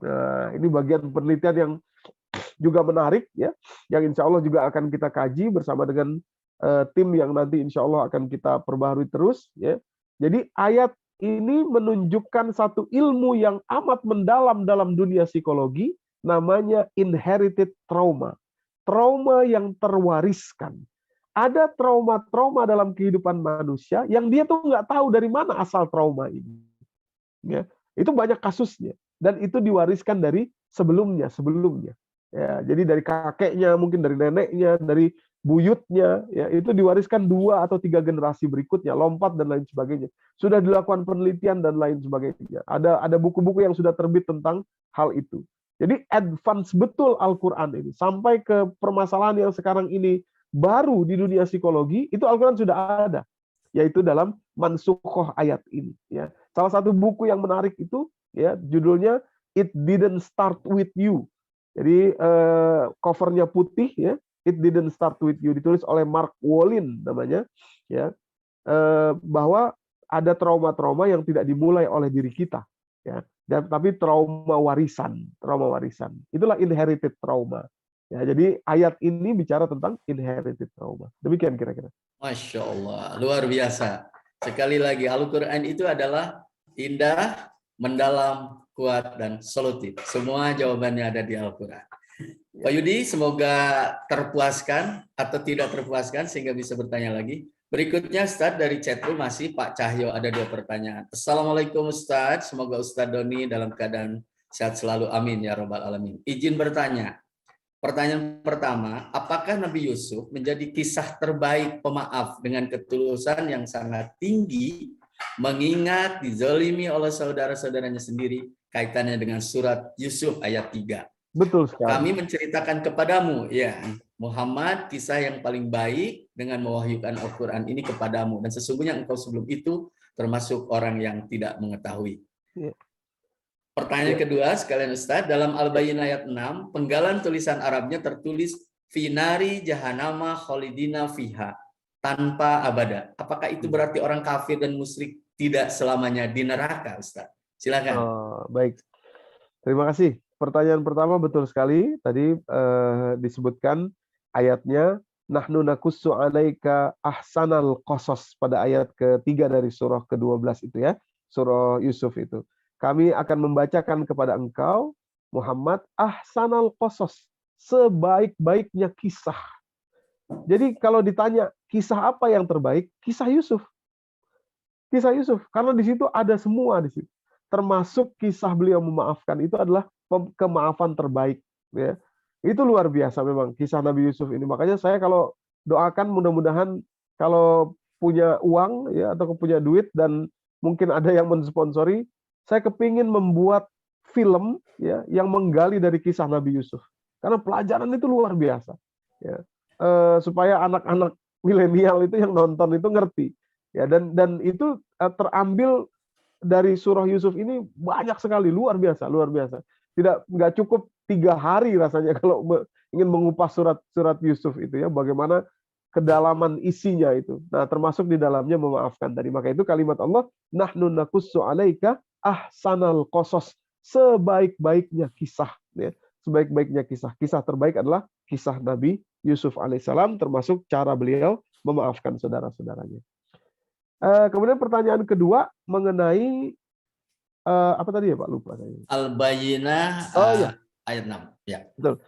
Speaker 1: Nah, ini bagian penelitian yang juga menarik ya, yang insya Allah juga akan kita kaji bersama dengan tim yang nanti insya Allah akan kita perbaharui terus ya. Jadi ayat ini menunjukkan satu ilmu yang amat mendalam dalam dunia psikologi, namanya inherited trauma. Trauma yang terwariskan. Ada trauma-trauma dalam kehidupan manusia yang dia tuh nggak tahu dari mana asal trauma ini. Ya, itu banyak kasusnya dan itu diwariskan dari sebelumnya. Ya, jadi dari kakeknya, mungkin dari neneknya, dari buyutnya, ya itu diwariskan 2 atau 3 generasi berikutnya, lompat dan lain sebagainya. Sudah dilakukan penelitian dan lain sebagainya. Ada buku-buku yang sudah terbit tentang hal itu. Jadi advance betul Al-Quran ini. Sampai ke permasalahan yang sekarang ini baru di dunia psikologi, itu Al-Quran sudah ada. Yaitu dalam mansukhoh ayat ini. Ya. Salah satu buku yang menarik itu, ya judulnya It Didn't Start With You. Jadi covernya putih, ya. It Didn't Start With You. Ditulis oleh Mark Wolin namanya. Ya. Bahwa ada trauma-trauma yang tidak dimulai oleh diri kita. Ya. Tapi trauma warisan. Itulah inherited trauma. Ya, jadi ayat ini bicara tentang inherited trauma. Demikian kira-kira.
Speaker 3: Masya Allah, luar biasa. Sekali lagi, Al-Quran itu adalah indah, mendalam, kuat, dan solutif. Semua jawabannya ada di Al-Quran. Pak Yudi, semoga terpuaskan atau tidak terpuaskan sehingga bisa bertanya lagi. Berikutnya Ustadz dari chatroom masih Pak Cahyo, ada 2 pertanyaan. Assalamualaikum Ustadz, semoga Ustadz Doni dalam keadaan sehat selalu, amin ya robbal alamin. Izin bertanya, pertanyaan pertama, apakah Nabi Yusuf menjadi kisah terbaik pemaaf dengan ketulusan yang sangat tinggi, mengingat dizalimi oleh saudara-saudaranya sendiri, kaitannya dengan surat Yusuf ayat 3.
Speaker 1: Betul sekali.
Speaker 3: Kami menceritakan kepadamu, ya Muhammad, kisah yang paling baik dengan mewahyukan Al-Quran ini kepadamu. Dan sesungguhnya engkau sebelum itu termasuk orang yang tidak mengetahui. Ya. Pertanyaan kedua, sekalian Ustadz, dalam Al-Bayyinah ayat 6, penggalan tulisan Arabnya tertulis Finari Jahanama Khalidina Fiha, tanpa abada. Apakah itu berarti orang kafir dan musyrik tidak selamanya di neraka, Ustadz? Silakan.
Speaker 1: Baik. Terima kasih. Pertanyaan pertama betul sekali. Tadi disebutkan ayatnya nahnu nakussu 'alaika ahsanal qasas pada ayat ketiga dari surah ke-12 itu ya. Surah Yusuf itu. Kami akan membacakan kepada engkau Muhammad ahsanal qasas, sebaik-baiknya kisah. Jadi kalau ditanya kisah apa yang terbaik? Kisah Yusuf. Kisah Yusuf karena di situ ada semua di situ. Termasuk kisah beliau memaafkan, itu adalah kemaafan terbaik ya. Itu luar biasa memang kisah Nabi Yusuf ini. Makanya saya kalau doakan mudah-mudahan kalau punya uang ya atau punya duit dan mungkin ada yang mensponsori, saya kepingin membuat film ya yang menggali dari kisah Nabi Yusuf. Karena pelajaran itu luar biasa ya. Supaya anak-anak milenial itu yang nonton itu ngerti ya, dan itu terambil dari surah Yusuf ini banyak sekali, luar biasa. Nggak cukup 3 hari rasanya kalau ingin mengupas surat Yusuf itu ya, bagaimana kedalaman isinya itu. Nah, termasuk di dalamnya memaafkan tadi. Maka itu kalimat Allah, nahnu nakussu 'alaika ahsanal qasas, sebaik-baiknya kisah ya. sebaik-baiknya kisah. Kisah terbaik adalah kisah Nabi Yusuf alaihissalam, termasuk cara beliau memaafkan saudara-saudaranya. Kemudian pertanyaan kedua mengenai apa tadi ya Pak? Lupa saya.
Speaker 3: Al-Bayyinah
Speaker 1: Ya.
Speaker 3: ayat 6. Ya.
Speaker 1: Betul.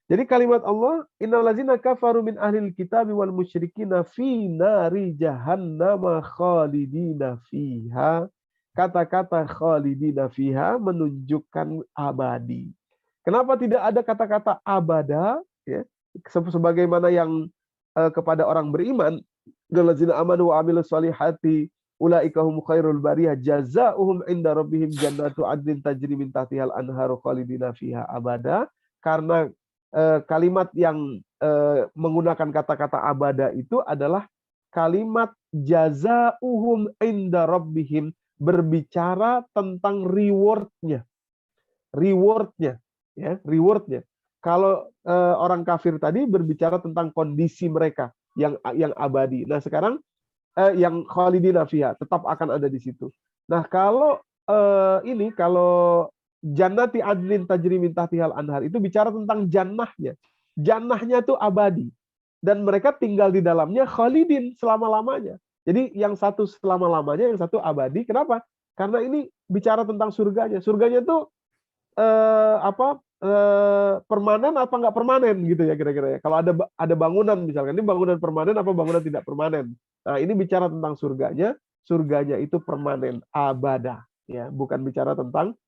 Speaker 1: Jadi kalimat Allah, innallazina kafaru min ahlil kitabi wal musyrikina fi nari jahannam khalidina fiha. Kata-kata khalidina fiha menunjukkan abadi. Kenapa tidak ada kata-kata abada? Ya, sebagaimana yang kepada orang beriman, allazina amanu wa amilus solihati ulaika hum khairul bariyah jazaohum inda rabbihim jannatu adnin tajri min tahtihal anharu khalidina fiha abada. Karena kalimat yang menggunakan kata-kata abada itu adalah kalimat jazaohum inda rabbihim, berbicara tentang rewardnya. Ya, rewardnya. Kalau orang kafir tadi berbicara tentang kondisi mereka yang abadi. Nah sekarang yang khalidina fiha, tetap akan ada di situ. Nah kalau kalau jannati adlin tajri min tahtihal anhar itu bicara tentang jannahnya. Jannahnya itu abadi dan mereka tinggal di dalamnya khalidin selama-lamanya. Jadi yang satu selama-lamanya, yang satu abadi. Kenapa? Karena ini bicara tentang surganya. Surganya tuh permanen apa nggak permanen gitu ya kira-kira ya. Kalau ada bangunan misalkan, ini bangunan permanen apa bangunan tidak permanen. Nah ini bicara tentang surganya itu permanen, abada ya, bukan bicara tentang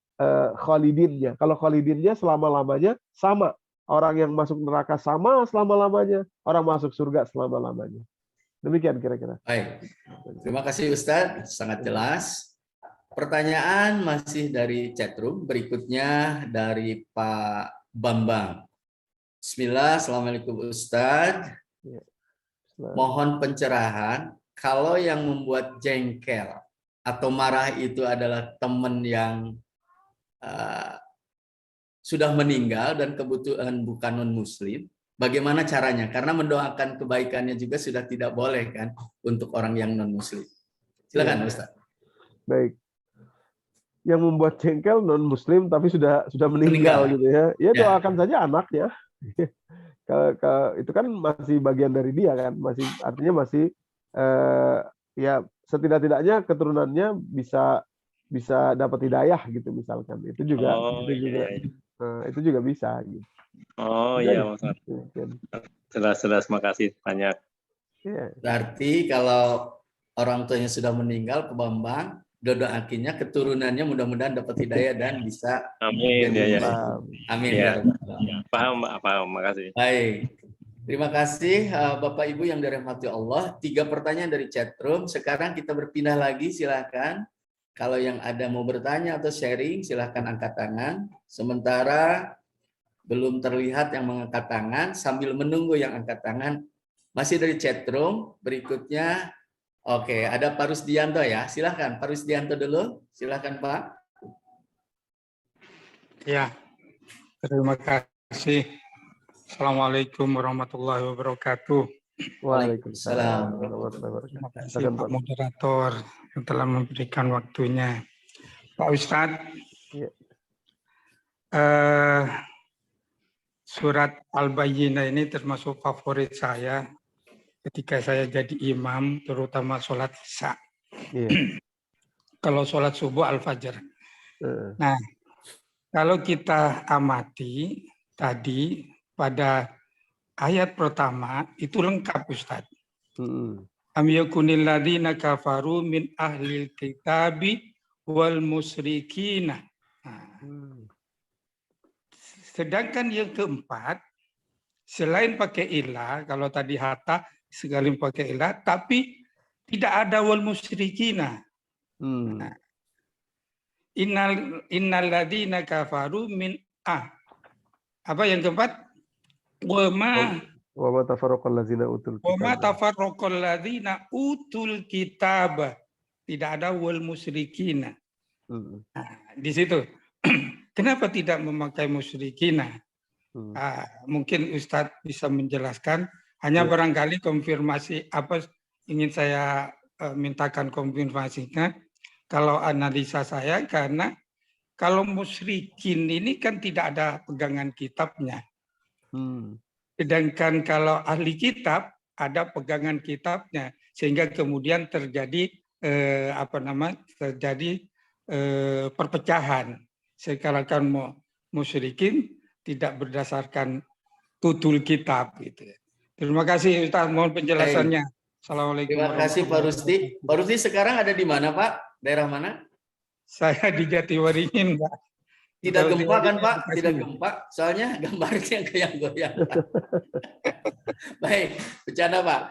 Speaker 1: khalidinnya. Kalau khalidinnya selama-lamanya sama, orang yang masuk neraka sama selama-lamanya, orang masuk surga selama-lamanya. Demikian kira-kira.
Speaker 3: Baik, terima kasih Ustadz, sangat jelas. Pertanyaan masih dari chatroom, berikutnya dari Pak Bambang. Bismillah, Assalamualaikum Ustadz. Mohon pencerahan, kalau yang membuat jengkel atau marah itu adalah teman yang sudah meninggal dan kebetulan bukan non-muslim, bagaimana caranya? Karena mendoakan kebaikannya juga sudah tidak boleh kan untuk orang yang non-muslim. Silakan Ustaz.
Speaker 1: Baik. Yang membuat jengkel non-muslim tapi sudah meninggal gitu ya. Ya doakan saja anaknya. Itu kan masih bagian dari dia kan, artinya masih ya setidak-tidaknya keturunannya bisa dapat hidayah gitu misalkan. Itu juga itu juga bisa gitu.
Speaker 7: Oh iya Mas. Jelas makasih banyak.
Speaker 1: Ya.
Speaker 3: Berarti kalau orang tuanya sudah meninggal, ke Bambang doakannya keturunannya mudah-mudahan dapat hidayah dan bisa.
Speaker 7: Amin ya.
Speaker 3: Amin.
Speaker 7: Ya. Paham, makasih.
Speaker 3: Baik. Terima kasih Bapak Ibu yang dirahmati Allah. 3 pertanyaan dari chatroom. Sekarang kita berpindah lagi, silakan. Kalau yang ada mau bertanya atau sharing, silakan angkat tangan. Sementara belum terlihat yang mengangkat tangan, sambil menunggu yang angkat tangan, masih dari chatroom. Berikutnya, oke, ada Pak Rusdianto ya. Silakan Pak Rusdianto dulu. Silakan Pak.
Speaker 8: Ya, terima kasih. Assalamualaikum warahmatullahi wabarakatuh.
Speaker 1: Waalaikumsalam.
Speaker 8: Terima kasih Pak Moderator yang telah memberikan waktunya. Pak Ustadz, surat Al-Bayyinah ini termasuk favorit saya ketika saya jadi imam, terutama sholat isya. Kalau sholat subuh Al-Fajr. Nah, kalau kita amati tadi pada ayat pertama itu lengkap Ustadz. Am yakunil ladzina kafaru min ahlil kitabi wal musyrikina. Sedangkan yang keempat, selain pakai ilah, kalau tadi hatta sekali pakai ilah, tapi tidak ada wal musyrikina. Innal ladzina kafaru min apa yang keempat? Wa ma tafarraqal ladzina utul kitab. Tidak ada wal musyrikina. Di situ. Kenapa tidak memakai musyrikina? Mungkin Ustadz bisa menjelaskan. Hanya barangkali konfirmasi apa ingin saya mintakan konfirmasinya. Kalau analisa saya, karena kalau musyrikin ini kan tidak ada pegangan kitabnya. Sedangkan kalau ahli kitab ada pegangan kitabnya, sehingga kemudian terjadi perpecahan. Sekarang musyrikin tidak berdasarkan tutul kitab gitu. Terima kasih Ustaz, mohon penjelasannya. Assalamualaikum.
Speaker 3: Terima kasih Pak Rusdi. Pak Rusdi sekarang ada di mana Pak? Daerah mana?
Speaker 8: Saya di Jatiwaringin, Pak.
Speaker 3: Tidak gempa kan Pak? Tidak gempa. Soalnya gambarnya goyang-goyang. Baik, bercanda Pak.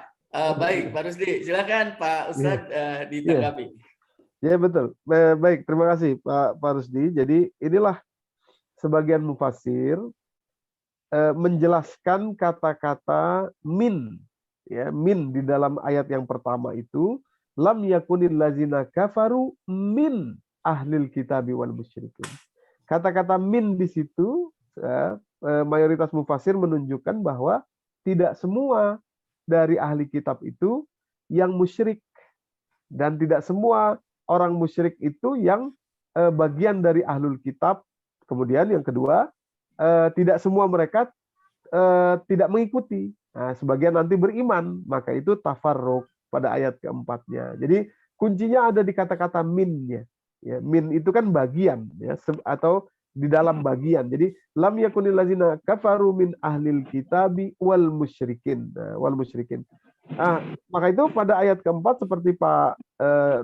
Speaker 3: Baik, Pak Rusdi. Silakan Pak Ustadz ditanggapi.
Speaker 1: Ya betul. Baik, terima kasih Pak Rusdi. Jadi inilah sebagian mufassir menjelaskan kata-kata min, ya, min di dalam ayat yang pertama itu lam yakunil lazina kafaru min ahlil kitabi wal musyrikin. Kata-kata min di situ mayoritas mufassir menunjukkan bahwa tidak semua dari ahli kitab itu yang musyrik, dan tidak semua orang musyrik itu yang bagian dari ahlul kitab. Kemudian yang kedua, tidak semua mereka tidak mengikuti. Nah, sebagian nanti beriman, maka itu tafarruq pada ayat keempatnya. Jadi kuncinya ada di kata-kata minnya. Ya, min itu kan bagian, ya, atau di dalam bagian. Jadi lam yakunil lazina kafaru min ahlil kitabi wal musyrikin. Wal musyrikin. Nah, maka itu pada ayat keempat seperti Pak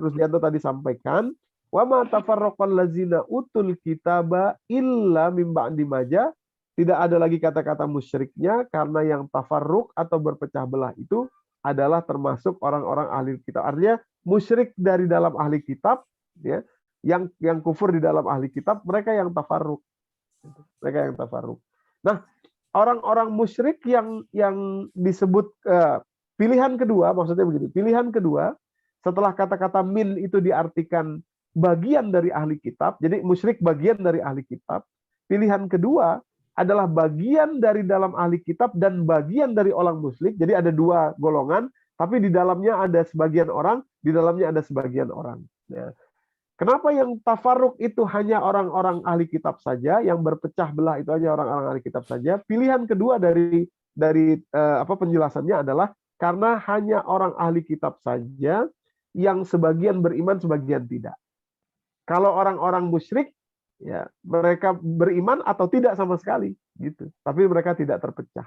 Speaker 1: Rusdianto tadi sampaikan, wa ma tafarraqal lazina utul kitaba illa mim ba'di maja. Tidak ada lagi kata-kata musyriknya, karena yang tafarruq atau berpecah belah itu adalah termasuk orang-orang ahli kitab. Artinya musyrik dari dalam ahli kitab, ya, yang kufur di dalam ahli kitab, mereka yang tafarruq. Mereka yang tafarruq. Nah, orang-orang musyrik yang disebut pilihan kedua, maksudnya begini, pilihan kedua setelah kata-kata min itu diartikan bagian dari ahli kitab, jadi musyrik bagian dari ahli kitab. Pilihan kedua adalah bagian dari dalam ahli kitab dan bagian dari orang musyrik. Jadi ada dua golongan, tapi di dalamnya ada sebagian orang, di dalamnya ada sebagian orang. Ya. Kenapa yang tafarruq itu hanya orang-orang ahli kitab saja, yang berpecah belah itu hanya orang-orang ahli kitab saja? Pilihan kedua dari penjelasannya adalah karena hanya orang ahli kitab saja yang sebagian beriman, sebagian tidak. Kalau orang-orang musyrik, ya mereka beriman atau tidak sama sekali, gitu. Tapi mereka tidak terpecah.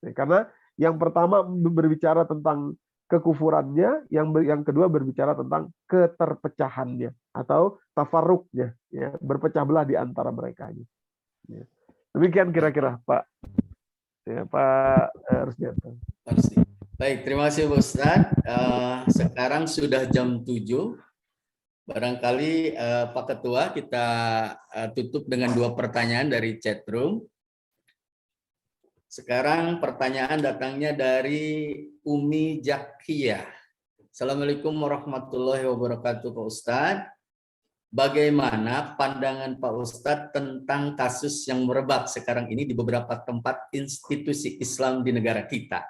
Speaker 1: Ya, karena yang pertama berbicara tentang kekufurannya, yang kedua berbicara tentang keterpecahannya atau tafarruknya, ya, berpecah belah di antara mereka. Ya. Demikian kira-kira Pak, ya, Pak Rusdianto.
Speaker 3: Baik, terima kasih Pak Ustadz. Sekarang sudah jam 7. Barangkali Pak Ketua kita tutup dengan 2 pertanyaan dari chatroom. Sekarang pertanyaan datangnya dari Umi Jakia. Assalamualaikum warahmatullahi wabarakatuh Pak Ustadz. Bagaimana pandangan Pak Ustadz tentang kasus yang merebak sekarang ini di beberapa tempat institusi Islam di negara kita?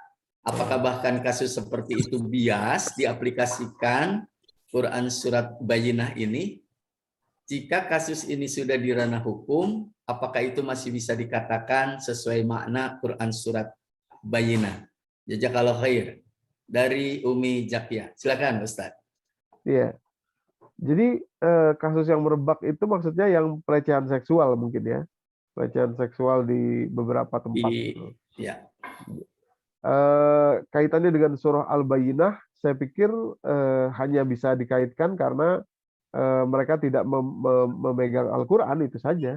Speaker 3: Apakah bahkan kasus seperti itu bias diaplikasikan Quran Surat Bayyinah ini? Jika kasus ini sudah di ranah hukum, apakah itu masih bisa dikatakan sesuai makna Quran Surat Bayyinah? Jazakallahu khair. Dari Umi Jakia. Silakan Ustaz.
Speaker 1: Iya. Jadi kasus yang merebak itu maksudnya yang pelecehan seksual mungkin ya. Pelecehan seksual di beberapa tempat.
Speaker 3: Ya.
Speaker 1: Kaitannya dengan surah Al-Bayyinah, saya pikir hanya bisa dikaitkan karena mereka tidak memegang Al-Quran itu saja.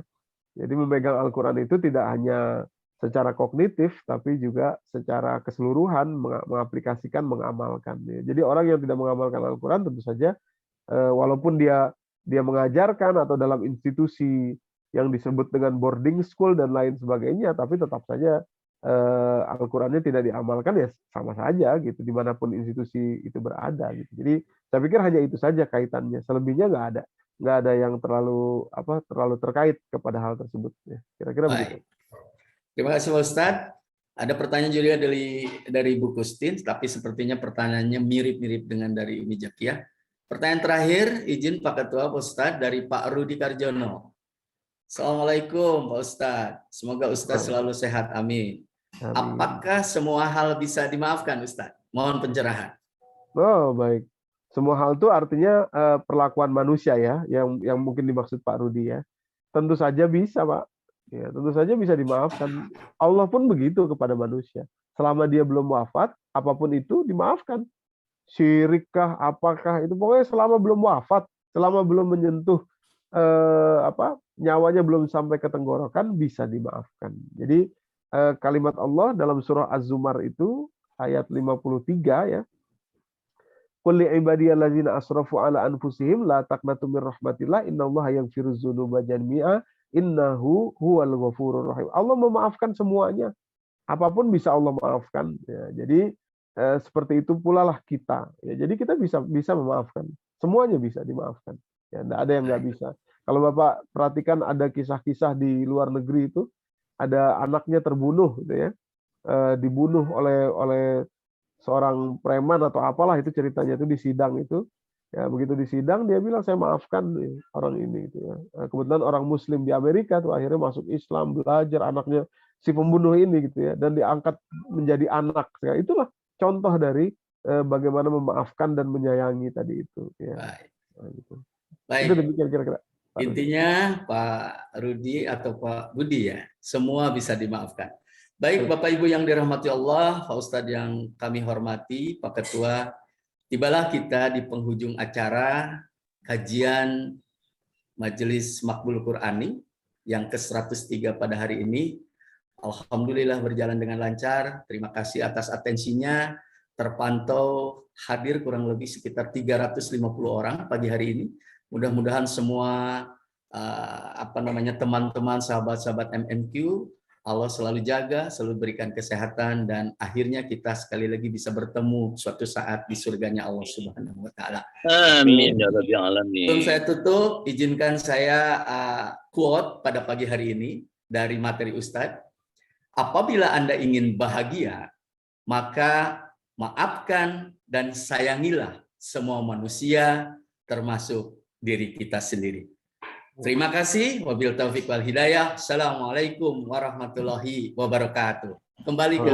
Speaker 1: Jadi memegang Al-Quran itu tidak hanya secara kognitif, tapi juga secara keseluruhan mengaplikasikan, mengamalkan. Jadi orang yang tidak mengamalkan Al-Quran tentu saja, walaupun dia mengajarkan atau dalam institusi yang disebut dengan boarding school dan lain sebagainya, tapi tetap saja Al-Qurannya tidak diamalkan, ya sama saja gitu dimanapun institusi itu berada gitu. Jadi saya pikir hanya itu saja kaitannya, selebihnya nggak ada yang terlalu terkait kepada hal tersebut ya. Kira-kira begitu.
Speaker 3: Terima kasih Pak Ustadz. Ada pertanyaan juga dari Bu Kustin, tapi sepertinya pertanyaannya mirip-mirip dengan dari Umi Jakia. Pertanyaan terakhir, izin Pak Ketua Pak Ustadz, dari Pak Rudi Karjono. Assalamualaikum Pak Ustadz. Semoga Ustadz selalu sehat. Amin. Apakah semua hal bisa dimaafkan Ustadz? Mohon pencerahan.
Speaker 1: Oh, baik. Semua hal itu artinya perlakuan manusia ya, yang mungkin dimaksud Pak Rudi ya. Tentu saja bisa, Pak. Ya, tentu saja bisa dimaafkan. Allah pun begitu kepada manusia. Selama dia belum wafat, apapun itu dimaafkan. Syirikkah, apakah itu pokoknya selama belum wafat, selama belum menyentuh nyawanya belum sampai ke tenggorokan bisa dimaafkan. Jadi kalimat Allah dalam surah Az-Zumar itu ayat 53 ya. Qul li ibadiyallazina asrafu ala anfusihim la taqnatu mir rahmatillah innallaha yaghfiruz dzunuba jami'a innahu huwal ghafurur rahim. Allah memaafkan semuanya. Apapun bisa Allah maafkan ya. Jadi seperti itu pula lah kita. Ya, jadi kita bisa memaafkan. Semuanya bisa dimaafkan. Ya, enggak ada yang nggak bisa. Kalau Bapak perhatikan ada kisah-kisah di luar negeri itu ada anaknya terbunuh gitu ya. Dibunuh oleh seorang preman atau apalah itu ceritanya itu di sidang itu. Ya, begitu di sidang dia bilang saya maafkan orang ini gitu ya. Kebetulan orang muslim di Amerika tuh akhirnya masuk Islam, belajar anaknya si pembunuh ini gitu ya dan diangkat menjadi anak. Ya, itulah contoh dari bagaimana memaafkan dan menyayangi tadi itu ya.
Speaker 3: Baik.
Speaker 1: Nah, gitu.
Speaker 3: Baik.
Speaker 1: Itu demikian kira-kira.
Speaker 3: Intinya Pak Rudi atau Pak Budi ya, semua bisa dimaafkan. Baik Bapak Ibu yang dirahmati Allah, Pak Ustadz yang kami hormati, Pak Ketua, tibalah kita di penghujung acara kajian Majelis Makbul Qur'ani yang ke-103 pada hari ini. Alhamdulillah berjalan dengan lancar. Terima kasih atas atensinya. Terpantau hadir kurang lebih sekitar 350 orang pagi hari ini. Mudah-mudahan semua teman-teman, sahabat-sahabat MMQ, Allah selalu jaga, selalu berikan kesehatan, dan akhirnya kita sekali lagi bisa bertemu suatu saat di surganya Allah Subhanahu wa Ta'ala.
Speaker 7: Amin ya Rabbal Alamin.
Speaker 3: Sebelum saya tutup, izinkan saya quote pada pagi hari ini dari materi Ustadz. Apabila Anda ingin bahagia, maka maafkan dan sayangilah semua manusia, termasuk diri kita sendiri. Terima kasih. Wabil taufiq wal hidayah. Assalamualaikum warahmatullahi wabarakatuh. Kembali ke